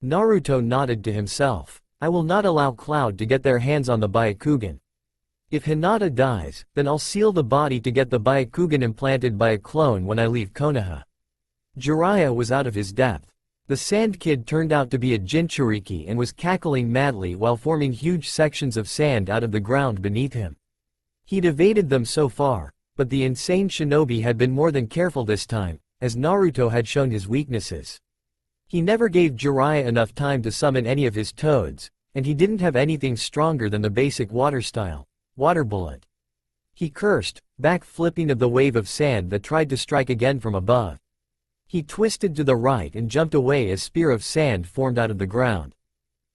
Speaker 1: Naruto nodded to himself. I will not allow Cloud to get their hands on the Byakugan. If Hinata dies, then I'll seal the body to get the Byakugan implanted by a clone when I leave Konoha. Jiraiya was out of his depth. The Sand Kid turned out to be a Jinchuriki and was cackling madly while forming huge sections of sand out of the ground beneath him. He'd evaded them so far, but the insane shinobi had been more than careful this time, as Naruto had shown his weaknesses. He never gave Jiraiya enough time to summon any of his toads, and he didn't have anything stronger than the basic water style, Water Bullet. He cursed, back-flipping of the wave of sand that tried to strike again from above. He twisted to the right and jumped away as spear of sand formed out of the ground.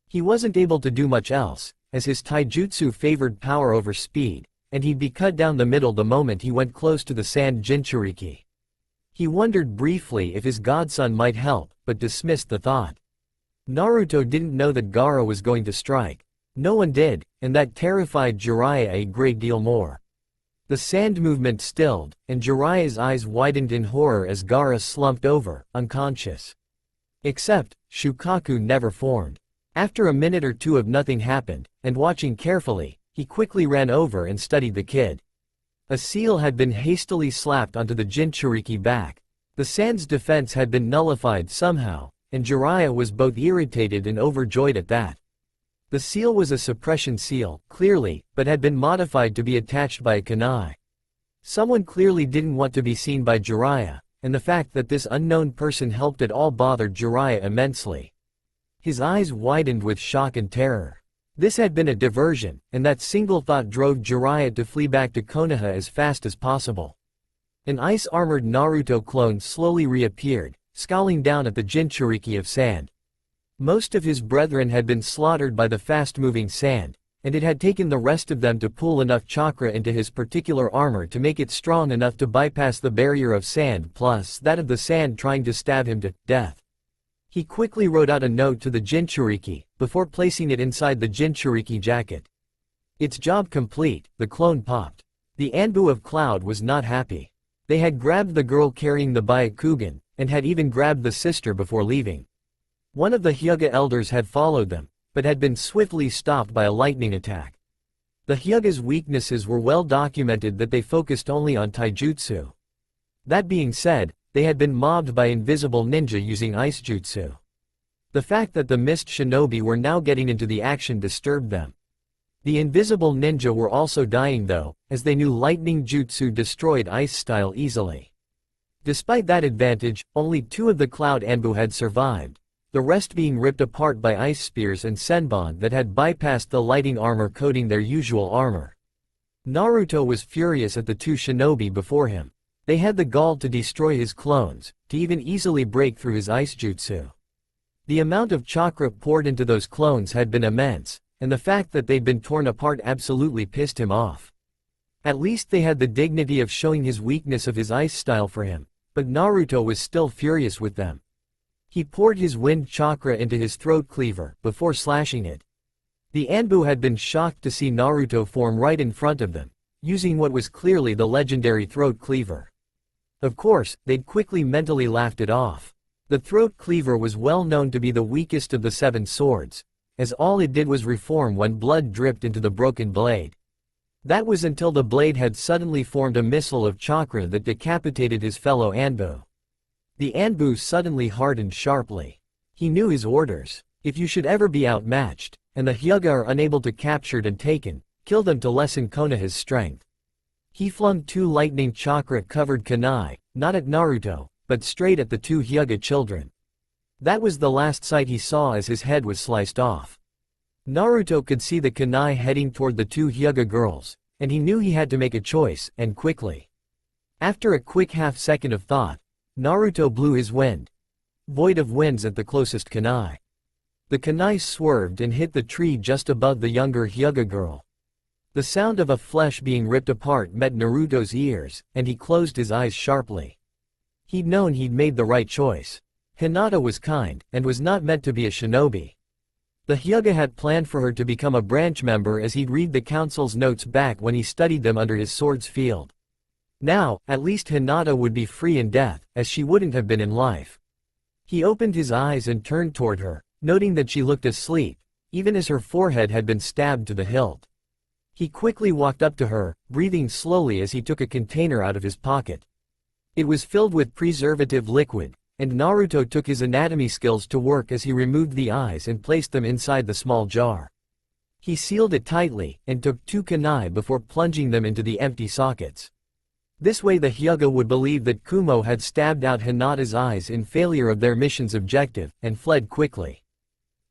Speaker 1: He wasn't able to do much else, as his taijutsu favored power over speed, and he'd be cut down the middle the moment he went close to the sand Jinchuriki. He wondered briefly if his godson might help, but dismissed the thought. Naruto didn't know that Gaara was going to strike. No one did, and that terrified Jiraiya a great deal more. The sand movement stilled, and Jiraiya's eyes widened in horror as Gaara slumped over, unconscious. Except, Shukaku never formed. After a minute or two of nothing happened, and watching carefully, he quickly ran over and studied the kid. A seal had been hastily slapped onto the Jinchuriki back. The sand's defense had been nullified somehow, and Jiraiya was both irritated and overjoyed at that. The seal was a suppression seal, clearly, but had been modified to be attached by a kunai. Someone clearly didn't want to be seen by Jiraiya, and the fact that this unknown person helped at all bothered Jiraiya immensely. His eyes widened with shock and terror. This had been a diversion, and that single thought drove Jiraiya to flee back to Konoha as fast as possible. An ice-armored Naruto clone slowly reappeared, scowling down at the Jinchuriki of sand. Most of his brethren had been slaughtered by the fast-moving sand, and it had taken the rest of them to pull enough chakra into his particular armor to make it strong enough to bypass the barrier of sand plus that of the sand trying to stab him to death. He quickly wrote out a note to the Jinchuriki, before placing it inside the Jinchuriki jacket. Its job complete, the clone popped. The Anbu of Cloud was not happy. They had grabbed the girl carrying the Byakugan, and had even grabbed the sister before leaving. One of the Hyuga elders had followed them, but had been swiftly stopped by a lightning attack. The Hyuga's weaknesses were well documented that they focused only on taijutsu. That being said, they had been mobbed by invisible ninja using ice jutsu. The fact that the mist shinobi were now getting into the action disturbed them. The invisible ninja were also dying though, as they knew lightning jutsu destroyed ice style easily. Despite that advantage, only 2 of the Cloud Anbu had survived, the rest being ripped apart by ice spears and senbon that had bypassed the lighting armor coating their usual armor. Naruto was furious at the 2 shinobi before him. They had the gall to destroy his clones, to even easily break through his ice jutsu. The amount of chakra poured into those clones had been immense, and the fact that they'd been torn apart absolutely pissed him off. At least they had the dignity of showing his weakness of his ice style for him, but Naruto was still furious with them. He poured his wind chakra into his throat cleaver, before slashing it. The Anbu had been shocked to see Naruto form right in front of them, using what was clearly the legendary throat cleaver. Of course, they'd quickly mentally laughed it off. The throat cleaver was well known to be the weakest of the 7 swords, as all it did was reform when blood dripped into the broken blade. That was until the blade had suddenly formed a missile of chakra that decapitated his fellow Anbu. The Anbu suddenly hardened sharply. He knew his orders. If you should ever be outmatched, and the Hyuga are unable to captured and taken, kill them to lessen Konoha's strength. He flung 2 lightning chakra-covered kunai, not at Naruto, but straight at the 2 Hyuga children. That was the last sight he saw as his head was sliced off. Naruto could see the kunai heading toward the 2 Hyuga girls, and he knew he had to make a choice, and quickly. After a quick half-second of thought, Naruto blew his wind. Void of winds at the closest kunai. The kunai swerved and hit the tree just above the younger Hyuga girl. The sound of a flesh being ripped apart met Naruto's ears, and he closed his eyes sharply. He'd known he'd made the right choice. Hinata was kind, and was not meant to be a shinobi. The Hyuga had planned for her to become a branch member as he'd read the council's notes back when he studied them under his sword's field. Now, at least Hinata would be free in death, as she wouldn't have been in life. He opened his eyes and turned toward her, noting that she looked asleep, even as her forehead had been stabbed to the hilt. He quickly walked up to her, breathing slowly as he took a container out of his pocket. It was filled with preservative liquid, and Naruto took his anatomy skills to work as he removed the eyes and placed them inside the small jar. He sealed it tightly, and took 2 kunai before plunging them into the empty sockets. This way the Hyuga would believe that Kumo had stabbed out Hinata's eyes in failure of their mission's objective, and fled quickly.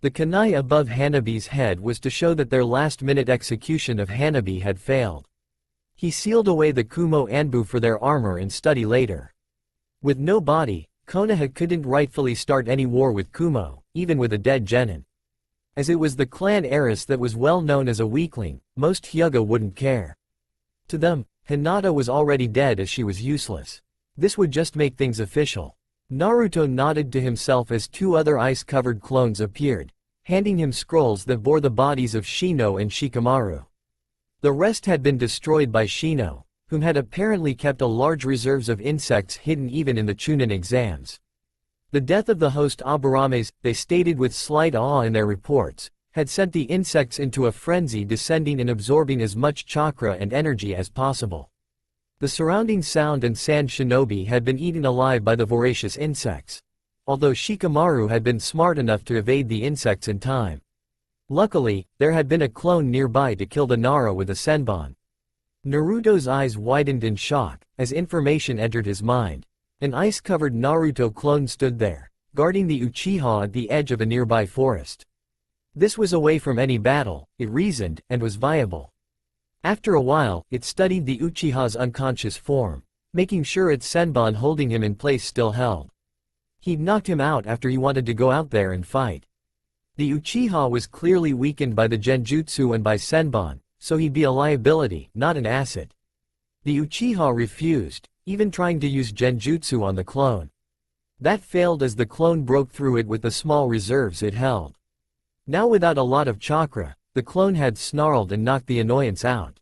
Speaker 1: The kunai above Hanabi's head was to show that their last-minute execution of Hanabi had failed. He sealed away the Kumo Anbu for their armor and study later. With no body, Konoha couldn't rightfully start any war with Kumo, even with a dead genin. As it was the clan heiress that was well known as a weakling, most Hyuga wouldn't care. To them, Hinata was already dead as she was useless. This would just make things official. Naruto nodded to himself as 2 other ice-covered clones appeared, handing him scrolls that bore the bodies of Shino and Shikamaru. The rest had been destroyed by Shino, whom had apparently kept a large reserves of insects hidden even in the Chunin exams. The death of the host Aburames, they stated with slight awe in their reports, had sent the insects into a frenzy, descending and absorbing as much chakra and energy as possible. The surrounding sound and sand shinobi had been eaten alive by the voracious insects, although Shikamaru had been smart enough to evade the insects in time. Luckily, there had been a clone nearby to kill the Nara with a senbon. Naruto's eyes widened in shock, as information entered his mind. An ice-covered Naruto clone stood there, guarding the Uchiha at the edge of a nearby forest. This was away from any battle, it reasoned, and was viable. After a while, it studied the Uchiha's unconscious form, making sure its senbon holding him in place still held. He'd knocked him out after he wanted to go out there and fight. The Uchiha was clearly weakened by the genjutsu and by senbon, so he'd be a liability, not an asset. The Uchiha refused, even trying to use genjutsu on the clone. That failed as the clone broke through it with the small reserves it held. Now without a lot of chakra, the clone had snarled and knocked the annoyance out.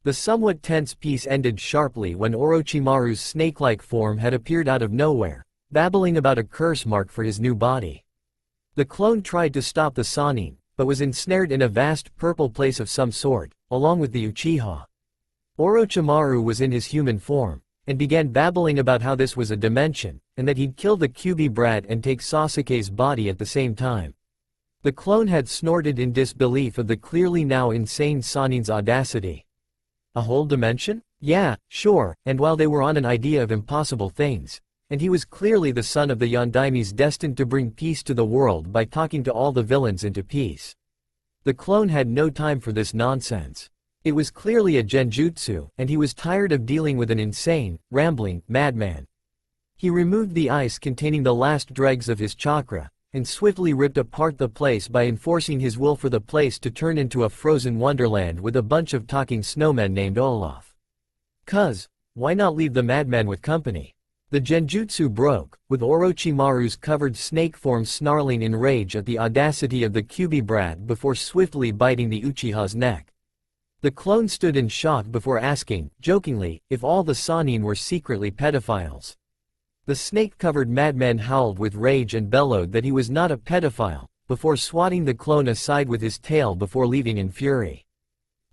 Speaker 1: The somewhat tense piece ended sharply when Orochimaru's snake-like form had appeared out of nowhere, babbling about a curse mark for his new body. The clone tried to stop the Sannin, but was ensnared in a vast purple place of some sort, along with the Uchiha. Orochimaru was in his human form, and began babbling about how this was a dimension, and that he'd kill the Kyuubi brat and take Sasuke's body at the same time. The clone had snorted in disbelief of the clearly now insane Sannin's audacity. A whole dimension? Yeah, sure, and while they were on an idea of impossible things, and he was clearly the son of the Yondaimes destined to bring peace to the world by talking to all the villains into peace. The clone had no time for this nonsense. It was clearly a genjutsu, and he was tired of dealing with an insane, rambling, madman. He removed the ice containing the last dregs of his chakra, and swiftly ripped apart the place by enforcing his will for the place to turn into a frozen wonderland with a bunch of talking snowmen named Olaf. Why not leave the madman with company? The genjutsu broke, with Orochimaru's covered snake form snarling in rage at the audacity of the Kyuubi brat before swiftly biting the Uchiha's neck. The clone stood in shock before asking, jokingly, if all the Sannin were secretly pedophiles. The snake-covered madman howled with rage and bellowed that he was not a pedophile, before swatting the clone aside with his tail before leaving in fury.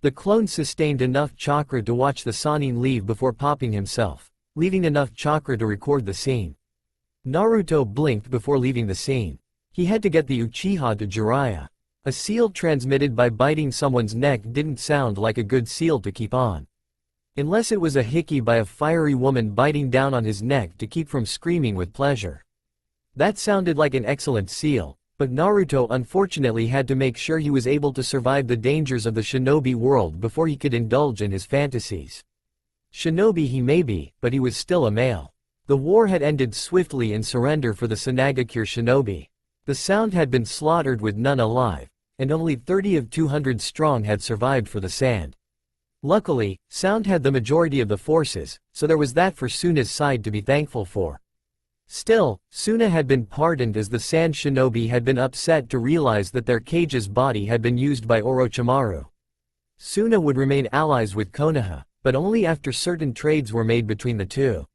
Speaker 1: The clone sustained enough chakra to watch the Sannin leave before popping himself, leaving enough chakra to record the scene. Naruto blinked before leaving the scene. He had to get the Uchiha to Jiraiya. A seal transmitted by biting someone's neck didn't sound like a good seal to keep on. Unless it was a hickey by a fiery woman biting down on his neck to keep from screaming with pleasure. That sounded like an excellent seal, but Naruto unfortunately had to make sure he was able to survive the dangers of the shinobi world before he could indulge in his fantasies. Shinobi he may be, but he was still a male. The war had ended swiftly in surrender for the Sanagakure shinobi. The Sound had been slaughtered with none alive, and only 30 of 200 strong had survived for the Sand. Luckily, Sound had the majority of the forces, so there was that for Suna's side to be thankful for. Still, Suna had been pardoned as the Sand shinobi had been upset to realize that their Kage's body had been used by Orochimaru. Suna would remain allies with Konoha, but only after certain trades were made between the two.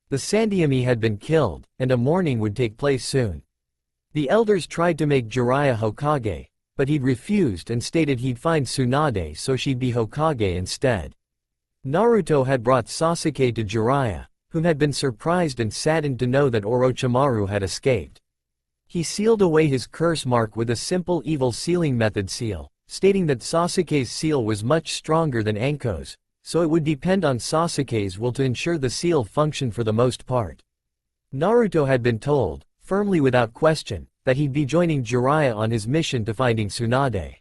Speaker 1: The Sandaime had been killed, and a mourning would take place soon. The elders tried to make Jiraiya Hokage, but he'd refused and stated he'd find Tsunade so she'd be Hokage instead. Naruto had brought Sasuke to Jiraiya, whom had been surprised and saddened to know that Orochimaru had escaped. He sealed away his curse mark with a simple evil sealing method seal, stating that Sasuke's seal was much stronger than Anko's, so it would depend on Sasuke's will to ensure the seal functioned for the most part. Naruto had been told, firmly without question, that he'd be joining Jiraiya on his mission to finding Tsunade.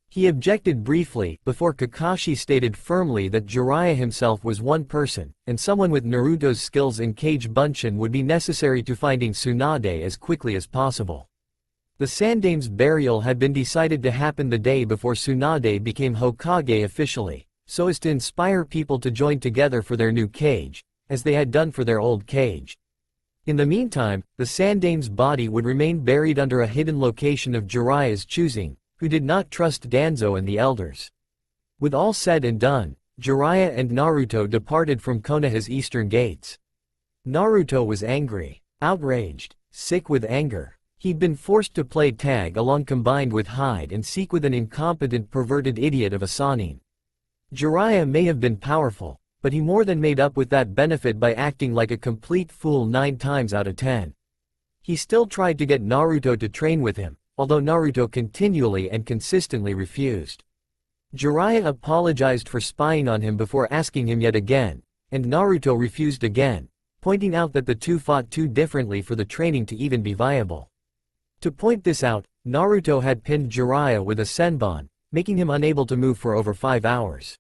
Speaker 1: He objected briefly, before Kakashi stated firmly that Jiraiya himself was one person, and someone with Naruto's skills in Kage Bunshin would be necessary to finding Tsunade as quickly as possible. The Sandame's burial had been decided to happen the day before Tsunade became Hokage officially, so as to inspire people to join together for their new Kage, as they had done for their old Kage. In the meantime, the Sandame's body would remain buried under a hidden location of Jiraiya's choosing, who did not trust Danzo and the elders. With all said and done, Jiraiya and Naruto departed from Konoha's eastern gates. Naruto was angry, outraged, sick with anger. He'd been forced to play tag along combined with hide and seek with an incompetent perverted idiot of a Sannin. Jiraiya may have been powerful, but he more than made up with that benefit by acting like a complete fool 9 times out of 10. He still tried to get Naruto to train with him, although Naruto continually and consistently refused. Jiraiya apologized for spying on him before asking him yet again, and Naruto refused again, pointing out that the two fought too differently for the training to even be viable. To point this out, Naruto had pinned Jiraiya with a senbon, making him unable to move for over 5 hours.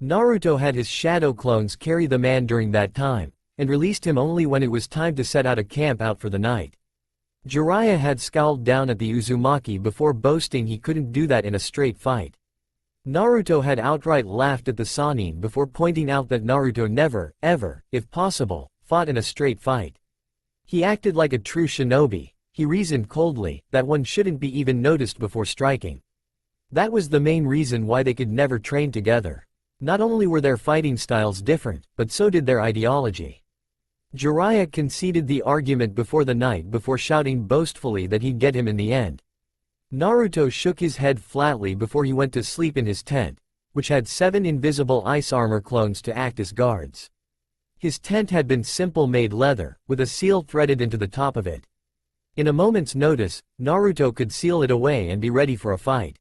Speaker 1: Naruto had his shadow clones carry the man during that time, and released him only when it was time to set out a camp out for the night. Jiraiya had scowled down at the Uzumaki before boasting he couldn't do that in a straight fight. Naruto had outright laughed at the Sannin before pointing out that Naruto never, ever, if possible, fought in a straight fight. He acted like a true shinobi. He reasoned coldly that one shouldn't be even noticed before striking. That was the main reason why they could never train together. Not only were their fighting styles different, but so did their ideology. Jiraiya conceded the argument before the night before shouting boastfully that he'd get him in the end. Naruto shook his head flatly before he went to sleep in his tent, which had 7 invisible ice armor clones to act as guards. His tent had been simple made leather, with a seal threaded into the top of it. In a moment's notice, Naruto could seal it away and be ready for a fight.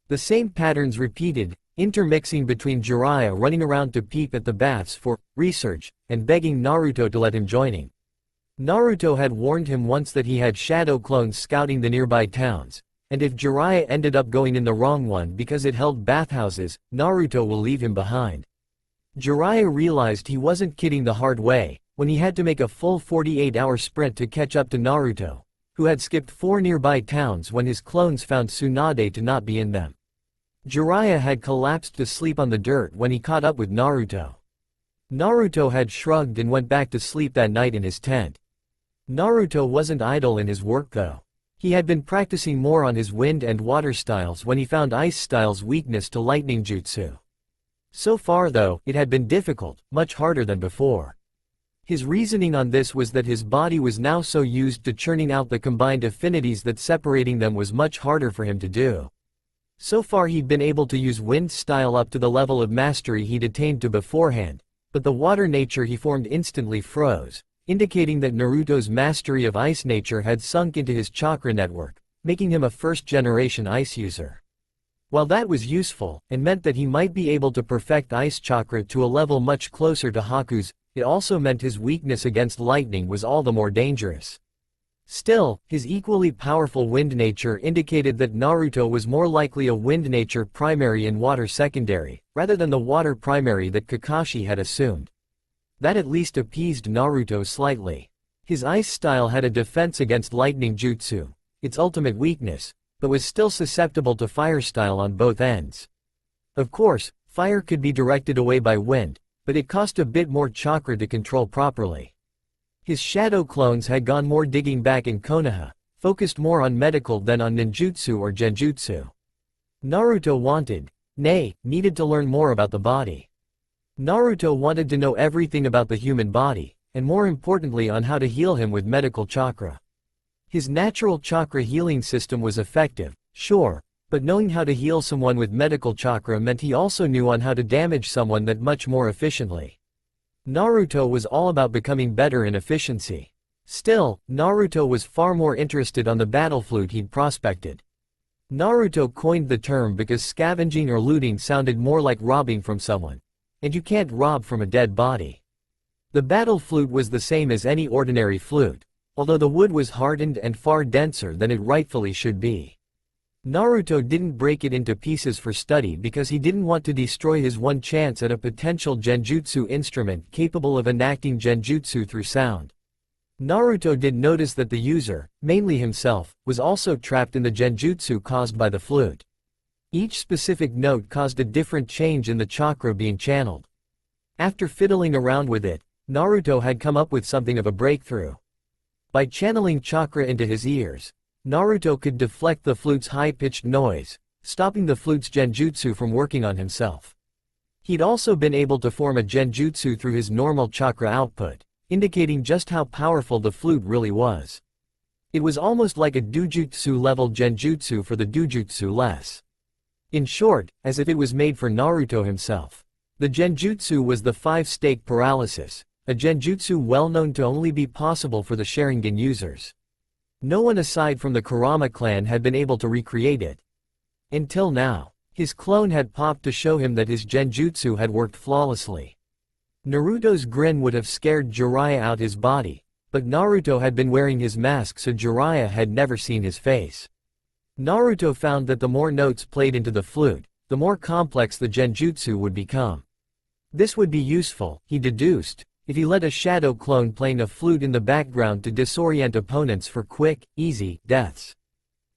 Speaker 1: The same patterns repeated, intermixing between Jiraiya running around to peep at the baths for research, and begging Naruto to let him joining. Naruto had warned him once that he had shadow clones scouting the nearby towns, and if Jiraiya ended up going in the wrong one because it held bathhouses, Naruto will leave him behind. Jiraiya realized he wasn't kidding the hard way, when he had to make a full 48-hour sprint to catch up to Naruto, who had skipped 4 nearby towns when his clones found Tsunade to not be in them. Jiraiya had collapsed to sleep on the dirt when he caught up with Naruto. Naruto had shrugged and went back to sleep that night in his tent. Naruto wasn't idle in his work though. He had been practicing more on his wind and water styles when he found ice style's weakness to lightning jutsu. So far though, it had been difficult, much harder than before. His reasoning on this was that his body was now so used to churning out the combined affinities that separating them was much harder for him to do. So far he'd been able to use wind style up to the level of mastery he'd attained to beforehand, but the water nature he formed instantly froze, indicating that Naruto's mastery of ice nature had sunk into his chakra network, making him a first-generation ice user. While that was useful, and meant that he might be able to perfect ice chakra to a level much closer to Haku's, it also meant his weakness against lightning was all the more dangerous. Still, his equally powerful wind nature indicated that Naruto was more likely a wind nature primary and water secondary, rather than the water primary that Kakashi had assumed. That at least appeased Naruto slightly. His ice style had a defense against lightning jutsu, its ultimate weakness, but was still susceptible to fire style on both ends. Of course, fire could be directed away by wind, but it cost a bit more chakra to control properly. His shadow clones had gone more digging back in Konoha, focused more on medical than on ninjutsu or genjutsu. Naruto needed to learn more about the body. Naruto wanted to know everything about the human body, and more importantly on how to heal him with medical chakra. His natural chakra healing system was effective, sure, but knowing how to heal someone with medical chakra meant he also knew on how to damage someone that much more efficiently. Naruto was all about becoming better in efficiency. Still, Naruto was far more interested on the battle flute he'd prospected. Naruto coined the term because scavenging or looting sounded more like robbing from someone. And you can't rob from a dead body. The battle flute was the same as any ordinary flute, although the wood was hardened and far denser than it rightfully should be. Naruto didn't break it into pieces for study because he didn't want to destroy his one chance at a potential genjutsu instrument capable of enacting genjutsu through sound. Naruto did notice that the user, mainly himself, was also trapped in the genjutsu caused by the flute. Each specific note caused a different change in the chakra being channeled. After fiddling around with it, Naruto had come up with something of a breakthrough. By channeling chakra into his ears, Naruto could deflect the flute's high-pitched noise, stopping the flute's genjutsu from working on himself. He'd also been able to form a genjutsu through his normal chakra output, indicating just how powerful the flute really was. It was almost like a dojutsu-level genjutsu for the dojutsu less. In short, as if it was made for Naruto himself. The genjutsu was the five-stake paralysis, a genjutsu well known to only be possible for the Sharingan users. No one aside from the Kurama clan had been able to recreate it. Until now, his clone had popped to show him that his genjutsu had worked flawlessly. Naruto's grin would have scared Jiraiya out his body, but Naruto had been wearing his mask so Jiraiya had never seen his face. Naruto found that the more notes played into the flute, the more complex the genjutsu would become. This would be useful, he deduced, if he let a shadow clone playing a flute in the background to disorient opponents for quick, easy deaths.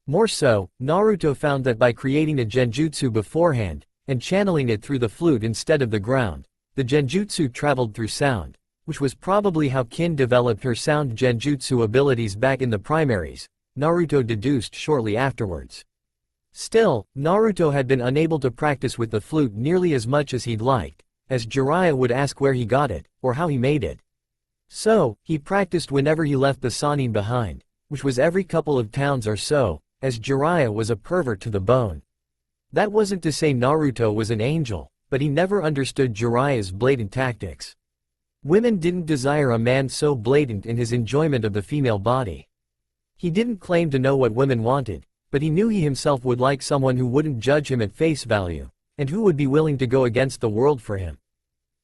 Speaker 1: More so, Naruto found that by creating a genjutsu beforehand, and channeling it through the flute instead of the ground, the genjutsu traveled through sound, which was probably how Kin developed her sound genjutsu abilities back in the primaries, Naruto deduced shortly afterwards. Still, Naruto had been unable to practice with the flute nearly as much as he'd liked, as Jiraiya would ask where he got it, or how he made it. So, he practiced whenever he left the Sannin behind, which was every couple of towns or so, as Jiraiya was a pervert to the bone. That wasn't to say Naruto was an angel, but he never understood Jiraiya's blatant tactics. Women didn't desire a man so blatant in his enjoyment of the female body. He didn't claim to know what women wanted, but he knew he himself would like someone who wouldn't judge him at face value, and who would be willing to go against the world for him.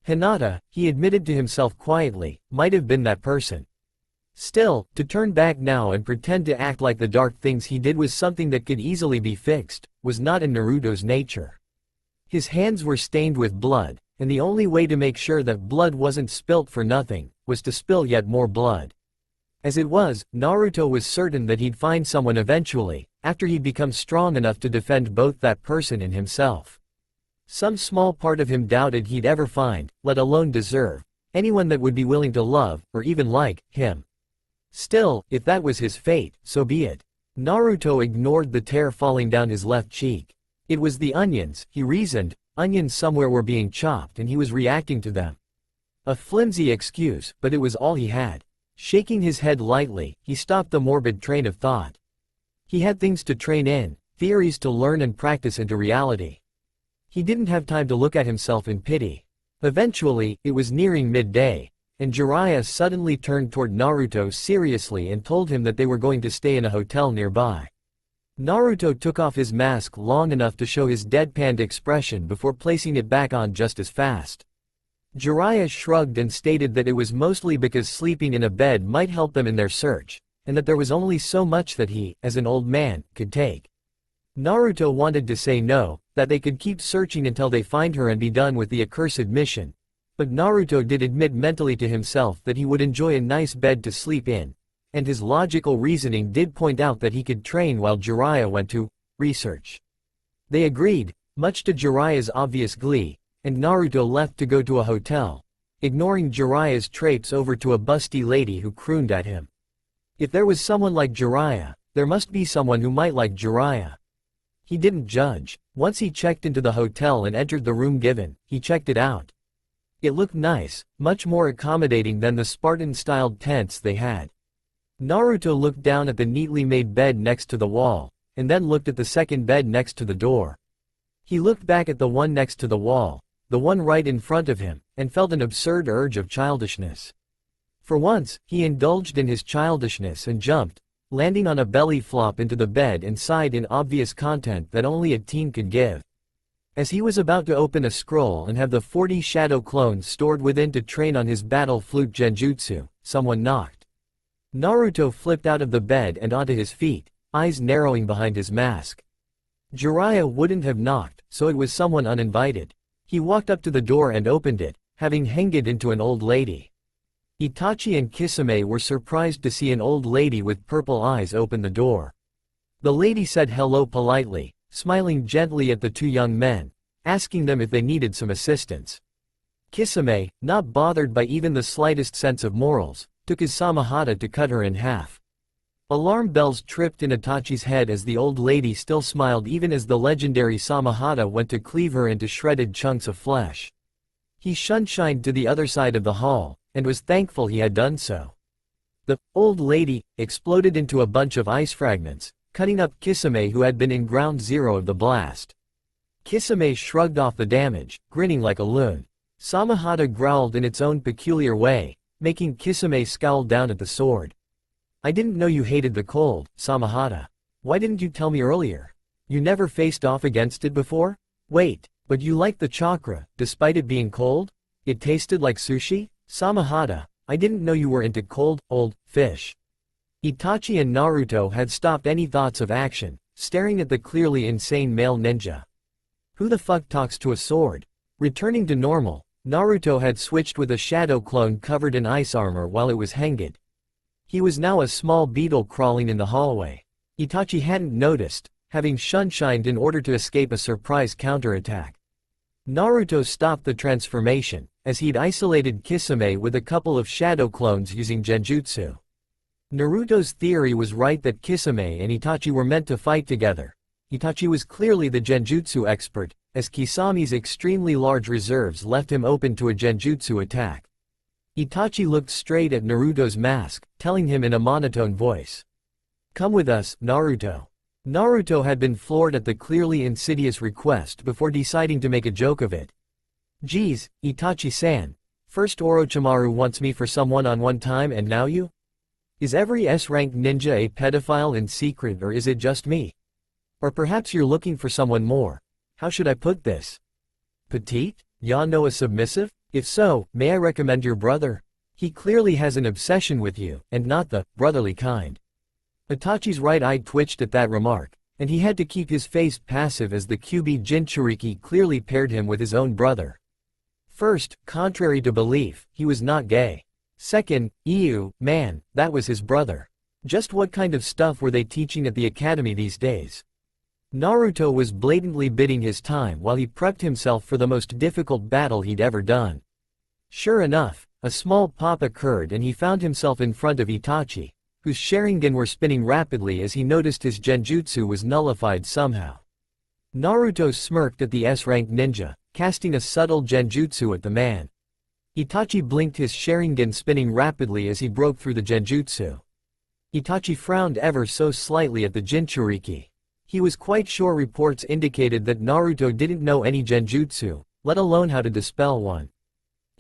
Speaker 1: Hinata, he admitted to himself quietly, might have been that person. Still, to turn back now and pretend to act like the dark things he did was something that could easily be fixed, was not in Naruto's nature. His hands were stained with blood, and the only way to make sure that blood wasn't spilt for nothing, was to spill yet more blood. As it was, Naruto was certain that he'd find someone eventually, after he'd become strong enough to defend both that person and himself. Some small part of him doubted he'd ever find, let alone deserve, anyone that would be willing to love, or even like, him. Still, if that was his fate, so be it. Naruto ignored the tear falling down his left cheek. It was the onions, he reasoned. Onions somewhere were being chopped and he was reacting to them. A flimsy excuse, but it was all he had. Shaking his head lightly, he stopped the morbid train of thought. He had things to train in, theories to learn and practice into reality. He didn't have time to look at himself in pity. Eventually, it was nearing midday, and Jiraiya suddenly turned toward Naruto seriously and told him that they were going to stay in a hotel nearby. Naruto took off his mask long enough to show his deadpanned expression before placing it back on just as fast. Jiraiya shrugged and stated that it was mostly because sleeping in a bed might help them in their search, and that there was only so much that he, as an old man, could take. Naruto wanted to say no, that they could keep searching until they find her and be done with the accursed mission, but Naruto did admit mentally to himself that he would enjoy a nice bed to sleep in, and his logical reasoning did point out that he could train while Jiraiya went to research. They agreed, much to Jiraiya's obvious glee, and Naruto left to go to a hotel, ignoring Jiraiya's traipse over to a busty lady who crooned at him. If there was someone like Jiraiya, there must be someone who might like Jiraiya. He didn't judge. Once he checked into the hotel and entered the room given, he checked it out. It looked nice, much more accommodating than the Spartan-styled tents they had. Naruto looked down at the neatly made bed next to the wall, and then looked at the second bed next to the door. He looked back at the one next to the wall, the one right in front of him, and felt an absurd urge of childishness. For once, he indulged in his childishness and jumped, landing on a belly flop into the bed and sighed in obvious content that only a teen could give. As he was about to open a scroll and have the 40 shadow clones stored within to train on his battle flute genjutsu, someone knocked. Naruto flipped out of the bed and onto his feet, eyes narrowing behind his mask. Jiraiya wouldn't have knocked, so it was someone uninvited. He walked up to the door and opened it, having hanged it into an old lady. Itachi and Kisame were surprised to see an old lady with purple eyes open the door. The lady said hello politely, smiling gently at the two young men, asking them if they needed some assistance. Kisame, not bothered by even the slightest sense of morals, took his samahata to cut her in half. Alarm bells tripped in Itachi's head as the old lady still smiled even as the legendary samahata went to cleave her into shredded chunks of flesh. He shunshined to the other side of the hall, and was thankful he had done so. The old lady exploded into a bunch of ice fragments, cutting up Kisame who had been in ground zero of the blast. Kisame shrugged off the damage, grinning like a loon. Samahata growled in its own peculiar way, making Kisame scowl down at the sword. I didn't know you hated the cold, Samahata. Why didn't you tell me earlier? You never faced off against it before? Wait, but you liked the chakra, despite it being cold? It tasted like sushi? Samahata, I didn't know you were into cold, old fish. Itachi and Naruto had stopped any thoughts of action, staring at the clearly insane male ninja. Who the fuck talks to a sword? Returning to normal, Naruto had switched with a shadow clone covered in ice armor while it was hanged. He was now a small beetle crawling in the hallway. Itachi hadn't noticed, having shunshined in order to escape a surprise counterattack. Naruto stopped the transformation, as he'd isolated Kisame with a couple of shadow clones using genjutsu. Naruto's theory was right that Kisame and Itachi were meant to fight together. Itachi was clearly the genjutsu expert, as Kisame's extremely large reserves left him open to a genjutsu attack. Itachi looked straight at Naruto's mask, telling him in a monotone voice. Come with us, Naruto. Naruto had been floored at the clearly insidious request before deciding to make a joke of it. Geez, Itachi-san. First Orochimaru wants me for some one-on-one time and now you? Is every S-rank ninja a pedophile in secret or is it just me? Or perhaps you're looking for someone more. How should I put this? Petite? Ya know a submissive? If so, may I recommend your brother? He clearly has an obsession with you, and not the brotherly kind. Itachi's right eye twitched at that remark, and he had to keep his face passive as the Kyuubi Jinchuriki clearly paired him with his own brother. First, contrary to belief, he was not gay. Second, ew, man, that was his brother. Just what kind of stuff were they teaching at the academy these days? Naruto was blatantly biding his time while he prepped himself for the most difficult battle he'd ever done. Sure enough, a small pop occurred and he found himself in front of Itachi, whose Sharingan were spinning rapidly as he noticed his genjutsu was nullified somehow. Naruto smirked at the S-rank ninja, casting a subtle genjutsu at the man. Itachi blinked, his Sharingan spinning rapidly as he broke through the genjutsu. Itachi frowned ever so slightly at the Jinchuriki. He was quite sure reports indicated that Naruto didn't know any genjutsu, let alone how to dispel one.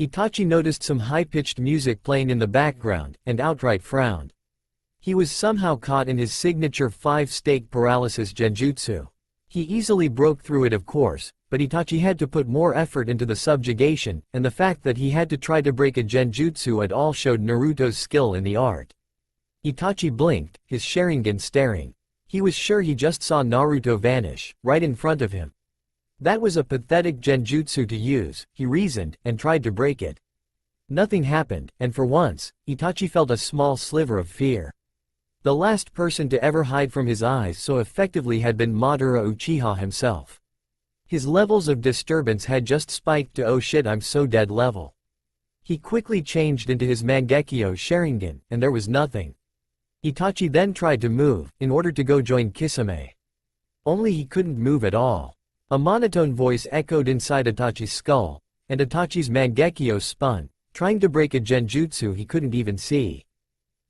Speaker 1: Itachi noticed some high-pitched music playing in the background, and outright frowned. He was somehow caught in his signature 5-stake paralysis genjutsu. He easily broke through it, of course, but Itachi had to put more effort into the subjugation, and the fact that he had to try to break a genjutsu at all showed Naruto's skill in the art. Itachi blinked, his Sharingan staring. He was sure he just saw Naruto vanish, right in front of him. That was a pathetic genjutsu to use, he reasoned, and tried to break it. Nothing happened, and for once, Itachi felt a small sliver of fear. The last person to ever hide from his eyes so effectively had been Madara Uchiha himself. His levels of disturbance had just spiked to "oh shit, I'm so dead" level. He quickly changed into his Mangekyo Sharingan, and there was nothing. Itachi then tried to move, in order to go join Kisame. Only he couldn't move at all. A monotone voice echoed inside Itachi's skull, and Itachi's Mangekyo spun, trying to break a genjutsu he couldn't even see.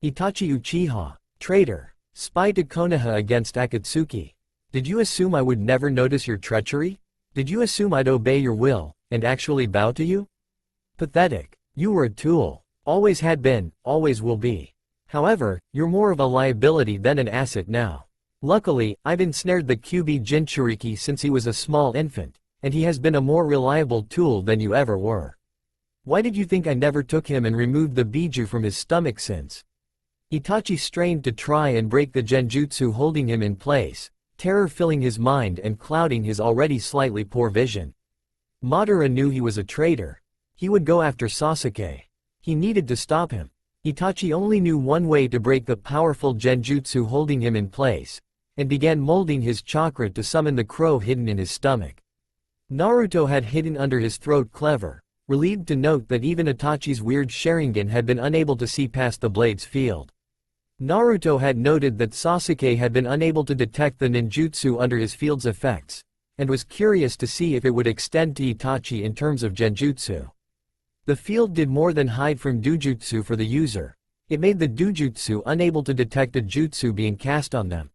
Speaker 1: Itachi Uchiha, traitor, spy to Konoha against Akatsuki. Did you assume I would never notice your treachery? Did you assume I'd obey your will, and actually bow to you? Pathetic. You were a tool. Always had been, always will be. However, you're more of a liability than an asset now. Luckily, I've ensnared the Kyuubi Jinchuriki since he was a small infant, and he has been a more reliable tool than you ever were. Why did you think I never took him and removed the Biju from his stomach since? Itachi strained to try and break the genjutsu holding him in place, terror filling his mind and clouding his already slightly poor vision. Madara knew he was a traitor. He would go after Sasuke. He needed to stop him. Itachi only knew one way to break the powerful genjutsu holding him in place, and began molding his chakra to summon the crow hidden in his stomach. Naruto had hidden under his throat clever, relieved to note that even Itachi's weird Sharingan had been unable to see past the blade's field. Naruto had noted that Sasuke had been unable to detect the ninjutsu under his field's effects, and was curious to see if it would extend to Itachi in terms of genjutsu. The field did more than hide from dujutsu for the user. It made the dujutsu unable to detect a jutsu being cast on them.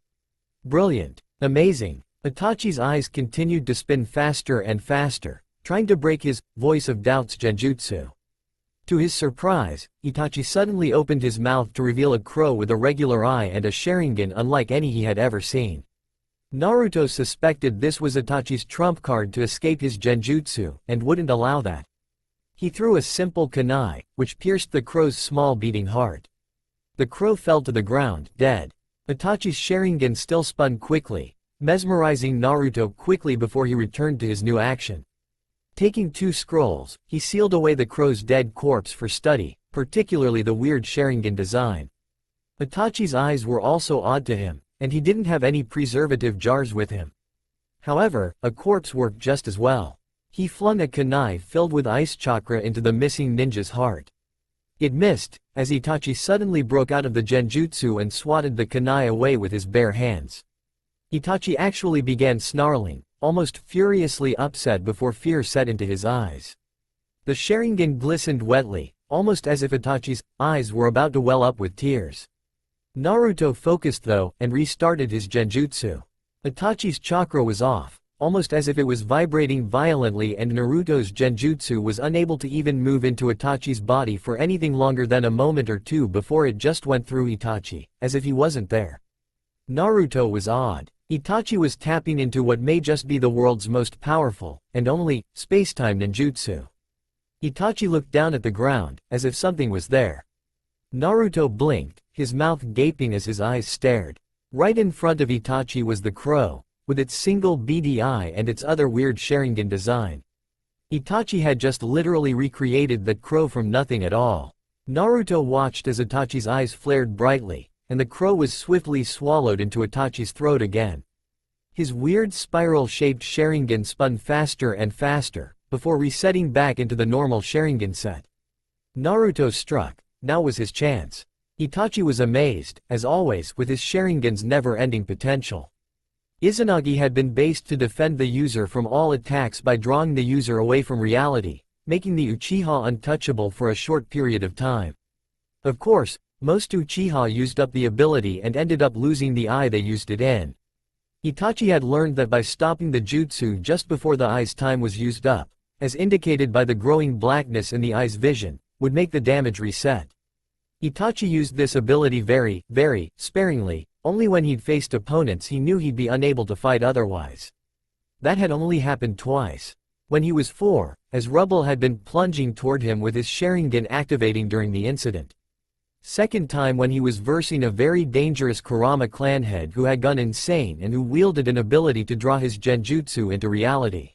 Speaker 1: Brilliant. Amazing. Itachi's eyes continued to spin faster and faster, trying to break his voice of doubt's genjutsu. To his surprise, Itachi suddenly opened his mouth to reveal a crow with a regular eye and a Sharingan unlike any he had ever seen. Naruto suspected this was Itachi's trump card to escape his genjutsu, and wouldn't allow that. He threw a simple kunai, which pierced the crow's small beating heart. The crow fell to the ground, dead. Itachi's Sharingan still spun quickly, mesmerizing Naruto quickly before he returned to his new action. Taking 2 scrolls, he sealed away the crow's dead corpse for study, particularly the weird Sharingan design. Itachi's eyes were also odd to him, and he didn't have any preservative jars with him. However, a corpse worked just as well. He flung a kunai filled with ice chakra into the missing ninja's heart. It missed, as Itachi suddenly broke out of the genjutsu and swatted the kunai away with his bare hands. Itachi actually began snarling, almost furiously upset before fear set into his eyes. The Sharingan glistened wetly, almost as if Itachi's eyes were about to well up with tears. Naruto focused though, and restarted his genjutsu. Itachi's chakra was off, almost as if it was vibrating violently, and Naruto's genjutsu was unable to even move into Itachi's body for anything longer than a moment or two before it just went through Itachi, as if he wasn't there. Naruto was awed. Itachi was tapping into what may just be the world's most powerful, and only, space-time ninjutsu. Itachi looked down at the ground, as if something was there. Naruto blinked, his mouth gaping as his eyes stared. Right in front of Itachi was the crow, with its single beady eye and its other weird Sharingan design. Itachi had just literally recreated that crow from nothing at all. Naruto watched as Itachi's eyes flared brightly, and the crow was swiftly swallowed into Itachi's throat again. His weird spiral-shaped Sharingan spun faster and faster, before resetting back into the normal Sharingan set. Naruto struck. Now was his chance. Itachi was amazed, as always, with his Sharingan's never-ending potential. Izanagi had been based to defend the user from all attacks by drawing the user away from reality, making the Uchiha untouchable for a short period of time. Of course, most Uchiha used up the ability and ended up losing the eye they used it in. Itachi had learned that by stopping the jutsu just before the eye's time was used up, as indicated by the growing blackness in the eye's vision, would make the damage reset. Itachi used this ability very sparingly, only when he'd faced opponents he knew he'd be unable to fight otherwise. That had only happened twice. When he was 4, as rubble had been plunging toward him with his Sharingan activating during the incident. Second time when he was versing a very dangerous Kurama clan head who had gone insane and who wielded an ability to draw his genjutsu into reality.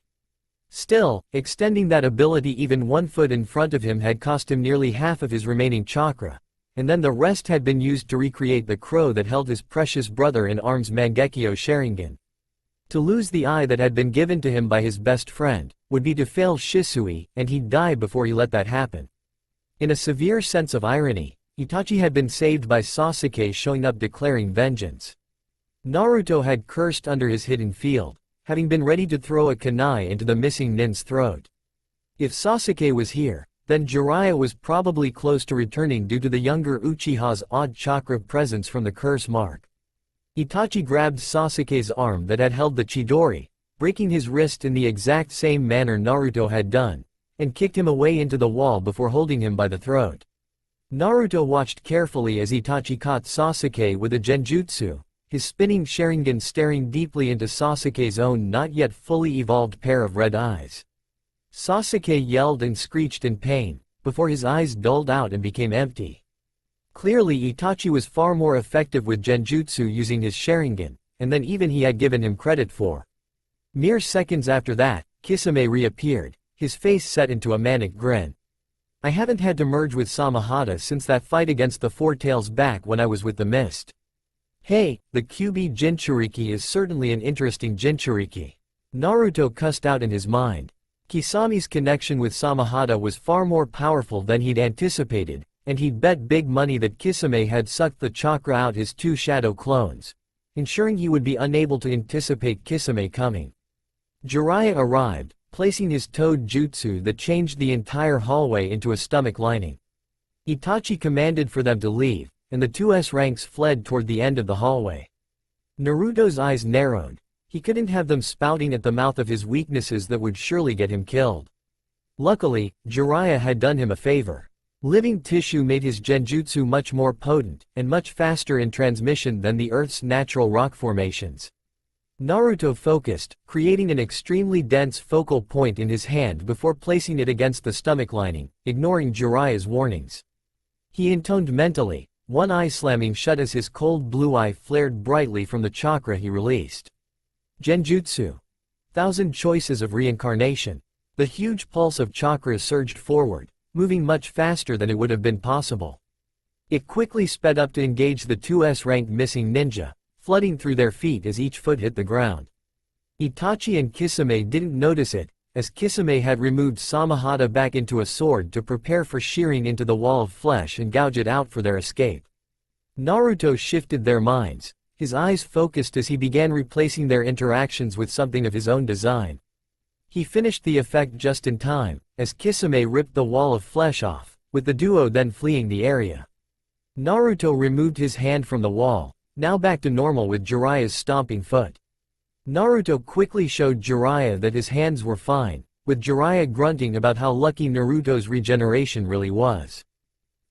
Speaker 1: Still, extending that ability even 1 foot in front of him had cost him nearly half of his remaining chakra, and then the rest had been used to recreate the crow that held his precious brother-in-arms Mangekyo Sharingan. To lose the eye that had been given to him by his best friend, would be to fail Shisui, and he'd die before he let that happen. In a severe sense of irony, Itachi had been saved by Sasuke showing up declaring vengeance. Naruto had cursed under his hidden field, having been ready to throw a kunai into the missing nin's throat. If Sasuke was here, then Jiraiya was probably close to returning due to the younger Uchiha's odd chakra presence from the curse mark. Itachi grabbed Sasuke's arm that had held the Chidori, breaking his wrist in the exact same manner Naruto had done, and kicked him away into the wall before holding him by the throat. Naruto watched carefully as Itachi caught Sasuke with a genjutsu, his spinning Sharingan staring deeply into Sasuke's own not yet fully evolved pair of red eyes. Sasuke yelled and screeched in pain, before his eyes dulled out and became empty. Clearly Itachi was far more effective with genjutsu using his Sharingan, and than even he had given him credit for. Mere seconds after that, Kisame reappeared, his face set into a manic grin. I haven't had to merge with Samahata since that fight against the Four Tails back when I was with the Mist. Hey, the QB Jinchuriki is certainly an interesting Jinchuriki. Naruto cussed out in his mind. Kisame's connection with Samahata was far more powerful than he'd anticipated, and he'd bet big money that Kisame had sucked the chakra out his 2 shadow clones, ensuring he would be unable to anticipate Kisame coming. Jiraiya arrived, placing his toad jutsu that changed the entire hallway into a stomach lining. Itachi commanded for them to leave, and the 2S ranks fled toward the end of the hallway. Naruto's eyes narrowed. He couldn't have them spouting at the mouth of his weaknesses that would surely get him killed. Luckily, Jiraiya had done him a favor. Living tissue made his genjutsu much more potent, and much faster in transmission than the Earth's natural rock formations. Naruto focused, creating an extremely dense focal point in his hand before placing it against the stomach lining, ignoring Jiraiya's warnings. He intoned mentally, one eye slamming shut as his cold blue eye flared brightly from the chakra he released. Genjutsu. 1,000 choices of reincarnation. The huge pulse of chakra surged forward, moving much faster than it would have been possible. It quickly sped up to engage the 2S rank missing ninja, flooding through their feet as each foot hit the ground. Itachi and Kisame didn't notice it, as Kisame had removed Samahata back into a sword to prepare for shearing into the wall of flesh and gouge it out for their escape. Naruto shifted their minds, his eyes focused as he began replacing their interactions with something of his own design. He finished the effect just in time, as Kisame ripped the wall of flesh off, with the duo then fleeing the area. Naruto removed his hand from the wall, now back to normal with Jiraiya's stomping foot. Naruto quickly showed Jiraiya that his hands were fine, with Jiraiya grunting about how lucky Naruto's regeneration really was.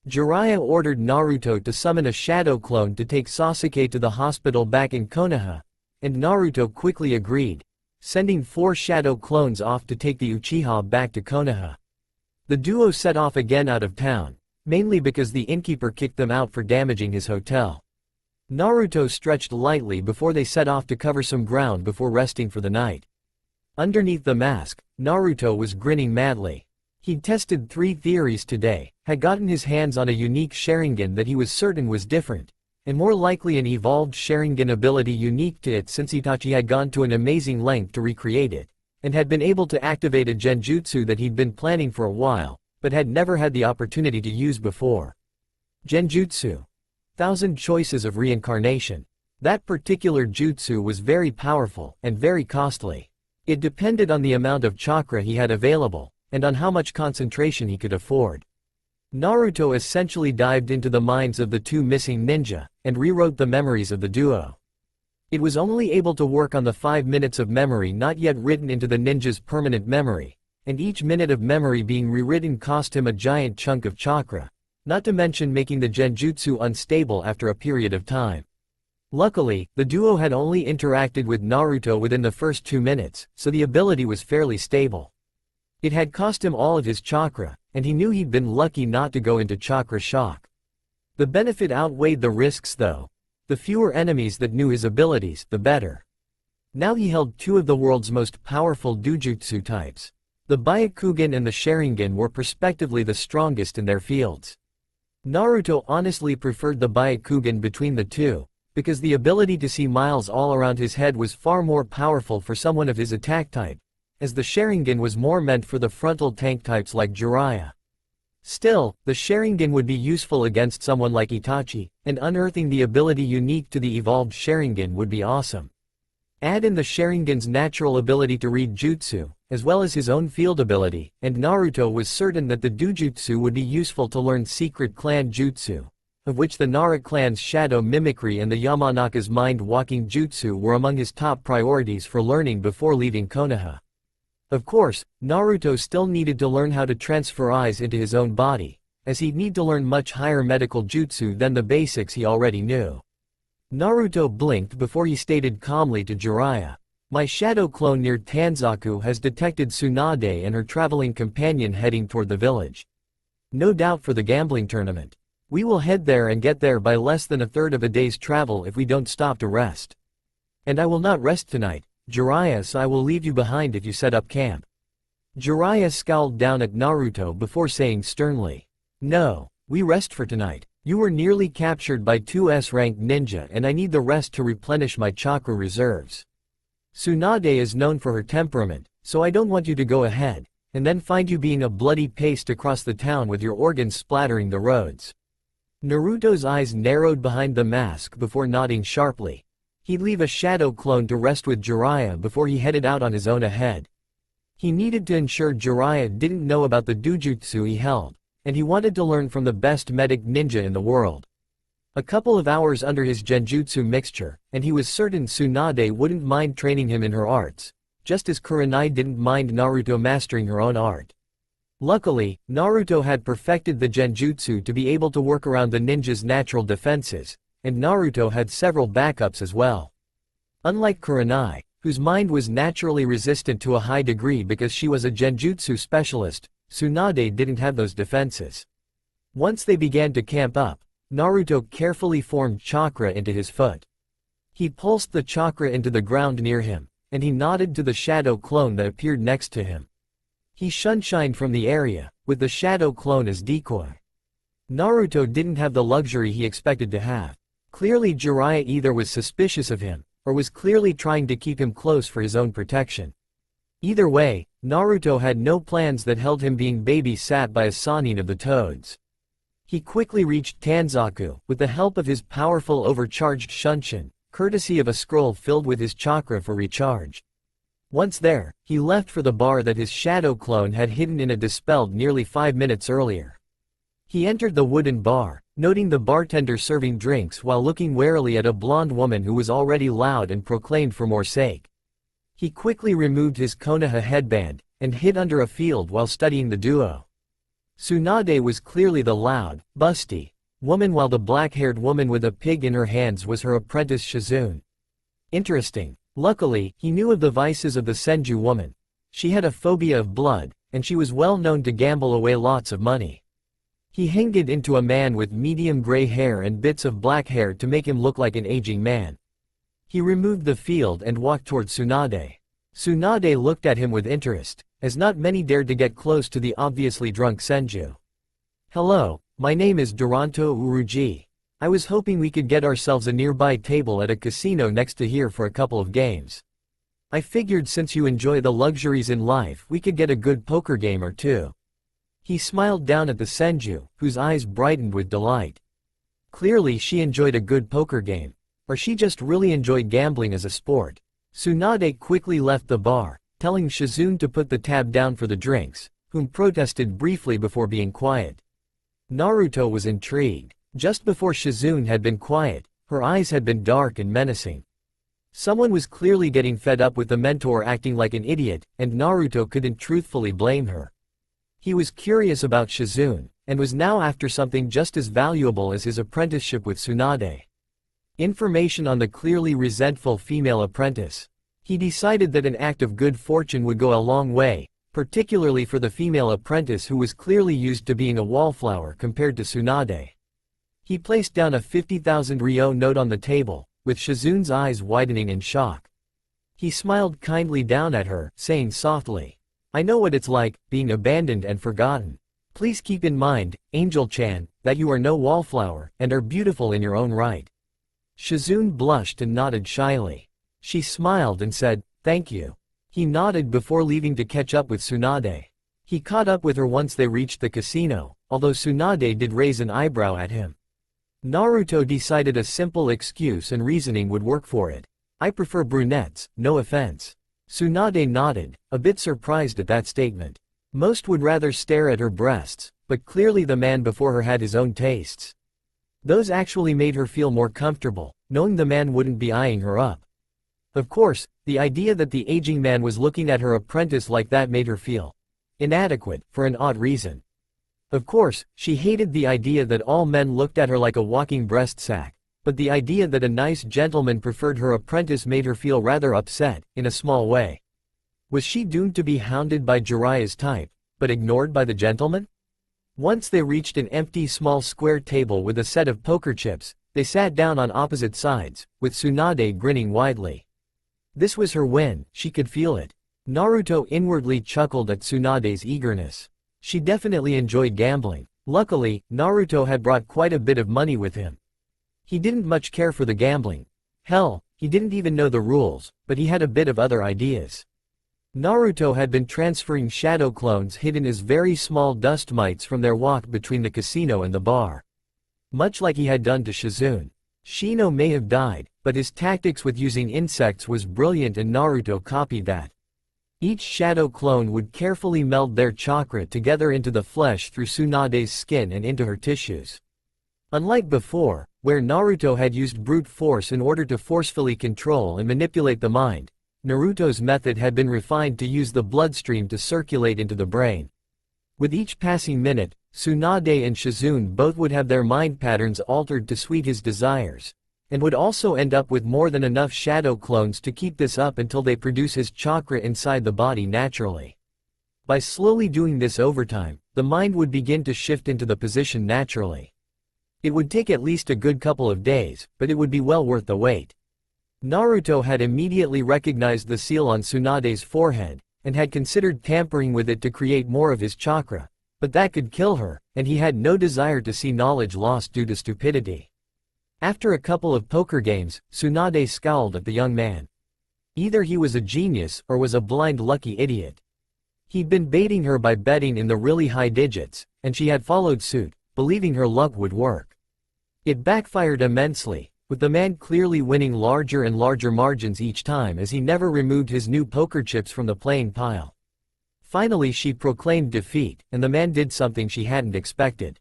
Speaker 1: Jiraiya ordered Naruto to summon a shadow clone to take Sasuke to the hospital back in Konoha, and Naruto quickly agreed, sending 4 shadow clones off to take the Uchiha back to Konoha. The duo set off again out of town, mainly because the innkeeper kicked them out for damaging his hotel. Naruto stretched lightly before they set off to cover some ground before resting for the night. Underneath the mask, Naruto was grinning madly. He'd tested 3 theories today, had gotten his hands on a unique Sharingan that he was certain was different, and more likely an evolved Sharingan ability unique to it since Itachi had gone to an amazing length to recreate it, and had been able to activate a genjutsu that he'd been planning for a while, but had never had the opportunity to use before. Genjutsu. 1,000 choices of reincarnation. That particular jutsu was very powerful and very costly. It depended on the amount of chakra he had available, and on how much concentration he could afford. Naruto essentially dived into the minds of the two missing ninja, and rewrote the memories of the duo. It was only able to work on the 5 minutes of memory not yet written into the ninja's permanent memory, and each minute of memory being rewritten cost him a giant chunk of chakra, not to mention making the genjutsu unstable after a period of time. Luckily, the duo had only interacted with Naruto within the first 2 minutes, so the ability was fairly stable. It had cost him all of his chakra, and he knew he'd been lucky not to go into chakra shock. The benefit outweighed the risks though. The fewer enemies that knew his abilities, the better. Now he held two of the world's most powerful dojutsu types. The Byakugan and the Sharingan were prospectively the strongest in their fields. Naruto honestly preferred the Byakugan between the two, because the ability to see miles all around his head was far more powerful for someone of his attack type, as the Sharingan was more meant for the frontal tank types like Jiraiya. Still, the Sharingan would be useful against someone like Itachi, and unearthing the ability unique to the evolved Sharingan would be awesome. Add in the Sharingan's natural ability to read jutsu, as well as his own field ability, and Naruto was certain that the dojutsu would be useful to learn secret clan jutsu, of which the Nara clan's shadow mimicry and the Yamanaka's mind-walking jutsu were among his top priorities for learning before leaving Konoha. Of course, Naruto still needed to learn how to transfer eyes into his own body, as he'd need to learn much higher medical jutsu than the basics he already knew. Naruto blinked before he stated calmly to Jiraiya, "My shadow clone near Tanzaku has detected Tsunade and her traveling companion heading toward the village. No doubt for the gambling tournament. We will head there and get there by less than a third of a day's travel if we don't stop to rest. And I will not rest tonight, Jiraiya, so I will leave you behind if you set up camp." Jiraiya scowled down at Naruto before saying sternly, "No, we rest for tonight. You were nearly captured by two S-ranked ninja and I need the rest to replenish my chakra reserves. Tsunade is known for her temperament, so I don't want you to go ahead, and then find you being a bloody paste across the town with your organs splattering the roads." Naruto's eyes narrowed behind the mask before nodding sharply. He'd leave a shadow clone to rest with Jiraiya before he headed out on his own ahead. He needed to ensure Jiraiya didn't know about the dojutsu he held, and he wanted to learn from the best medic ninja in the world. A couple of hours under his genjutsu mixture, and he was certain Tsunade wouldn't mind training him in her arts, just as Kurenai didn't mind Naruto mastering her own art. Luckily, Naruto had perfected the genjutsu to be able to work around the ninja's natural defenses, and Naruto had several backups as well. Unlike Kurenai, whose mind was naturally resistant to a high degree because she was a genjutsu specialist, Tsunade didn't have those defenses. Once they began to camp up, Naruto carefully formed chakra into his foot. He pulsed the chakra into the ground near him, and he nodded to the shadow clone that appeared next to him. He shunshined from the area, with the shadow clone as decoy. Naruto didn't have the luxury he expected to have. Clearly Jiraiya either was suspicious of him, or was clearly trying to keep him close for his own protection. Either way, Naruto had no plans that held him being babysat by a Sannin of the Toads. He quickly reached Tanzaku, with the help of his powerful overcharged Shunshin, courtesy of a scroll filled with his chakra for recharge. Once there, he left for the bar that his shadow clone had hidden in a dispelled nearly 5 minutes earlier. He entered the wooden bar, noting the bartender serving drinks while looking warily at a blonde woman who was already loud and proclaimed for more sake. He quickly removed his Konoha headband, and hid under a field while studying the duo. Tsunade was clearly the loud, busty woman while the black-haired woman with a pig in her hands was her apprentice Shizune. Interesting. Luckily, he knew of the vices of the Senju woman. She had a phobia of blood, and she was well known to gamble away lots of money. He hanged into a man with medium gray hair and bits of black hair to make him look like an aging man. He removed the field and walked toward Tsunade. Tsunade looked at him with interest, as not many dared to get close to the obviously drunk Senju. "Hello, my name is Duranto Uruji. I was hoping we could get ourselves a nearby table at a casino next to here for a couple of games. I figured since you enjoy the luxuries in life we could get a good poker game or two." He smiled down at the Senju, whose eyes brightened with delight. Clearly she enjoyed a good poker game. Or she just really enjoyed gambling as a sport. Tsunade quickly left the bar, telling Shizune to put the tab down for the drinks, whom protested briefly before being quiet. Naruto was intrigued. Just before Shizune had been quiet, her eyes had been dark and menacing. Someone was clearly getting fed up with the mentor acting like an idiot, and Naruto couldn't truthfully blame her. He was curious about Shizune, and was now after something just as valuable as his apprenticeship with Tsunade. Information on the clearly resentful female apprentice. He decided that an act of good fortune would go a long way, particularly for the female apprentice who was clearly used to being a wallflower compared to Tsunade. He placed down a 50,000 ryo note on the table, with Shizune's eyes widening in shock. He smiled kindly down at her, saying softly, "I know what it's like, being abandoned and forgotten. Please keep in mind, Angel-chan, that you are no wallflower, and are beautiful in your own right." Shizune blushed and nodded shyly. She smiled and said, "Thank you." He nodded before leaving to catch up with Tsunade. He caught up with her once they reached the casino, although Tsunade did raise an eyebrow at him. Naruto decided a simple excuse and reasoning would work for it. "I prefer brunettes, no offense." Tsunade nodded, a bit surprised at that statement. Most would rather stare at her breasts, but clearly the man before her had his own tastes. Those actually made her feel more comfortable, knowing the man wouldn't be eyeing her up. Of course, the idea that the aging man was looking at her apprentice like that made her feel inadequate, for an odd reason. Of course, she hated the idea that all men looked at her like a walking breast sack, but the idea that a nice gentleman preferred her apprentice made her feel rather upset, in a small way. Was she doomed to be hounded by Jiraiya's type, but ignored by the gentleman? Once they reached an empty small square table with a set of poker chips, they sat down on opposite sides, with Tsunade grinning widely. This was her win, she could feel it. Naruto inwardly chuckled at Tsunade's eagerness. She definitely enjoyed gambling. Luckily, Naruto had brought quite a bit of money with him. He didn't much care for the gambling. Hell, he didn't even know the rules, but he had a bit of other ideas. Naruto had been transferring shadow clones hidden as very small dust mites from their walk between the casino and the bar. Much like he had done to Shizune. Shino may have died, but his tactics with using insects was brilliant and Naruto copied that. Each shadow clone would carefully meld their chakra together into the flesh through Tsunade's skin and into her tissues. Unlike before, where Naruto had used brute force in order to forcefully control and manipulate the mind, Naruto's method had been refined to use the bloodstream to circulate into the brain. With each passing minute, Tsunade and Shizune both would have their mind patterns altered to suit his desires, and would also end up with more than enough shadow clones to keep this up until they produce his chakra inside the body naturally. By slowly doing this over time, the mind would begin to shift into the position naturally. It would take at least a good couple of days, but it would be well worth the wait. Naruto had immediately recognized the seal on Tsunade's forehead, and had considered tampering with it to create more of his chakra, but that could kill her, and he had no desire to see knowledge lost due to stupidity. After a couple of poker games, Tsunade scowled at the young man. Either he was a genius or was a blind lucky idiot. He'd been baiting her by betting in the really high digits, and she had followed suit, believing her luck would work. It backfired immensely, with the man clearly winning larger and larger margins each time as he never removed his new poker chips from the playing pile. Finally she proclaimed defeat, and the man did something she hadn't expected.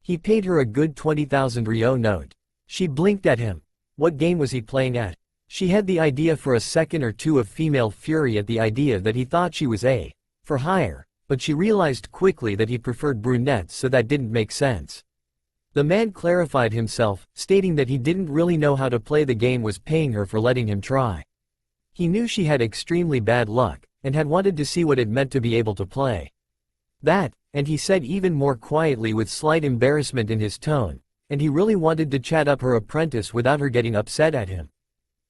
Speaker 1: He paid her a good 20,000 ryo note. She blinked at him. What game was he playing at? She had the idea for a second or two of female fury at the idea that he thought she was for hire, but she realized quickly that he preferred brunettes, so that didn't make sense. The man clarified himself, stating that he didn't really know how to play the game, was paying her for letting him try. He knew she had extremely bad luck, and had wanted to see what it meant to be able to play. That, and he said even more quietly with slight embarrassment in his tone, and he really wanted to chat up her apprentice without her getting upset at him.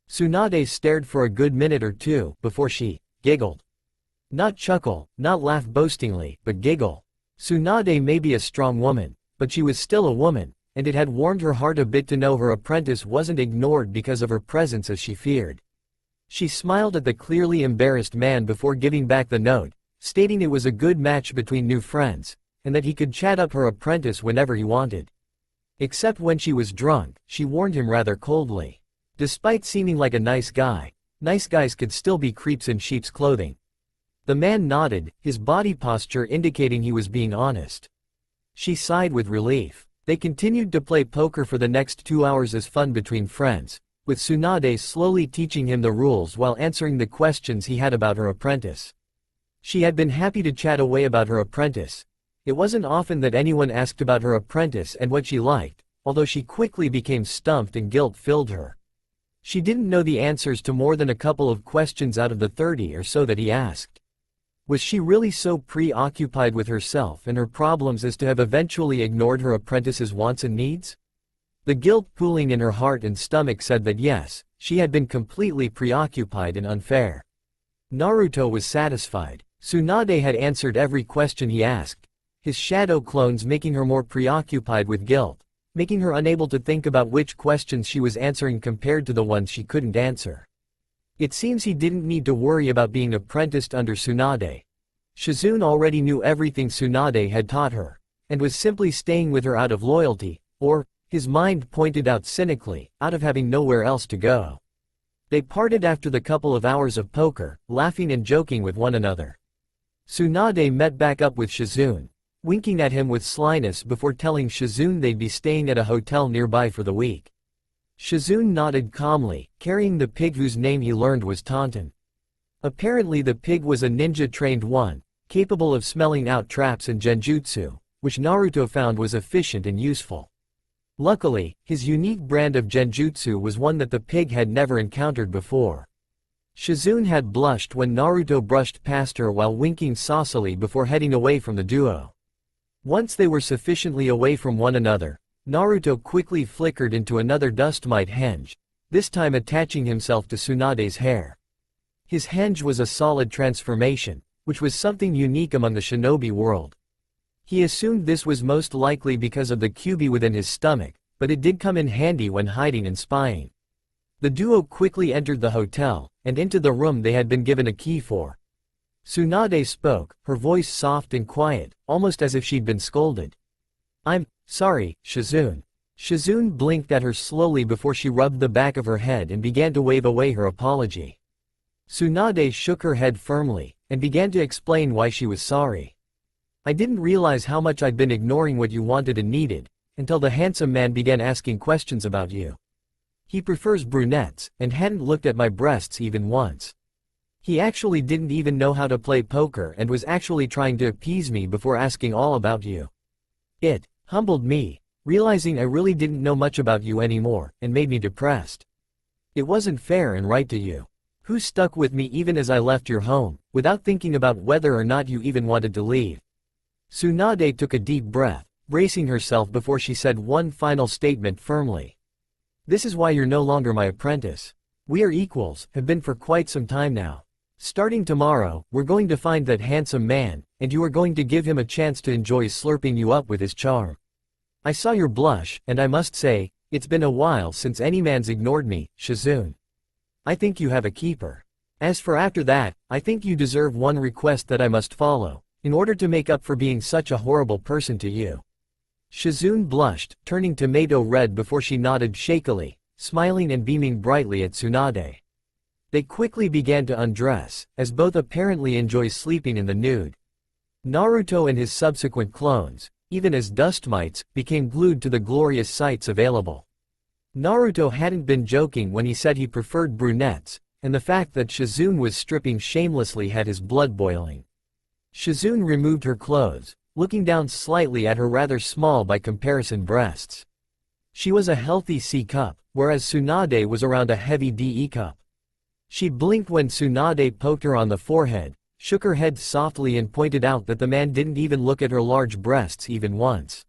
Speaker 1: Tsunade stared for a good minute or two before she giggled. Not chuckle, not laugh boastingly, but giggle. Tsunade may be a strong woman, but she was still a woman, and it had warmed her heart a bit to know her apprentice wasn't ignored because of her presence as she feared. She smiled at the clearly embarrassed man before giving back the note, stating it was a good match between new friends, and that he could chat up her apprentice whenever he wanted. Except when she was drunk, she warned him rather coldly. Despite seeming like a nice guys could still be creeps in sheep's clothing. The man nodded, his body posture indicating he was being honest. She sighed with relief. They continued to play poker for the next 2 hours as fun between friends, with Tsunade slowly teaching him the rules while answering the questions he had about her apprentice. She had been happy to chat away about her apprentice. It wasn't often that anyone asked about her apprentice and what she liked, although she quickly became stumped and guilt filled her. She didn't know the answers to more than a couple of questions out of the 30 or so that he asked. Was she really so preoccupied with herself and her problems as to have eventually ignored her apprentice's wants and needs? The guilt pooling in her heart and stomach said that yes, she had been completely preoccupied and unfair. Naruto was satisfied. Tsunade had answered every question he asked, his shadow clones making her more preoccupied with guilt, making her unable to think about which questions she was answering compared to the ones she couldn't answer. It seems he didn't need to worry about being apprenticed under Tsunade. Shizune already knew everything Tsunade had taught her, and was simply staying with her out of loyalty, or, his mind pointed out cynically, out of having nowhere else to go. They parted after the couple of hours of poker, laughing and joking with one another. Tsunade met back up with Shizune, winking at him with slyness before telling Shizune they'd be staying at a hotel nearby for the week. Shizune nodded calmly, carrying the pig whose name he learned was Tauntaun. Apparently the pig was a ninja-trained one, capable of smelling out traps and genjutsu, which Naruto found was efficient and useful. Luckily, his unique brand of genjutsu was one that the pig had never encountered before. Shizune had blushed when Naruto brushed past her while winking saucily before heading away from the duo. Once they were sufficiently away from one another, Naruto quickly flickered into another dust mite henge, this time attaching himself to Tsunade's hair. His henge was a solid transformation, which was something unique among the shinobi world. He assumed this was most likely because of the kyubi within his stomach, but it did come in handy when hiding and spying. The duo quickly entered the hotel, and into the room they had been given a key for. Tsunade spoke, her voice soft and quiet, almost as if she'd been scolded. "I'm sorry, Shizune." Shizune blinked at her slowly before she rubbed the back of her head and began to wave away her apology. Tsunade shook her head firmly, and began to explain why she was sorry. "I didn't realize how much I'd been ignoring what you wanted and needed, until the handsome man began asking questions about you. He prefers brunettes, and hadn't looked at my breasts even once. He actually didn't even know how to play poker and was actually trying to appease me before asking all about you. It humbled me, realizing I really didn't know much about you anymore, and made me depressed. It wasn't fair and right to you, who stuck with me even as I left your home, without thinking about whether or not you even wanted to leave." Tsunade took a deep breath, bracing herself before she said one final statement firmly. "This is why you're no longer my apprentice. We are equals, have been for quite some time now. Starting tomorrow, we're going to find that handsome man, and you are going to give him a chance to enjoy slurping you up with his charm. I saw your blush, and I must say, it's been a while since any man's ignored me, Shizune. I think you have a keeper. As for after that, I think you deserve one request that I must follow, in order to make up for being such a horrible person to you." Shizune blushed, turning tomato red before she nodded shakily, smiling and beaming brightly at Tsunade. They quickly began to undress, as both apparently enjoy sleeping in the nude. Naruto and his subsequent clones, even as dust mites, became glued to the glorious sights available. Naruto hadn't been joking when he said he preferred brunettes, and the fact that Shizune was stripping shamelessly had his blood boiling. Shizune removed her clothes, looking down slightly at her rather small by comparison breasts. She was a healthy C cup, whereas Tsunade was around a heavy DE cup. She blinked when Tsunade poked her on the forehead, shook her head softly and pointed out that the man didn't even look at her large breasts even once.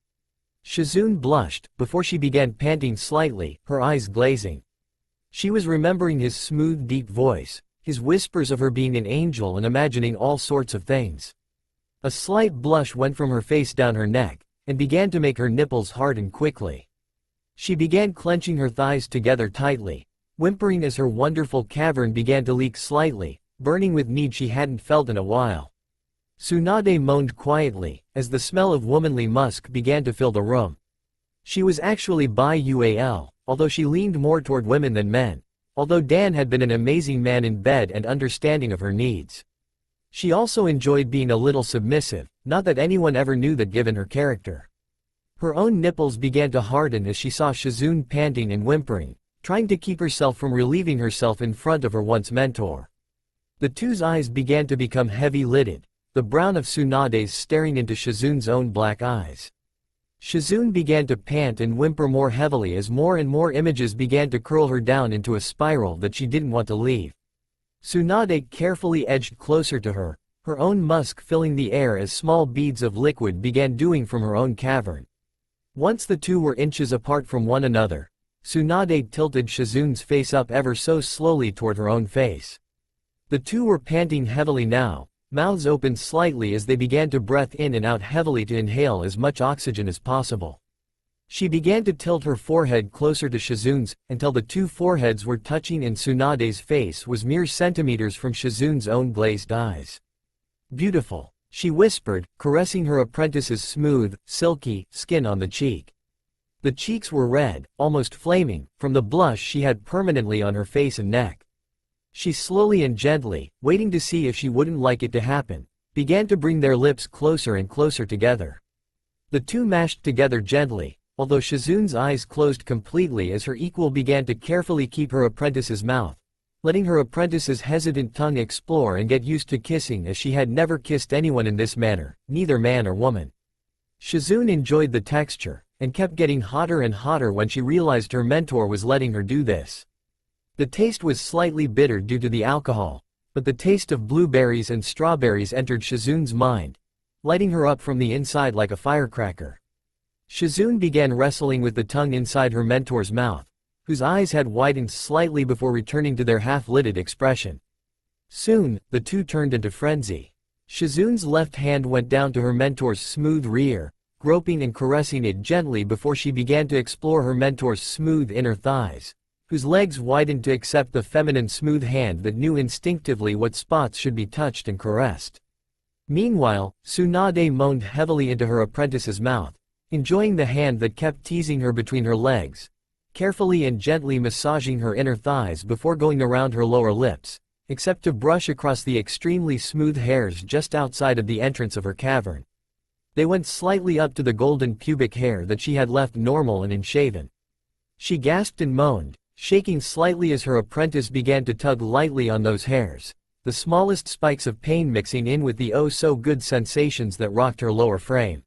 Speaker 1: Shizune blushed, before she began panting slightly, her eyes glazing. She was remembering his smooth deep voice, his whispers of her being an angel and imagining all sorts of things. A slight blush went from her face down her neck, and began to make her nipples harden quickly. She began clenching her thighs together tightly, whimpering as her wonderful cavern began to leak slightly, burning with need she hadn't felt in a while. Tsunade moaned quietly, as the smell of womanly musk began to fill the room. She was actually bi-UAL, although she leaned more toward women than men, although Dan had been an amazing man in bed and understanding of her needs. She also enjoyed being a little submissive, not that anyone ever knew that given her character. Her own nipples began to harden as she saw Shizune panting and whimpering, trying to keep herself from relieving herself in front of her once mentor. The two's eyes began to become heavy-lidded, the brown of Tsunade's staring into Shizune's own black eyes. Shizune began to pant and whimper more heavily as more and more images began to curl her down into a spiral that she didn't want to leave. Tsunade carefully edged closer to her, her own musk filling the air as small beads of liquid began dewing from her own cavern. Once the two were inches apart from one another, Tsunade tilted Shizune's face up ever so slowly toward her own face. The two were panting heavily now, mouths opened slightly as they began to breath in and out heavily to inhale as much oxygen as possible. She began to tilt her forehead closer to Shizune's, until the two foreheads were touching and Tsunade's face was mere centimeters from Shizune's own glazed eyes. "Beautiful," she whispered, caressing her apprentice's smooth, silky, skin on the cheek. The cheeks were red, almost flaming, from the blush she had permanently on her face and neck. She slowly and gently, waiting to see if she wouldn't like it to happen, began to bring their lips closer and closer together. The two mashed together gently, although Shizune's eyes closed completely as her equal began to carefully keep her apprentice's mouth, letting her apprentice's hesitant tongue explore and get used to kissing as she had never kissed anyone in this manner, neither man or woman. Shizune enjoyed the texture, and kept getting hotter and hotter when she realized her mentor was letting her do this. The taste was slightly bitter due to the alcohol, but the taste of blueberries and strawberries entered Shizune's mind, lighting her up from the inside like a firecracker. Shizune began wrestling with the tongue inside her mentor's mouth, whose eyes had widened slightly before returning to their half-lidded expression. Soon, the two turned into frenzy. Shizune's left hand went down to her mentor's smooth rear, groping and caressing it gently before she began to explore her mentor's smooth inner thighs, whose legs widened to accept the feminine smooth hand that knew instinctively what spots should be touched and caressed. Meanwhile, Tsunade moaned heavily into her apprentice's mouth, enjoying the hand that kept teasing her between her legs, carefully and gently massaging her inner thighs before going around her lower lips, except to brush across the extremely smooth hairs just outside of the entrance of her cavern. They went slightly up to the golden pubic hair that she had left normal and unshaven. She gasped and moaned, shaking slightly as her apprentice began to tug lightly on those hairs, the smallest spikes of pain mixing in with the oh-so-good sensations that rocked her lower frame.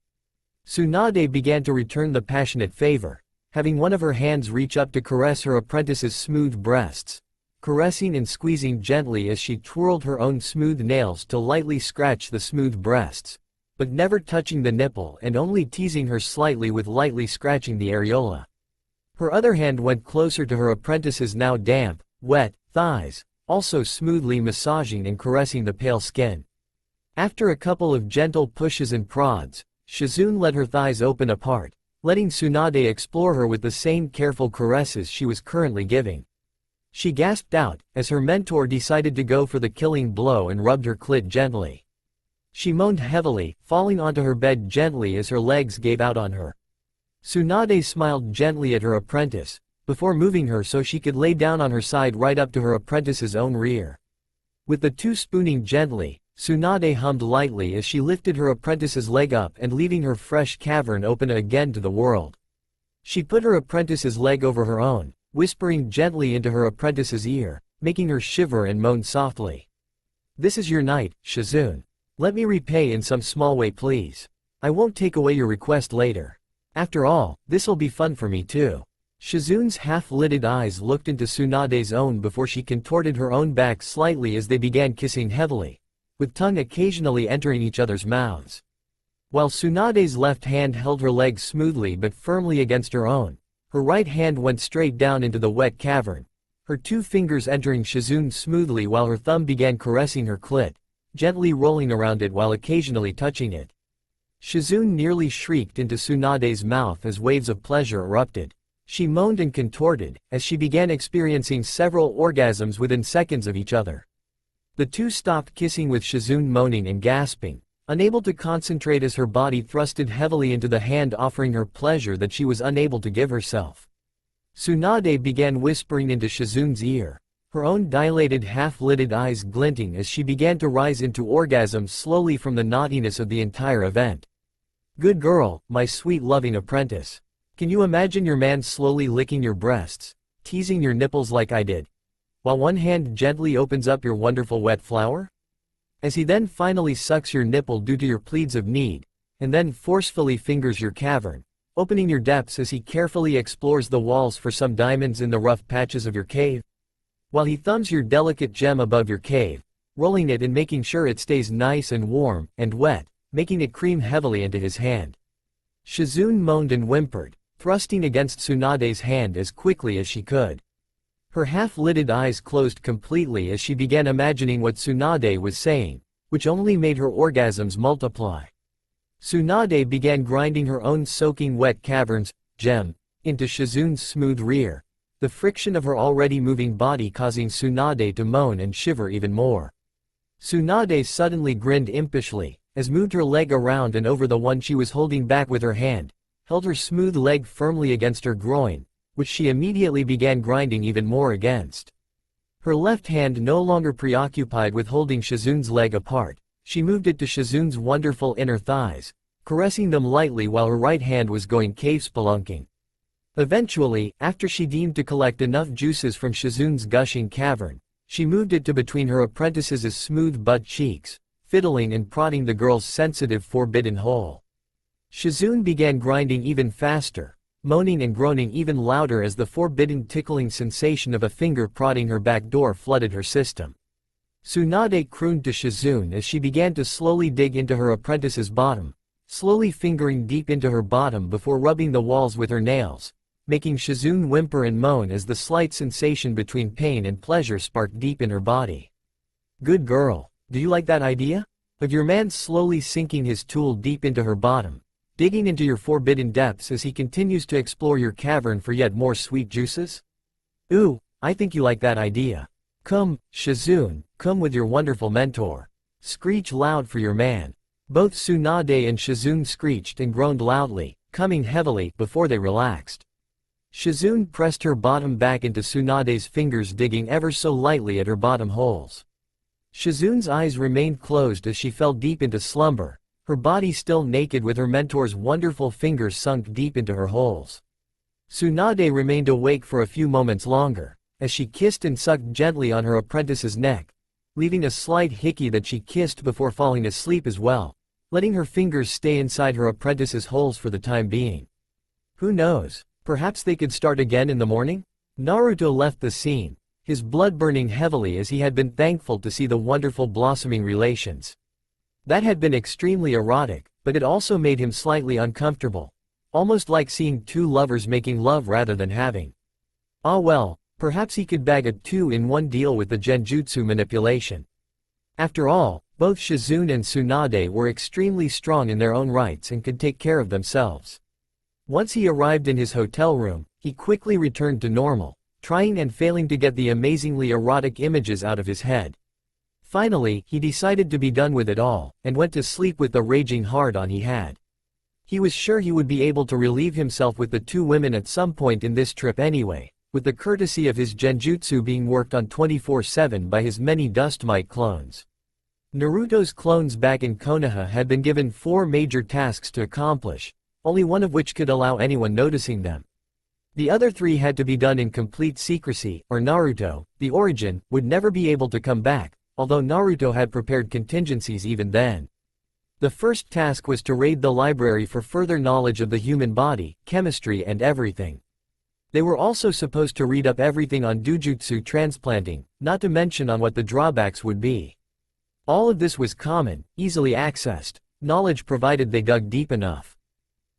Speaker 1: Tsunade began to return the passionate favor, having one of her hands reach up to caress her apprentice's smooth breasts, caressing and squeezing gently as she twirled her own smooth nails to lightly scratch the smooth breasts, but never touching the nipple and only teasing her slightly with lightly scratching the areola. Her other hand went closer to her apprentice's now damp, wet, thighs, also smoothly massaging and caressing the pale skin. After a couple of gentle pushes and prods, Shizune let her thighs open apart, letting Tsunade explore her with the same careful caresses she was currently giving. She gasped out, as her mentor decided to go for the killing blow and rubbed her clit gently. She moaned heavily, falling onto her bed gently as her legs gave out on her. Tsunade smiled gently at her apprentice, before moving her so she could lay down on her side right up to her apprentice's own rear. With the two spooning gently, Tsunade hummed lightly as she lifted her apprentice's leg up and leaving her fresh cavern open again to the world. She put her apprentice's leg over her own, whispering gently into her apprentice's ear, making her shiver and moan softly. "This is your night, Shizune. Let me repay in some small way please. I won't take away your request later. After all, this'll be fun for me too." Shizune's half-lidded eyes looked into Tsunade's own before she contorted her own back slightly as they began kissing heavily, with tongue occasionally entering each other's mouths. While Tsunade's left hand held her leg smoothly but firmly against her own, her right hand went straight down into the wet cavern, her two fingers entering Shizune smoothly while her thumb began caressing her clit, gently rolling around it while occasionally touching it. Shizune nearly shrieked into Tsunade's mouth as waves of pleasure erupted. She moaned and contorted, as she began experiencing several orgasms within seconds of each other. The two stopped kissing with Shizune moaning and gasping, unable to concentrate as her body thrusted heavily into the hand, offering her pleasure that she was unable to give herself. Tsunade began whispering into Shizun's ear, her own dilated half-lidded eyes glinting as she began to rise into orgasm slowly from the naughtiness of the entire event. "Good girl, my sweet loving apprentice. Can you imagine your man slowly licking your breasts, teasing your nipples like I did, while one hand gently opens up your wonderful wet flower? As he then finally sucks your nipple due to your pleads of need, and then forcefully fingers your cavern, opening your depths as he carefully explores the walls for some diamonds in the rough patches of your cave? While he thumbs your delicate gem above your cave, rolling it and making sure it stays nice and warm and wet, making it cream heavily into his hand." Shizun moaned and whimpered, thrusting against Tsunade's hand as quickly as she could. Her half-lidded eyes closed completely as she began imagining what Tsunade was saying, which only made her orgasms multiply. Tsunade began grinding her own soaking wet cavern's gem into Shizun's smooth rear, the friction of her already moving body causing Tsunade to moan and shiver even more. Tsunade suddenly grinned impishly, as moved her leg around and over the one she was holding back with her hand, held her smooth leg firmly against her groin, which she immediately began grinding even more against. Her left hand no longer preoccupied with holding Shizun's leg apart, she moved it to Shizun's wonderful inner thighs, caressing them lightly while her right hand was going cave spelunking. Eventually, after she deemed to collect enough juices from Shizun's gushing cavern, she moved it to between her apprentice's smooth butt cheeks, fiddling and prodding the girl's sensitive forbidden hole. Shizun began grinding even faster, moaning and groaning even louder as the forbidden tickling sensation of a finger prodding her back door flooded her system. Tsunade crooned to Shizun as she began to slowly dig into her apprentice's bottom, slowly fingering deep into her bottom before rubbing the walls with her nails, making Shizun whimper and moan as the slight sensation between pain and pleasure sparked deep in her body. "Good girl, do you like that idea? Of your man slowly sinking his tool deep into her bottom, digging into your forbidden depths as he continues to explore your cavern for yet more sweet juices? Ooh, I think you like that idea. Come, Shizun, come with your wonderful mentor. Screech loud for your man." Both Tsunade and Shizun screeched and groaned loudly, coming heavily, before they relaxed. Shizun pressed her bottom back into Tsunade's fingers, digging ever so lightly at her bottom holes. Shizun's eyes remained closed as she fell deep into slumber, her body still naked with her mentor's wonderful fingers sunk deep into her holes. Tsunade remained awake for a few moments longer, as she kissed and sucked gently on her apprentice's neck, leaving a slight hickey that she kissed before falling asleep as well, letting her fingers stay inside her apprentice's holes for the time being. Who knows, perhaps they could start again in the morning? Naruto left the scene, his blood burning heavily as he had been thankful to see the wonderful blossoming relations. That had been extremely erotic, but it also made him slightly uncomfortable, almost like seeing two lovers making love rather than having. Ah well, perhaps he could bag a two-in-one deal with the genjutsu manipulation. After all, both Shizun and Tsunade were extremely strong in their own rights and could take care of themselves. Once he arrived in his hotel room, he quickly returned to normal, trying and failing to get the amazingly erotic images out of his head. Finally, he decided to be done with it all, and went to sleep with the raging hard-on he had. He was sure he would be able to relieve himself with the two women at some point in this trip anyway, with the courtesy of his genjutsu being worked on 24/7 by his many dust mite clones. Naruto's clones back in Konoha had been given 4 major tasks to accomplish, only one of which could allow anyone noticing them. The other 3 had to be done in complete secrecy, or Naruto, the origin, would never be able to come back, although Naruto had prepared contingencies even then. The first task was to raid the library for further knowledge of the human body, chemistry and everything. They were also supposed to read up everything on Dujutsu transplanting, not to mention on what the drawbacks would be. All of this was common, easily accessed, knowledge provided they dug deep enough.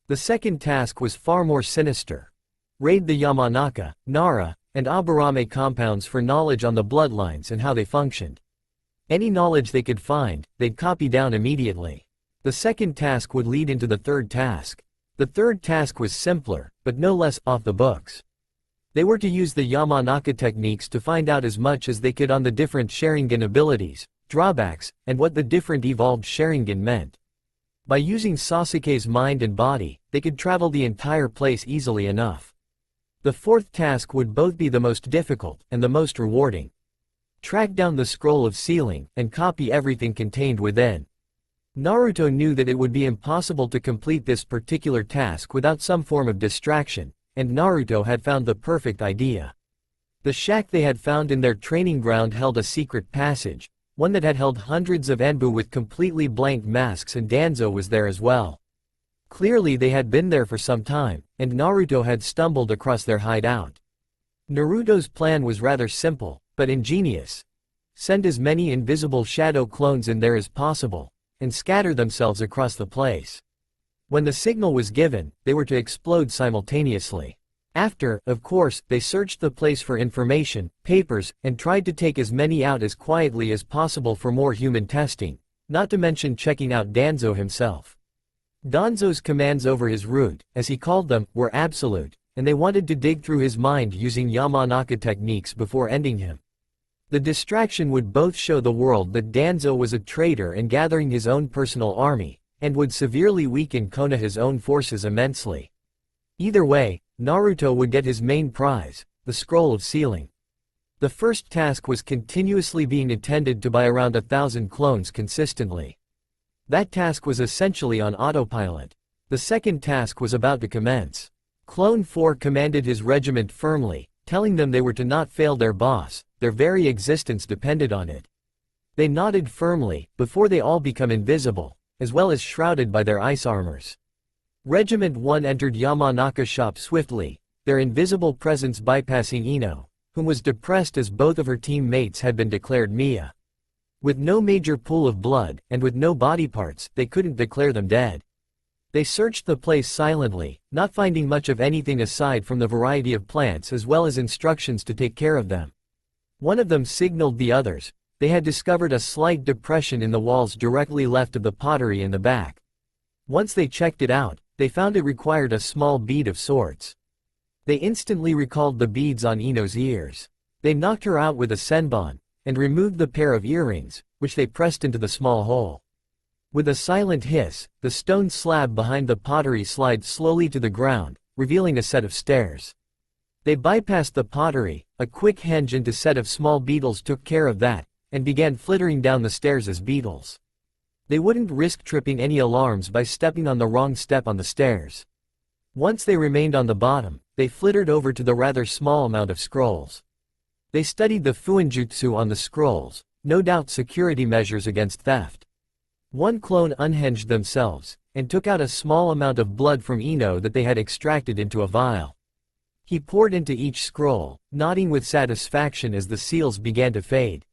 Speaker 1: The second task was far more sinister. Raid the Yamanaka, Nara, and Aburame compounds for knowledge on the bloodlines and how they functioned. Any knowledge they could find, they'd copy down immediately. The second task would lead into the third task. The third task was simpler, but no less off the books. They were to use the Yamanaka techniques to find out as much as they could on the different Sharingan abilities, drawbacks, and what the different evolved Sharingan meant. By using Sasuke's mind and body, they could travel the entire place easily enough. The fourth task would both be the most difficult and the most rewarding. Track down the scroll of sealing and copy everything contained within. Naruto knew that it would be impossible to complete this particular task without some form of distraction, and Naruto had found the perfect idea. The shack they had found in their training ground held a secret passage, one that had held hundreds of Enbu with completely blank masks, and Danzo was there as well. Clearly they had been there for some time, and Naruto had stumbled across their hideout. Naruto's plan was rather simple, but ingenious. Send as many invisible shadow clones in there as possible, and scatter themselves across the place. When the signal was given, they were to explode simultaneously. After, of course, they searched the place for information, papers, and tried to take as many out as quietly as possible for more human testing, not to mention checking out Danzo himself. Danzo's commands over his route, as he called them, were absolute, and they wanted to dig through his mind using Yamanaka techniques before ending him. The distraction would both show the world that Danzo was a traitor and gathering his own personal army, and would severely weaken Konoha's own forces immensely. Either way, Naruto would get his main prize, the scroll of sealing. The first task was continuously being attended to by around 1,000 clones consistently. That task was essentially on autopilot. The second task was about to commence. Clone 4 commanded his regiment firmly, telling them they were to not fail their boss, their very existence depended on it. They nodded firmly, before they all become invisible, as well as shrouded by their ice armors. Regiment 1 entered Yamanaka's shop swiftly, their invisible presence bypassing Ino, whom was depressed as both of her teammates had been declared Mia. With no major pool of blood, and with no body parts, they couldn't declare them dead. They searched the place silently, not finding much of anything aside from the variety of plants as well as instructions to take care of them. One of them signaled the others. They had discovered a slight depression in the walls directly left of the pottery in the back. Once they checked it out, they found it required a small bead of sorts. They instantly recalled the beads on Ino's ears. They knocked her out with a senbon, and removed the pair of earrings, which they pressed into the small hole. With a silent hiss, the stone slab behind the pottery slid slowly to the ground, revealing a set of stairs. They bypassed the pottery, a quick hinge and a set of small beetles took care of that, and began flittering down the stairs as beetles. They wouldn't risk tripping any alarms by stepping on the wrong step on the stairs. Once they remained on the bottom, they flittered over to the rather small amount of scrolls. They studied the fuinjutsu on the scrolls, no doubt security measures against theft. One clone unhinged themselves, and took out a small amount of blood from Ino that they had extracted into a vial. He poured into each scroll, nodding with satisfaction as the seals began to fade.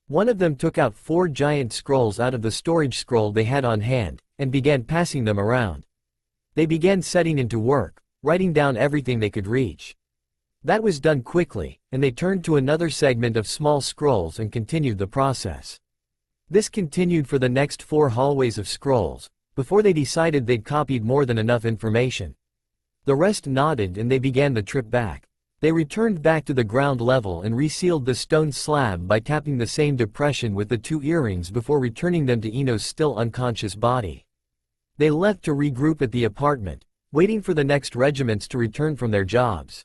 Speaker 1: One of them took out 4 giant scrolls out of the storage scroll they had on hand, and began passing them around. They began setting into work, writing down everything they could reach. That was done quickly, and they turned to another segment of small scrolls and continued the process. This continued for the next 4 hallways of scrolls, before they decided they'd copied more than enough information. The rest nodded and they began the trip back. They returned back to the ground level and resealed the stone slab by tapping the same depression with the 2 earrings before returning them to Ino's still unconscious body. They left to regroup at the apartment, waiting for the next regiments to return from their jobs.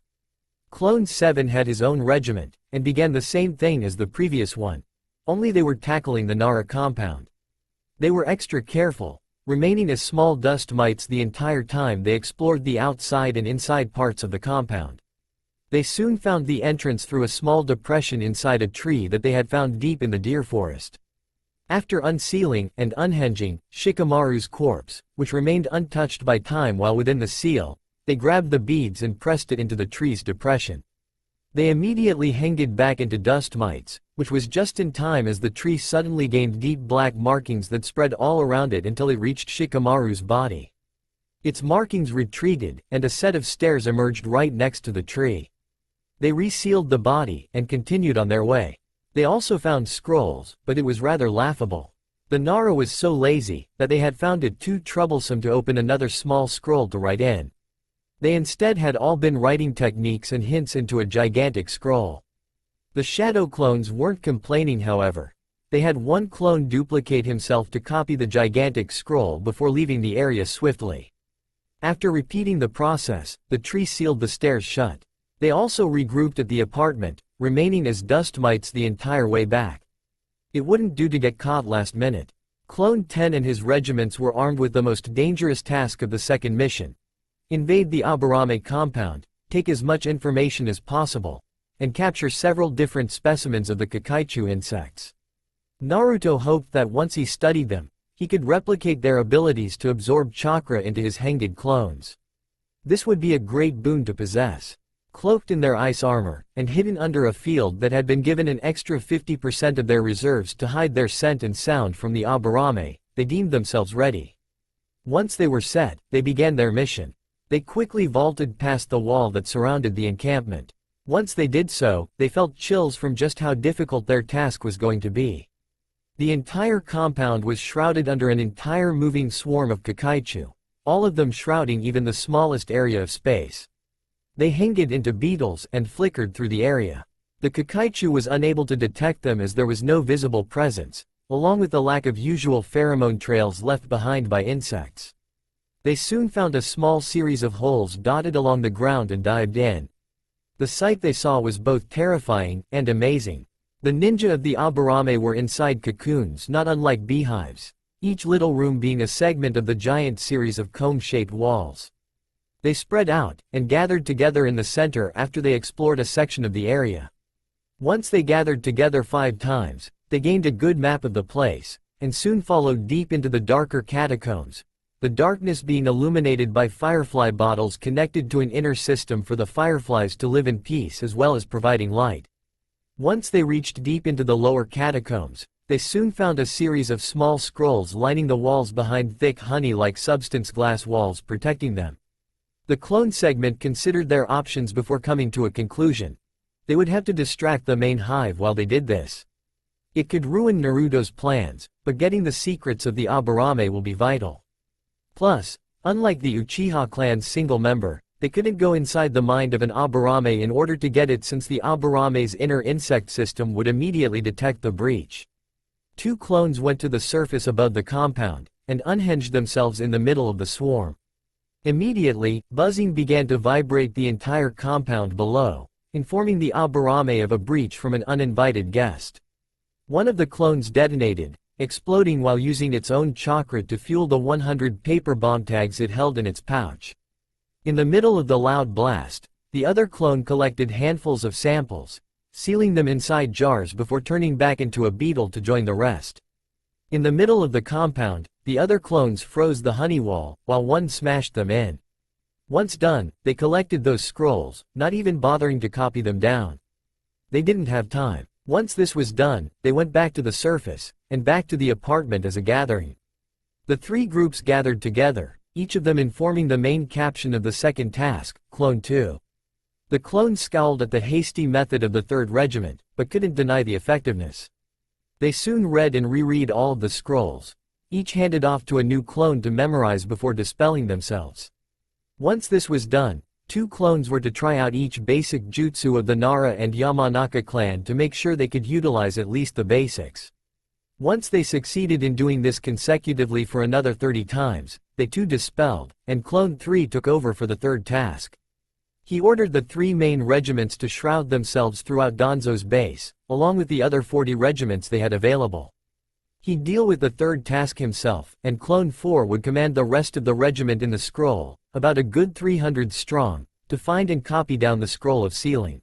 Speaker 1: Clone 7 had his own regiment, and began the same thing as the previous one, only they were tackling the Nara compound. They were extra careful, remaining as small dust mites the entire time they explored the outside and inside parts of the compound. They soon found the entrance through a small depression inside a tree that they had found deep in the deer forest. After unsealing and unhinging Shikamaru's corpse, which remained untouched by time while within the seal, they grabbed the beads and pressed it into the tree's depression. They immediately hanged it back into dust mites, which was just in time as the tree suddenly gained deep black markings that spread all around it until it reached Shikamaru's body. Its markings retreated, and a set of stairs emerged right next to the tree. They resealed the body and continued on their way. They also found scrolls, but it was rather laughable. The Nara was so lazy that they had found it too troublesome to open another small scroll to write in. They instead had all been writing techniques and hints into a gigantic scroll. The shadow clones weren't complaining, however. They had one clone duplicate himself to copy the gigantic scroll before leaving the area swiftly. After repeating the process, the tree sealed the stairs shut. They also regrouped at the apartment, remaining as dust mites the entire way back. It wouldn't do to get caught last minute. Clone 10 and his regiments were armed with the most dangerous task of the second mission. Invade the Aburame compound, take as much information as possible, and capture several different specimens of the Kakaichu insects. Naruto hoped that once he studied them, he could replicate their abilities to absorb chakra into his hanged clones. This would be a great boon to possess. Cloaked in their ice armor, and hidden under a field that had been given an extra 50% of their reserves to hide their scent and sound from the Aburame, they deemed themselves ready. Once they were set, they began their mission. They quickly vaulted past the wall that surrounded the encampment. Once they did so, they felt chills from just how difficult their task was going to be. The entire compound was shrouded under an entire moving swarm of Kakaichu, all of them shrouding even the smallest area of space. They hanged into beetles and flickered through the area. The Kakaichu was unable to detect them as there was no visible presence, along with the lack of usual pheromone trails left behind by insects. They soon found a small series of holes dotted along the ground and dived in. The sight they saw was both terrifying and amazing. The ninja of the Aburame were inside cocoons not unlike beehives, each little room being a segment of the giant series of comb-shaped walls. They spread out, and gathered together in the center after they explored a section of the area. Once they gathered together 5 times, they gained a good map of the place, and soon followed deep into the darker catacombs, the darkness being illuminated by firefly bottles connected to an inner system for the fireflies to live in peace as well as providing light. Once they reached deep into the lower catacombs, they soon found a series of small scrolls lining the walls behind thick honey-like substance glass walls protecting them. The clone segment considered their options before coming to a conclusion. They would have to distract the main hive while they did this. It could ruin Naruto's plans, but getting the secrets of the Aburame will be vital. Plus, unlike the Uchiha clan's single member, they couldn't go inside the mind of an Aburame in order to get it since the Aburame's inner insect system would immediately detect the breach. 2 clones went to the surface above the compound, and unhinged themselves in the middle of the swarm. Immediately, buzzing began to vibrate the entire compound below, informing the Aburame of a breach from an uninvited guest. One of the clones detonated, exploding while using its own chakra to fuel the 100 paper bomb tags it held in its pouch. In the middle of the loud blast, the other clone collected handfuls of samples, sealing them inside jars before turning back into a beetle to join the rest. In the middle of the compound, the other clones froze the honey wall, while one smashed them in. Once done, they collected those scrolls, not even bothering to copy them down. They didn't have time. Once this was done, they went back to the surface, and back to the apartment as a gathering. The 3 groups gathered together, each of them informing the main caption of the second task, Clone 2. The clones scowled at the hasty method of the 3rd Regiment, but couldn't deny the effectiveness. They soon read and reread all of the scrolls, each handed off to a new clone to memorize before dispelling themselves. Once this was done, 2 clones were to try out each basic jutsu of the Nara and Yamanaka clan to make sure they could utilize at least the basics. Once they succeeded in doing this consecutively for another 30 times, they too dispelled, and Clone 3 took over for the 3rd task. He ordered the 3 main regiments to shroud themselves throughout Danzo's base, along with the other 40 regiments they had available. He'd deal with the 3rd task himself, and Clone 4 would command the rest of the regiment in the scroll, about a good 300 strong, to find and copy down the scroll of sealing.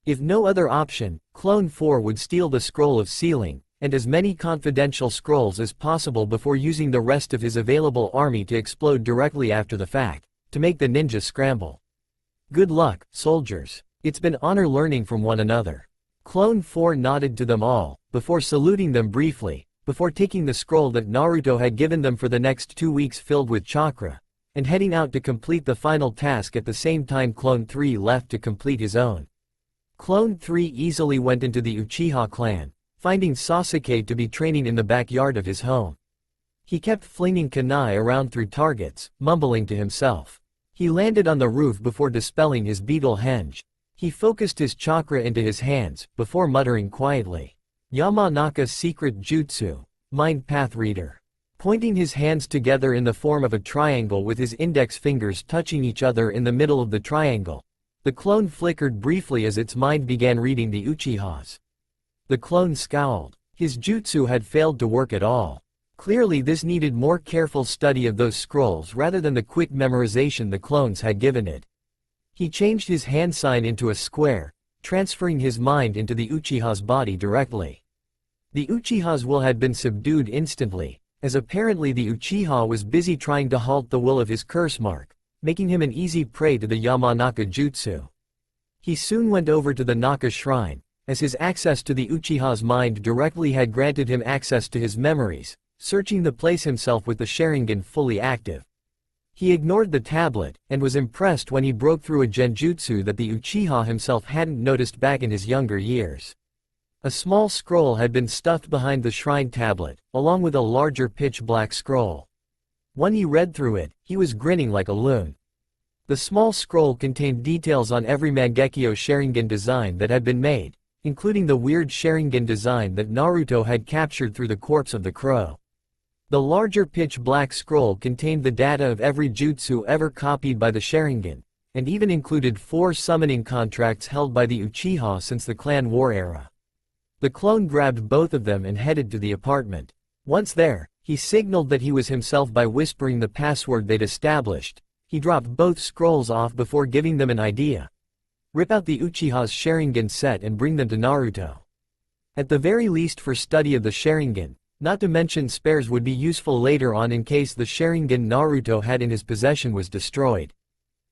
Speaker 1: If no other option, Clone 4 would steal the scroll of sealing, and as many confidential scrolls as possible before using the rest of his available army to explode directly after the fact, to make the ninja scramble. Good luck, soldiers. It's been honor learning from one another. Clone 4 nodded to them all, before saluting them briefly, before taking the scroll that Naruto had given them for the next 2 weeks filled with chakra, and heading out to complete the final task at the same time Clone 3 left to complete his own. Clone 3 easily went into the Uchiha clan, finding Sasuke to be training in the backyard of his home. He kept flinging kunai around through targets, mumbling to himself. He landed on the roof before dispelling his beetle henge. He focused his chakra into his hands, before muttering quietly. Yamanaka's secret jutsu, mind path reader. Pointing his hands together in the form of a triangle with his index fingers touching each other in the middle of the triangle, the clone flickered briefly as its mind began reading the Uchihas. The clone scowled. His jutsu had failed to work at all. Clearly this needed more careful study of those scrolls rather than the quick memorization the clones had given it. He changed his hand sign into a square, transferring his mind into the Uchiha's body directly. The Uchiha's will had been subdued instantly, as apparently the Uchiha was busy trying to halt the will of his curse mark, making him an easy prey to the Yamanaka jutsu. He soon went over to the Naka shrine, as his access to the Uchiha's mind directly had granted him access to his memories, searching the place himself with the Sharingan fully active. He ignored the tablet, and was impressed when he broke through a genjutsu that the Uchiha himself hadn't noticed back in his younger years. A small scroll had been stuffed behind the shrine tablet, along with a larger pitch-black scroll. When he read through it, he was grinning like a loon. The small scroll contained details on every Mangekyo Sharingan design that had been made, including the weird Sharingan design that Naruto had captured through the corpse of the crow. The larger pitch-black scroll contained the data of every jutsu ever copied by the Sharingan, and even included 4 summoning contracts held by the Uchiha since the clan war era. The clone grabbed both of them and headed to the apartment. Once there, he signaled that he was himself by whispering the password they'd established. He dropped both scrolls off before giving them an idea. Rip out the Uchiha's Sharingan set and bring them to Naruto. At the very least for study of the Sharingan, not to mention spares would be useful later on in case the Sharingan Naruto had in his possession was destroyed.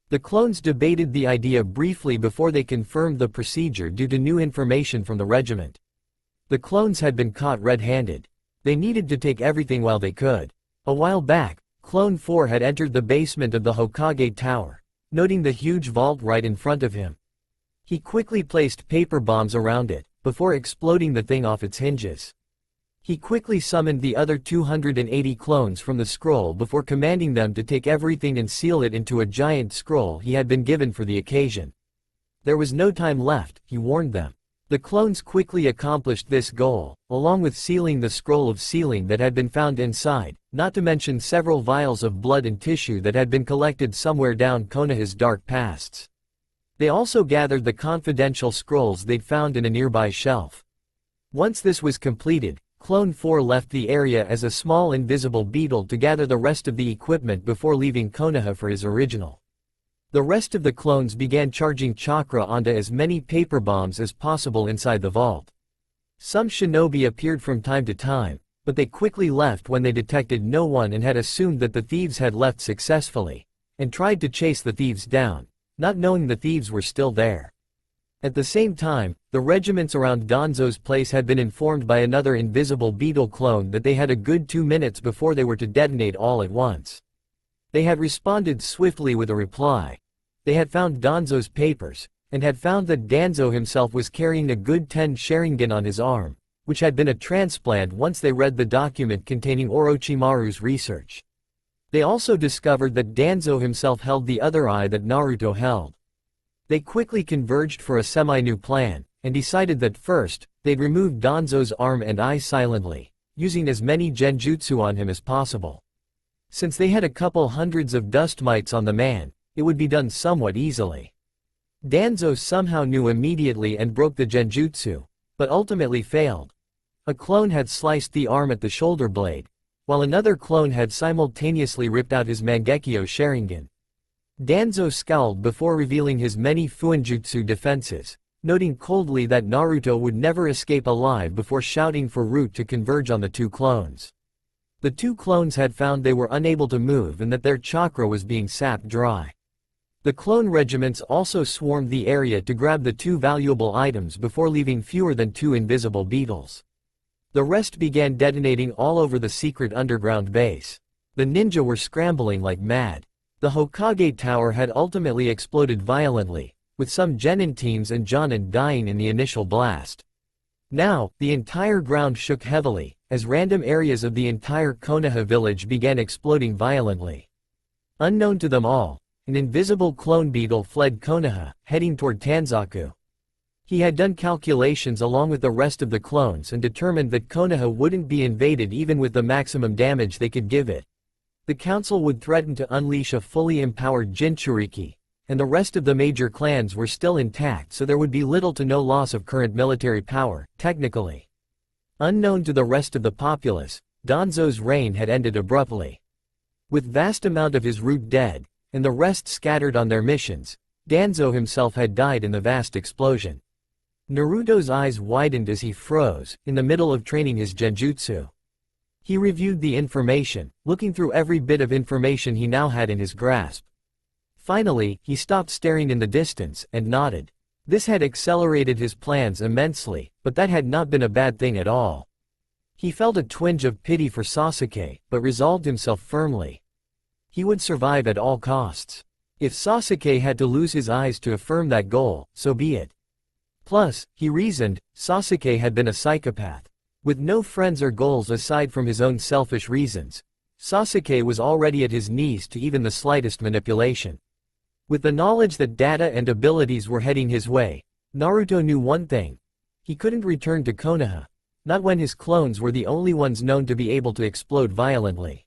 Speaker 1: The clones debated the idea briefly before they confirmed the procedure due to new information from the regiment. The clones had been caught red-handed. They needed to take everything while they could. A while back, Clone 4 had entered the basement of the Hokage Tower, noting the huge vault right in front of him. He quickly placed paper bombs around it, before exploding the thing off its hinges. He quickly summoned the other 280 clones from the scroll before commanding them to take everything and seal it into a giant scroll he had been given for the occasion. There was no time left, he warned them. The clones quickly accomplished this goal, along with sealing the scroll of sealing that had been found inside, not to mention several vials of blood and tissue that had been collected somewhere down Konoha's dark pasts. They also gathered the confidential scrolls they'd found in a nearby shelf. Once this was completed, Clone 4 left the area as a small invisible beetle to gather the rest of the equipment before leaving Konoha for his original. The rest of the clones began charging chakra onto as many paper bombs as possible inside the vault. Some shinobi appeared from time to time, but they quickly left when they detected no one and had assumed that the thieves had left successfully, and tried to chase the thieves down, not knowing the thieves were still there. At the same time, the regiments around Danzo's place had been informed by another invisible beetle clone that they had a good 2 minutes before they were to detonate all at once. They had responded swiftly with a reply. They had found Danzo's papers, and had found that Danzo himself was carrying a good 10 Sharingan on his arm, which had been a transplant once they read the document containing Orochimaru's research. They also discovered that Danzo himself held the other eye that Naruto held. They quickly converged for a semi-new plan, and decided that first, they'd remove Danzo's arm and eye silently, using as many genjutsu on him as possible. Since they had a couple hundreds of dust mites on the man, it would be done somewhat easily. Danzo somehow knew immediately and broke the genjutsu, but ultimately failed. A clone had sliced the arm at the shoulder blade, while another clone had simultaneously ripped out his Mangekyo Sharingan. Danzo scowled before revealing his many Fuinjutsu defenses, noting coldly that Naruto would never escape alive before shouting for Root to converge on the 2 clones. The 2 clones had found they were unable to move and that their chakra was being sapped dry. The clone regiments also swarmed the area to grab the 2 valuable items before leaving fewer than 2 invisible beetles. The rest began detonating all over the secret underground base. The ninja were scrambling like mad. The Hokage Tower had ultimately exploded violently, with some genin teams and jonin dying in the initial blast. Now, the entire ground shook heavily, as random areas of the entire Konoha village began exploding violently. Unknown to them all, an invisible clone beetle fled Konoha, heading toward Tanzaku. He had done calculations along with the rest of the clones and determined that Konoha wouldn't be invaded even with the maximum damage they could give it. The council would threaten to unleash a fully empowered Jinchuriki, and the rest of the major clans were still intact, so there would be little to no loss of current military power, technically. Unknown to the rest of the populace, Danzo's reign had ended abruptly. With vast amount of his root dead, and the rest scattered on their missions, Danzo himself had died in the vast explosion. Naruto's eyes widened as he froze, in the middle of training his genjutsu. He reviewed the information, looking through every bit of information he now had in his grasp. Finally, he stopped staring in the distance, and nodded. This had accelerated his plans immensely, but that had not been a bad thing at all. He felt a twinge of pity for Sasuke, but resolved himself firmly. He would survive at all costs. If Sasuke had to lose his eyes to affirm that goal, so be it. Plus, he reasoned, Sasuke had been a psychopath. With no friends or goals aside from his own selfish reasons, Sasuke was already at his knees to even the slightest manipulation. With the knowledge that data and abilities were heading his way, Naruto knew one thing. He couldn't return to Konoha. Not when his clones were the only ones known to be able to explode violently.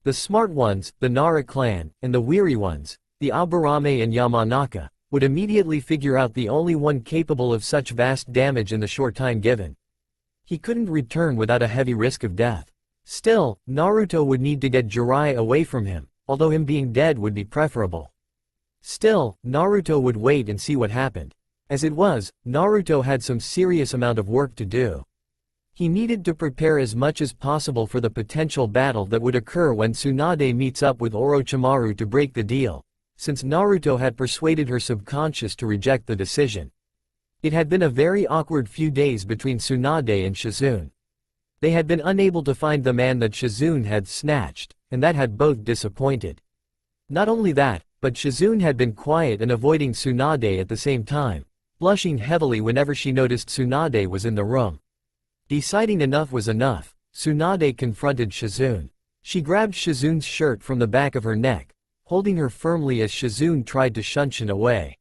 Speaker 1: The smart ones, the Nara clan, and the weary ones, the Aburame and Yamanaka, would immediately figure out the only one capable of such vast damage in the short time given. He couldn't return without a heavy risk of death. Still, Naruto would need to get Jiraiya away from him, although him being dead would be preferable. Still, Naruto would wait and see what happened. As it was, Naruto had some serious amount of work to do. He needed to prepare as much as possible for the potential battle that would occur when Tsunade meets up with Orochimaru to break the deal, since Naruto had persuaded her subconscious to reject the decision. It had been a very awkward few days between Tsunade and Shizune. They had been unable to find the man that Shizune had snatched, and that had both disappointed. Not only that, but Shizune had been quiet and avoiding Tsunade at the same time, blushing heavily whenever she noticed Tsunade was in the room. Deciding enough was enough, Tsunade confronted Shizune. She grabbed Shizune's shirt from the back of her neck, holding her firmly as Shizune tried to shun away.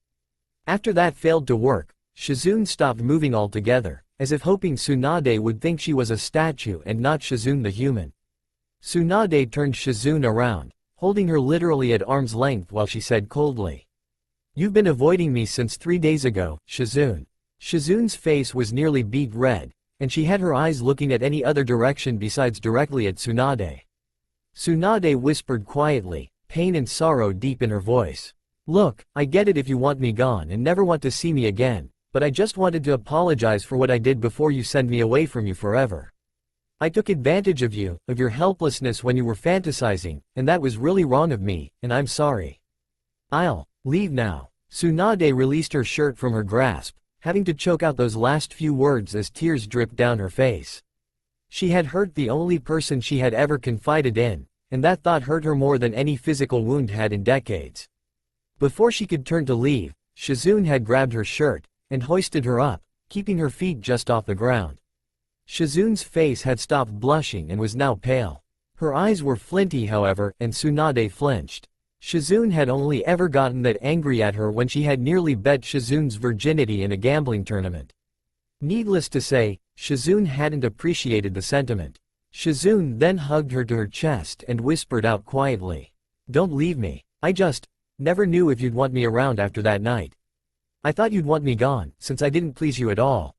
Speaker 1: After that failed to work, Shizune stopped moving altogether, as if hoping Tsunade would think she was a statue and not Shizune the human. Tsunade turned Shizune around, holding her literally at arm's length while she said coldly, "You've been avoiding me since 3 days ago, Shizune." Shizune's face was nearly beet red, and she had her eyes looking at any other direction besides directly at Tsunade. Tsunade whispered quietly, pain and sorrow deep in her voice. "Look, I get it if you want me gone and never want to see me again, but I just wanted to apologize for what I did before you send me away from you forever. I took advantage of you, of your helplessness when you were fantasizing, and that was really wrong of me, and I'm sorry. I'll leave now." Tsunade released her shirt from her grasp, having to choke out those last few words as tears dripped down her face. She had hurt the only person she had ever confided in, and that thought hurt her more than any physical wound had in decades. Before she could turn to leave, Shizune had grabbed her shirt, and hoisted her up, keeping her feet just off the ground. Shizune's face had stopped blushing and was now pale. Her eyes were flinty however, and Tsunade flinched. Shizune had only ever gotten that angry at her when she had nearly bet Shizune's virginity in a gambling tournament. Needless to say, Shizune hadn't appreciated the sentiment. Shizune then hugged her to her chest and whispered out quietly, "Don't leave me. I just never knew if you'd want me around after that night. I thought you'd want me gone, since I didn't please you at all.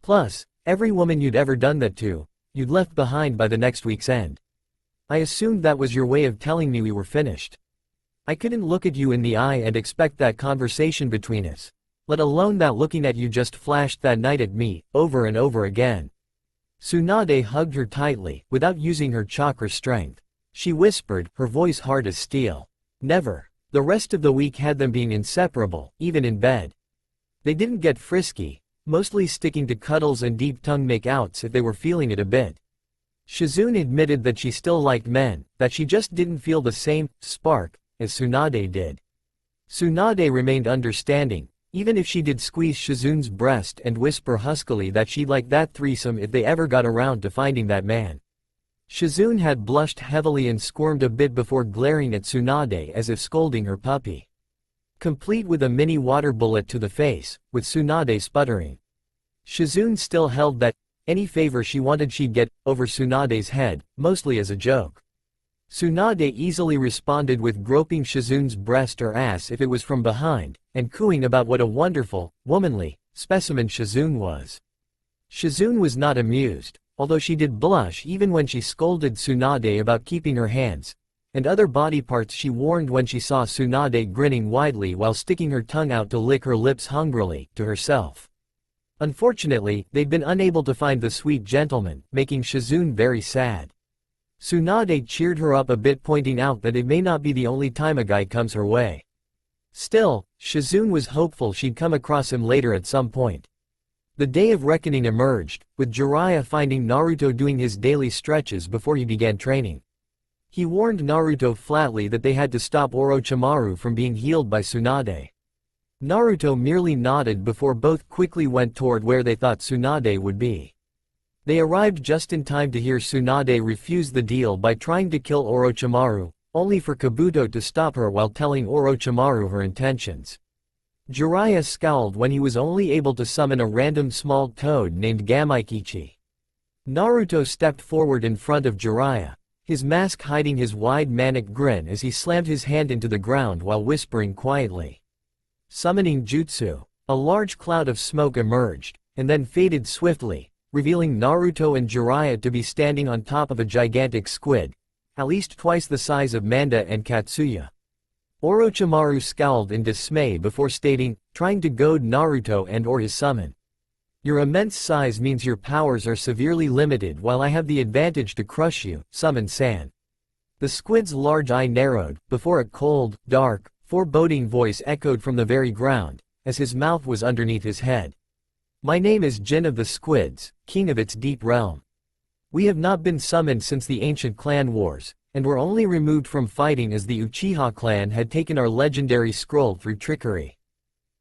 Speaker 1: Plus, every woman you'd ever done that to, you'd left behind by the next week's end. I assumed that was your way of telling me we were finished. I couldn't look at you in the eye and expect that conversation between us, let alone that looking at you just flashed that night at me, over and over again." Tsunade hugged her tightly, without using her chakra strength. She whispered, her voice hard as steel, "Never." The rest of the week had them being inseparable, even in bed. They didn't get frisky, mostly sticking to cuddles and deep tongue make-outs if they were feeling it a bit. Shizune admitted that she still liked men, that she just didn't feel the same spark as Tsunade did. Tsunade remained understanding, even if she did squeeze Shizune's breast and whisper huskily that she'd like that threesome if they ever got around to finding that man. Shizune had blushed heavily and squirmed a bit before glaring at Tsunade as if scolding her puppy. complete with a mini water bullet to the face, with Tsunade sputtering. Shizune still held that any favor she wanted she'd get over Tsunade's head, mostly as a joke. Tsunade easily responded with groping Shizune's breast or ass if it was from behind, and cooing about what a wonderful, womanly, specimen Shizune was. Shizune was not amused, although she did blush even when she scolded Tsunade about keeping her hands and other body parts she warned when she saw Tsunade grinning widely while sticking her tongue out to lick her lips hungrily, to herself. Unfortunately, they'd been unable to find the sweet gentleman, making Shizune very sad. Tsunade cheered her up a bit, pointing out that it may not be the only time a guy comes her way. Still, Shizune was hopeful she'd come across him later at some point. The day of reckoning emerged, with Jiraiya finding Naruto doing his daily stretches before he began training. He warned Naruto flatly that they had to stop Orochimaru from being healed by Tsunade. Naruto merely nodded before both quickly went toward where they thought Tsunade would be. They arrived just in time to hear Tsunade refuse the deal by trying to kill Orochimaru, only for Kabuto to stop her while telling Orochimaru her intentions. Jiraiya scowled when he was only able to summon a random small toad named Gamaikichi. Naruto stepped forward in front of Jiraiya, his mask hiding his wide manic grin as he slammed his hand into the ground while whispering quietly. Summoning Jutsu, a large cloud of smoke emerged, and then faded swiftly, revealing Naruto and Jiraiya to be standing on top of a gigantic squid, at least twice the size of Manda and Katsuya. Orochimaru scowled in dismay before stating, trying to goad Naruto and/or his summon. Your immense size means your powers are severely limited while I have the advantage to crush you, summon San. The squid's large eye narrowed, before a cold, dark, foreboding voice echoed from the very ground, as his mouth was underneath his head. My name is Jin of the Squids, king of its deep realm. We have not been summoned since the ancient clan wars, and were only removed from fighting as the Uchiha clan had taken our legendary scroll through trickery.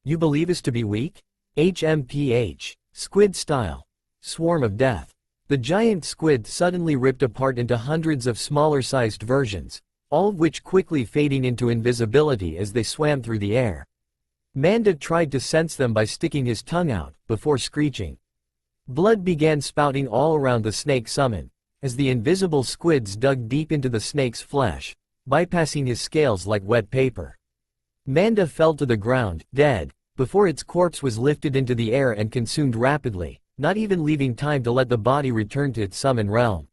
Speaker 1: You believe us to be weak? HMPH. Squid style. Swarm of death. The giant squid suddenly ripped apart into hundreds of smaller-sized versions, all of which quickly fading into invisibility as they swam through the air. Manda tried to sense them by sticking his tongue out, before screeching. Blood began spouting all around the snake summon, as the invisible squids dug deep into the snake's flesh, bypassing his scales like wet paper. Manda fell to the ground, dead, before its corpse was lifted into the air and consumed rapidly, not even leaving time to let the body return to its summon realm.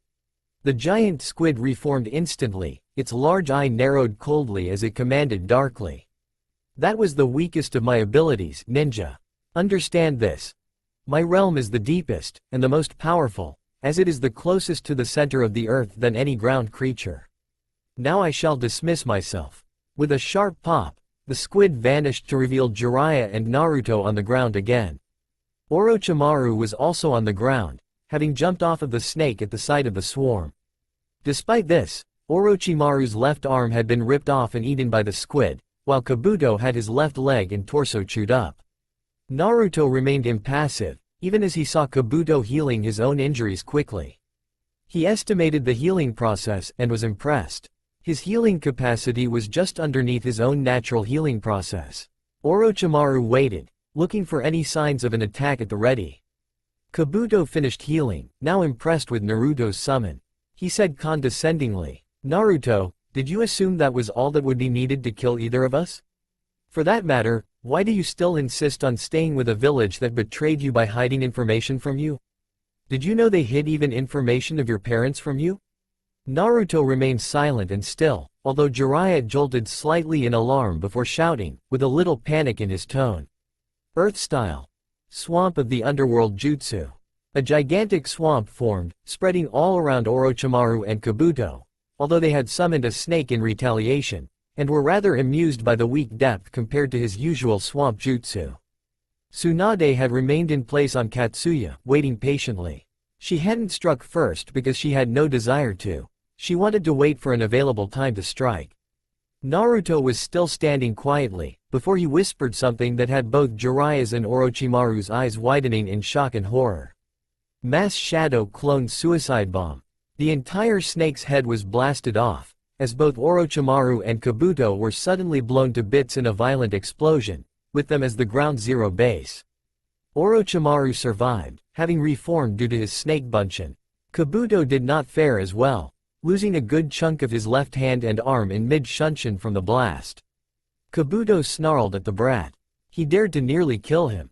Speaker 1: The giant squid reformed instantly, its large eye narrowed coldly as it commanded darkly. That was the weakest of my abilities, ninja. Understand this. My realm is the deepest, and the most powerful, as it is the closest to the center of the earth than any ground creature. Now I shall dismiss myself. With a sharp pop, the squid vanished to reveal Jiraiya and Naruto on the ground again. Orochimaru was also on the ground, having jumped off of the snake at the sight of the swarm. Despite this, Orochimaru's left arm had been ripped off and eaten by the squid, while Kabuto had his left leg and torso chewed up. Naruto remained impassive, even as he saw Kabuto healing his own injuries quickly. He estimated the healing process and was impressed. His healing capacity was just underneath his own natural healing process. Orochimaru waited, looking for any signs of an attack at the ready. Kabuto finished healing, now impressed with Naruto's summon. He said condescendingly, Naruto, did you assume that was all that would be needed to kill either of us? For that matter, why do you still insist on staying with a village that betrayed you by hiding information from you? Did you know they hid even information of your parents from you? Naruto remained silent and still, although Jiraiya jolted slightly in alarm before shouting, with a little panic in his tone. Earth style. Swamp of the underworld jutsu. A gigantic swamp formed, spreading all around Orochimaru and Kabuto, although they had summoned a snake in retaliation, and were rather amused by the weak depth compared to his usual swamp jutsu. Tsunade had remained in place on Katsuya, waiting patiently. She hadn't struck first because she had no desire to. She wanted to wait for an available time to strike. Naruto was still standing quietly, before he whispered something that had both Jiraiya's and Orochimaru's eyes widening in shock and horror. Mass Shadow cloned suicide bomb. The entire snake's head was blasted off, as both Orochimaru and Kabuto were suddenly blown to bits in a violent explosion, with them as the ground zero base. Orochimaru survived, having reformed due to his snake bunshin. Kabuto did not fare as well, losing a good chunk of his left hand and arm in mid-shunshin from the blast. Kabuto snarled at the brat. He dared to nearly kill him.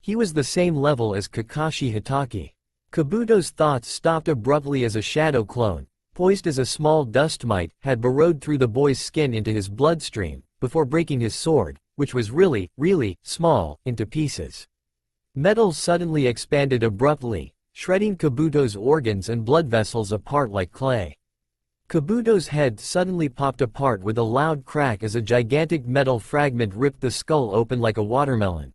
Speaker 1: He was the same level as Kakashi Hatake. Kabuto's thoughts stopped abruptly as a shadow clone, poised as a small dust mite, had burrowed through the boy's skin into his bloodstream, before breaking his sword, which was really small, into pieces. Metal suddenly expanded abruptly, shredding Kabuto's organs and blood vessels apart like clay. Kabuto's head suddenly popped apart with a loud crack as a gigantic metal fragment ripped the skull open like a watermelon.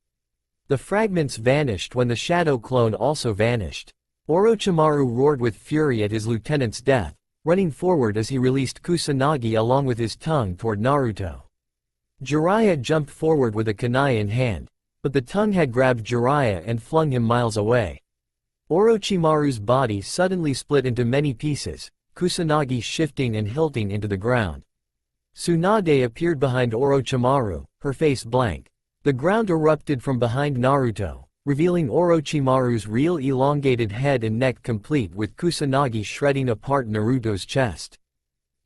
Speaker 1: The fragments vanished when the shadow clone also vanished. Orochimaru roared with fury at his lieutenant's death, running forward as he released Kusanagi along with his tongue toward Naruto. Jiraiya jumped forward with a kunai in hand, but the tongue had grabbed Jiraiya and flung him miles away. Orochimaru's body suddenly split into many pieces, Kusanagi shifting and hilting into the ground. Tsunade appeared behind Orochimaru, her face blank. The ground erupted from behind Naruto, revealing Orochimaru's real elongated head and neck complete with Kusanagi shredding apart Naruto's chest.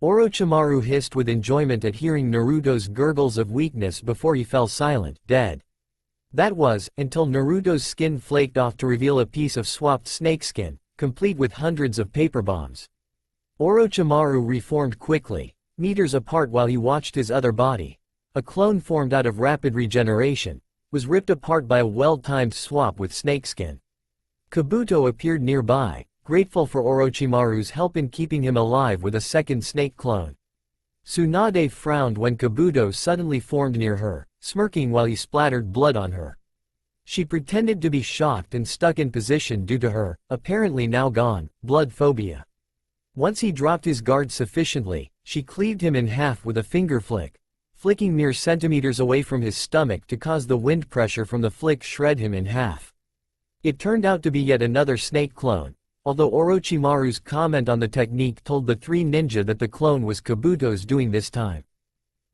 Speaker 1: Orochimaru hissed with enjoyment at hearing Naruto's gurgles of weakness before he fell silent, dead. That was, until Naruto's skin flaked off to reveal a piece of swapped snakeskin, complete with hundreds of paper bombs. Orochimaru reformed quickly, meters apart while he watched his other body. A clone formed out of rapid regeneration, was ripped apart by a well-timed swap with snakeskin. Kabuto appeared nearby, grateful for Orochimaru's help in keeping him alive with a second snake clone. Tsunade frowned when Kabuto suddenly formed near her, smirking while he splattered blood on her. She pretended to be shocked and stuck in position due to her, apparently now gone, blood phobia. Once he dropped his guard sufficiently, she cleaved him in half with a finger flick, flicking mere centimeters away from his stomach to cause the wind pressure from the flick shred him in half. It turned out to be yet another snake clone, although Orochimaru's comment on the technique told the three ninja that the clone was Kabuto's doing this time.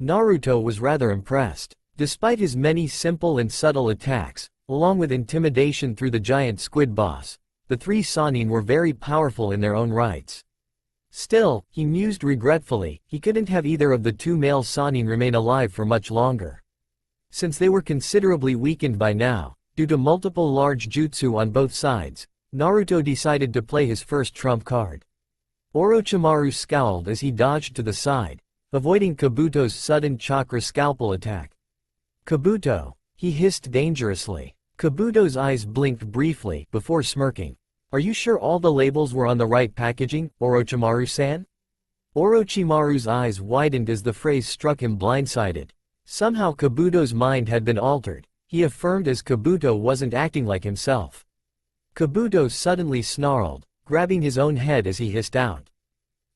Speaker 1: Naruto was rather impressed. Despite his many simple and subtle attacks, along with intimidation through the giant squid boss, the three Sannin were very powerful in their own rights. Still, he mused regretfully, he couldn't have either of the two male Sannin remain alive for much longer. Since they were considerably weakened by now, due to multiple large jutsu on both sides, Naruto decided to play his first trump card. Orochimaru scowled as he dodged to the side, avoiding Kabuto's sudden chakra scalpel attack. Kabuto, he hissed dangerously. Kabuto's eyes blinked briefly before smirking. Are you sure all the labels were on the right packaging, Orochimaru-san? Orochimaru's eyes widened as the phrase struck him blindsided. Somehow Kabuto's mind had been altered, he affirmed as Kabuto wasn't acting like himself. Kabuto suddenly snarled, grabbing his own head as he hissed out.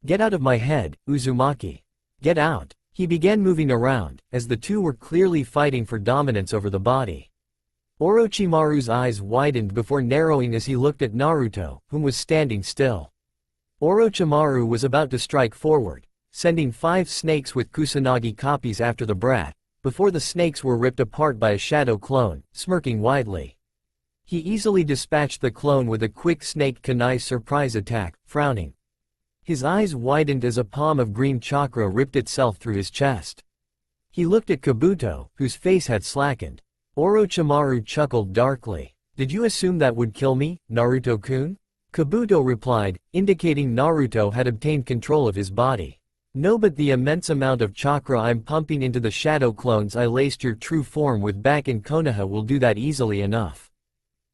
Speaker 1: Get out of my head, Uzumaki. Get out. He began moving around, as the two were clearly fighting for dominance over the body. Orochimaru's eyes widened before narrowing as he looked at Naruto, whom was standing still. Orochimaru was about to strike forward, sending 5 snakes with Kusanagi copies after the brat, before the snakes were ripped apart by a shadow clone, smirking widely. He easily dispatched the clone with a quick snake kunai surprise attack, frowning. His eyes widened as a palm of green chakra ripped itself through his chest. He looked at Kabuto, whose face had slackened. Orochimaru chuckled darkly. Did you assume that would kill me, Naruto-kun? Kabuto replied, indicating Naruto had obtained control of his body. No, but the immense amount of chakra I'm pumping into the shadow clones I laced your true form with back in Konoha will do that easily enough.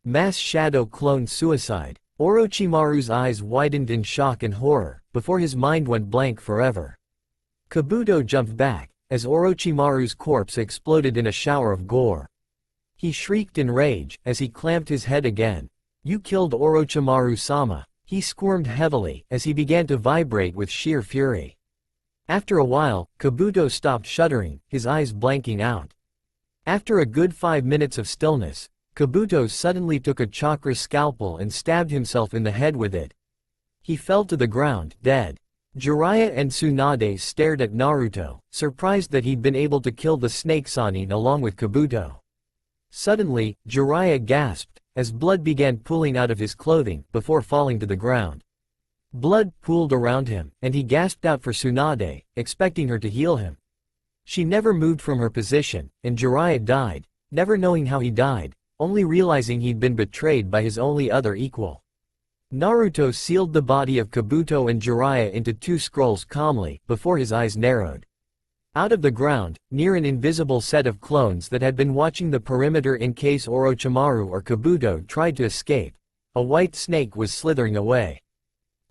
Speaker 1: Mass shadow clone suicide. Orochimaru's eyes widened in shock and horror, before his mind went blank forever. Kabuto jumped back, as Orochimaru's corpse exploded in a shower of gore. He shrieked in rage, as he clamped his head again. You killed Orochimaru-sama. He squirmed heavily, as he began to vibrate with sheer fury. After a while, Kabuto stopped shuddering, his eyes blanking out. After a good 5 minutes of stillness, Kabuto suddenly took a chakra scalpel and stabbed himself in the head with it. He fell to the ground, dead. Jiraiya and Tsunade stared at Naruto, surprised that he'd been able to kill the snake Sannin along with Kabuto. Suddenly, Jiraiya gasped, as blood began pooling out of his clothing, before falling to the ground. Blood pooled around him, and he gasped out for Tsunade, expecting her to heal him. She never moved from her position, and Jiraiya died, never knowing how he died, only realizing he'd been betrayed by his only other equal. Naruto sealed the body of Kabuto and Jiraiya into 2 scrolls calmly, before his eyes narrowed. Out of the ground, near an invisible set of clones that had been watching the perimeter in case Orochimaru or Kabuto tried to escape, a white snake was slithering away.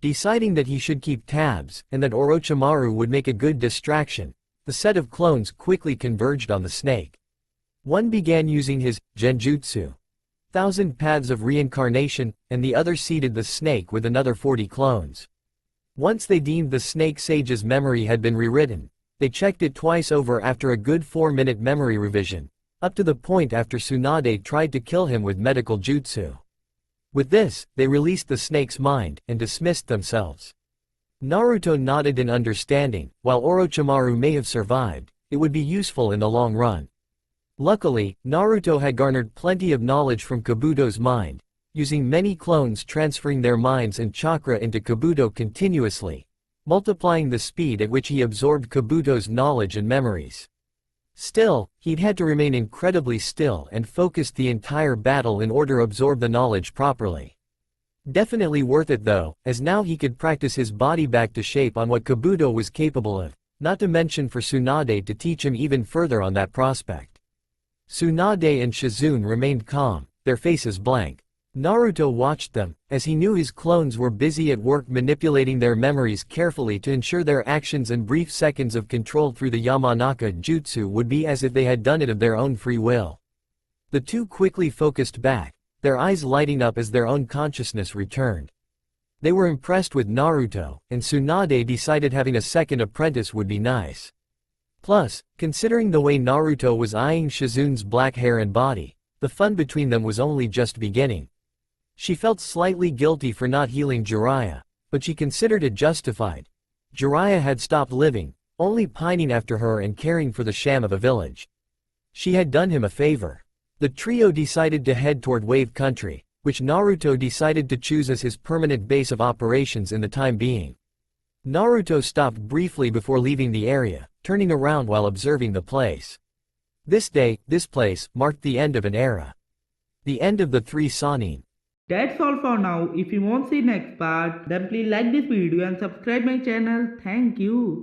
Speaker 1: Deciding that he should keep tabs, and that Orochimaru would make a good distraction, the set of clones quickly converged on the snake. One began using his genjutsu, 1,000 paths of reincarnation, and the other seeded the snake with another 40 clones. Once they deemed the snake sage's memory had been rewritten, they checked it twice over after a good 4-minute memory revision, up to the point after Tsunade tried to kill him with medical jutsu. With this, they released the snake's mind, and dismissed themselves. Naruto nodded in understanding. While Orochimaru may have survived, it would be useful in the long run. Luckily, Naruto had garnered plenty of knowledge from Kabuto's mind, using many clones transferring their minds and chakra into Kabuto continuously, multiplying the speed at which he absorbed Kabuto's knowledge and memories. Still, he'd had to remain incredibly still and focused the entire battle in order to absorb the knowledge properly. Definitely worth it though, as now he could practice his body back to shape on what Kabuto was capable of, not to mention for Tsunade to teach him even further on that prospect. Tsunade and Shizune remained calm, their faces blank. Naruto watched them, as he knew his clones were busy at work manipulating their memories carefully to ensure their actions and brief seconds of control through the Yamanaka jutsu would be as if they had done it of their own free will. The two quickly focused back, their eyes lighting up as their own consciousness returned. They were impressed with Naruto, and Tsunade decided having a second apprentice would be nice. Plus, considering the way Naruto was eyeing Shizune's black hair and body, the fun between them was only just beginning. She felt slightly guilty for not healing Jiraiya, but she considered it justified. Jiraiya had stopped living, only pining after her and caring for the sham of a village. She had done him a favor. The trio decided to head toward Wave Country, which Naruto decided to choose as his permanent base of operations in the time being. Naruto stopped briefly before leaving the area, turning around while observing the place. This day, this place, marked the end of an era. The end of the 3 Sannin.
Speaker 2: That's all for now. If you want to see next part, then please like this video and subscribe my channel. Thank you.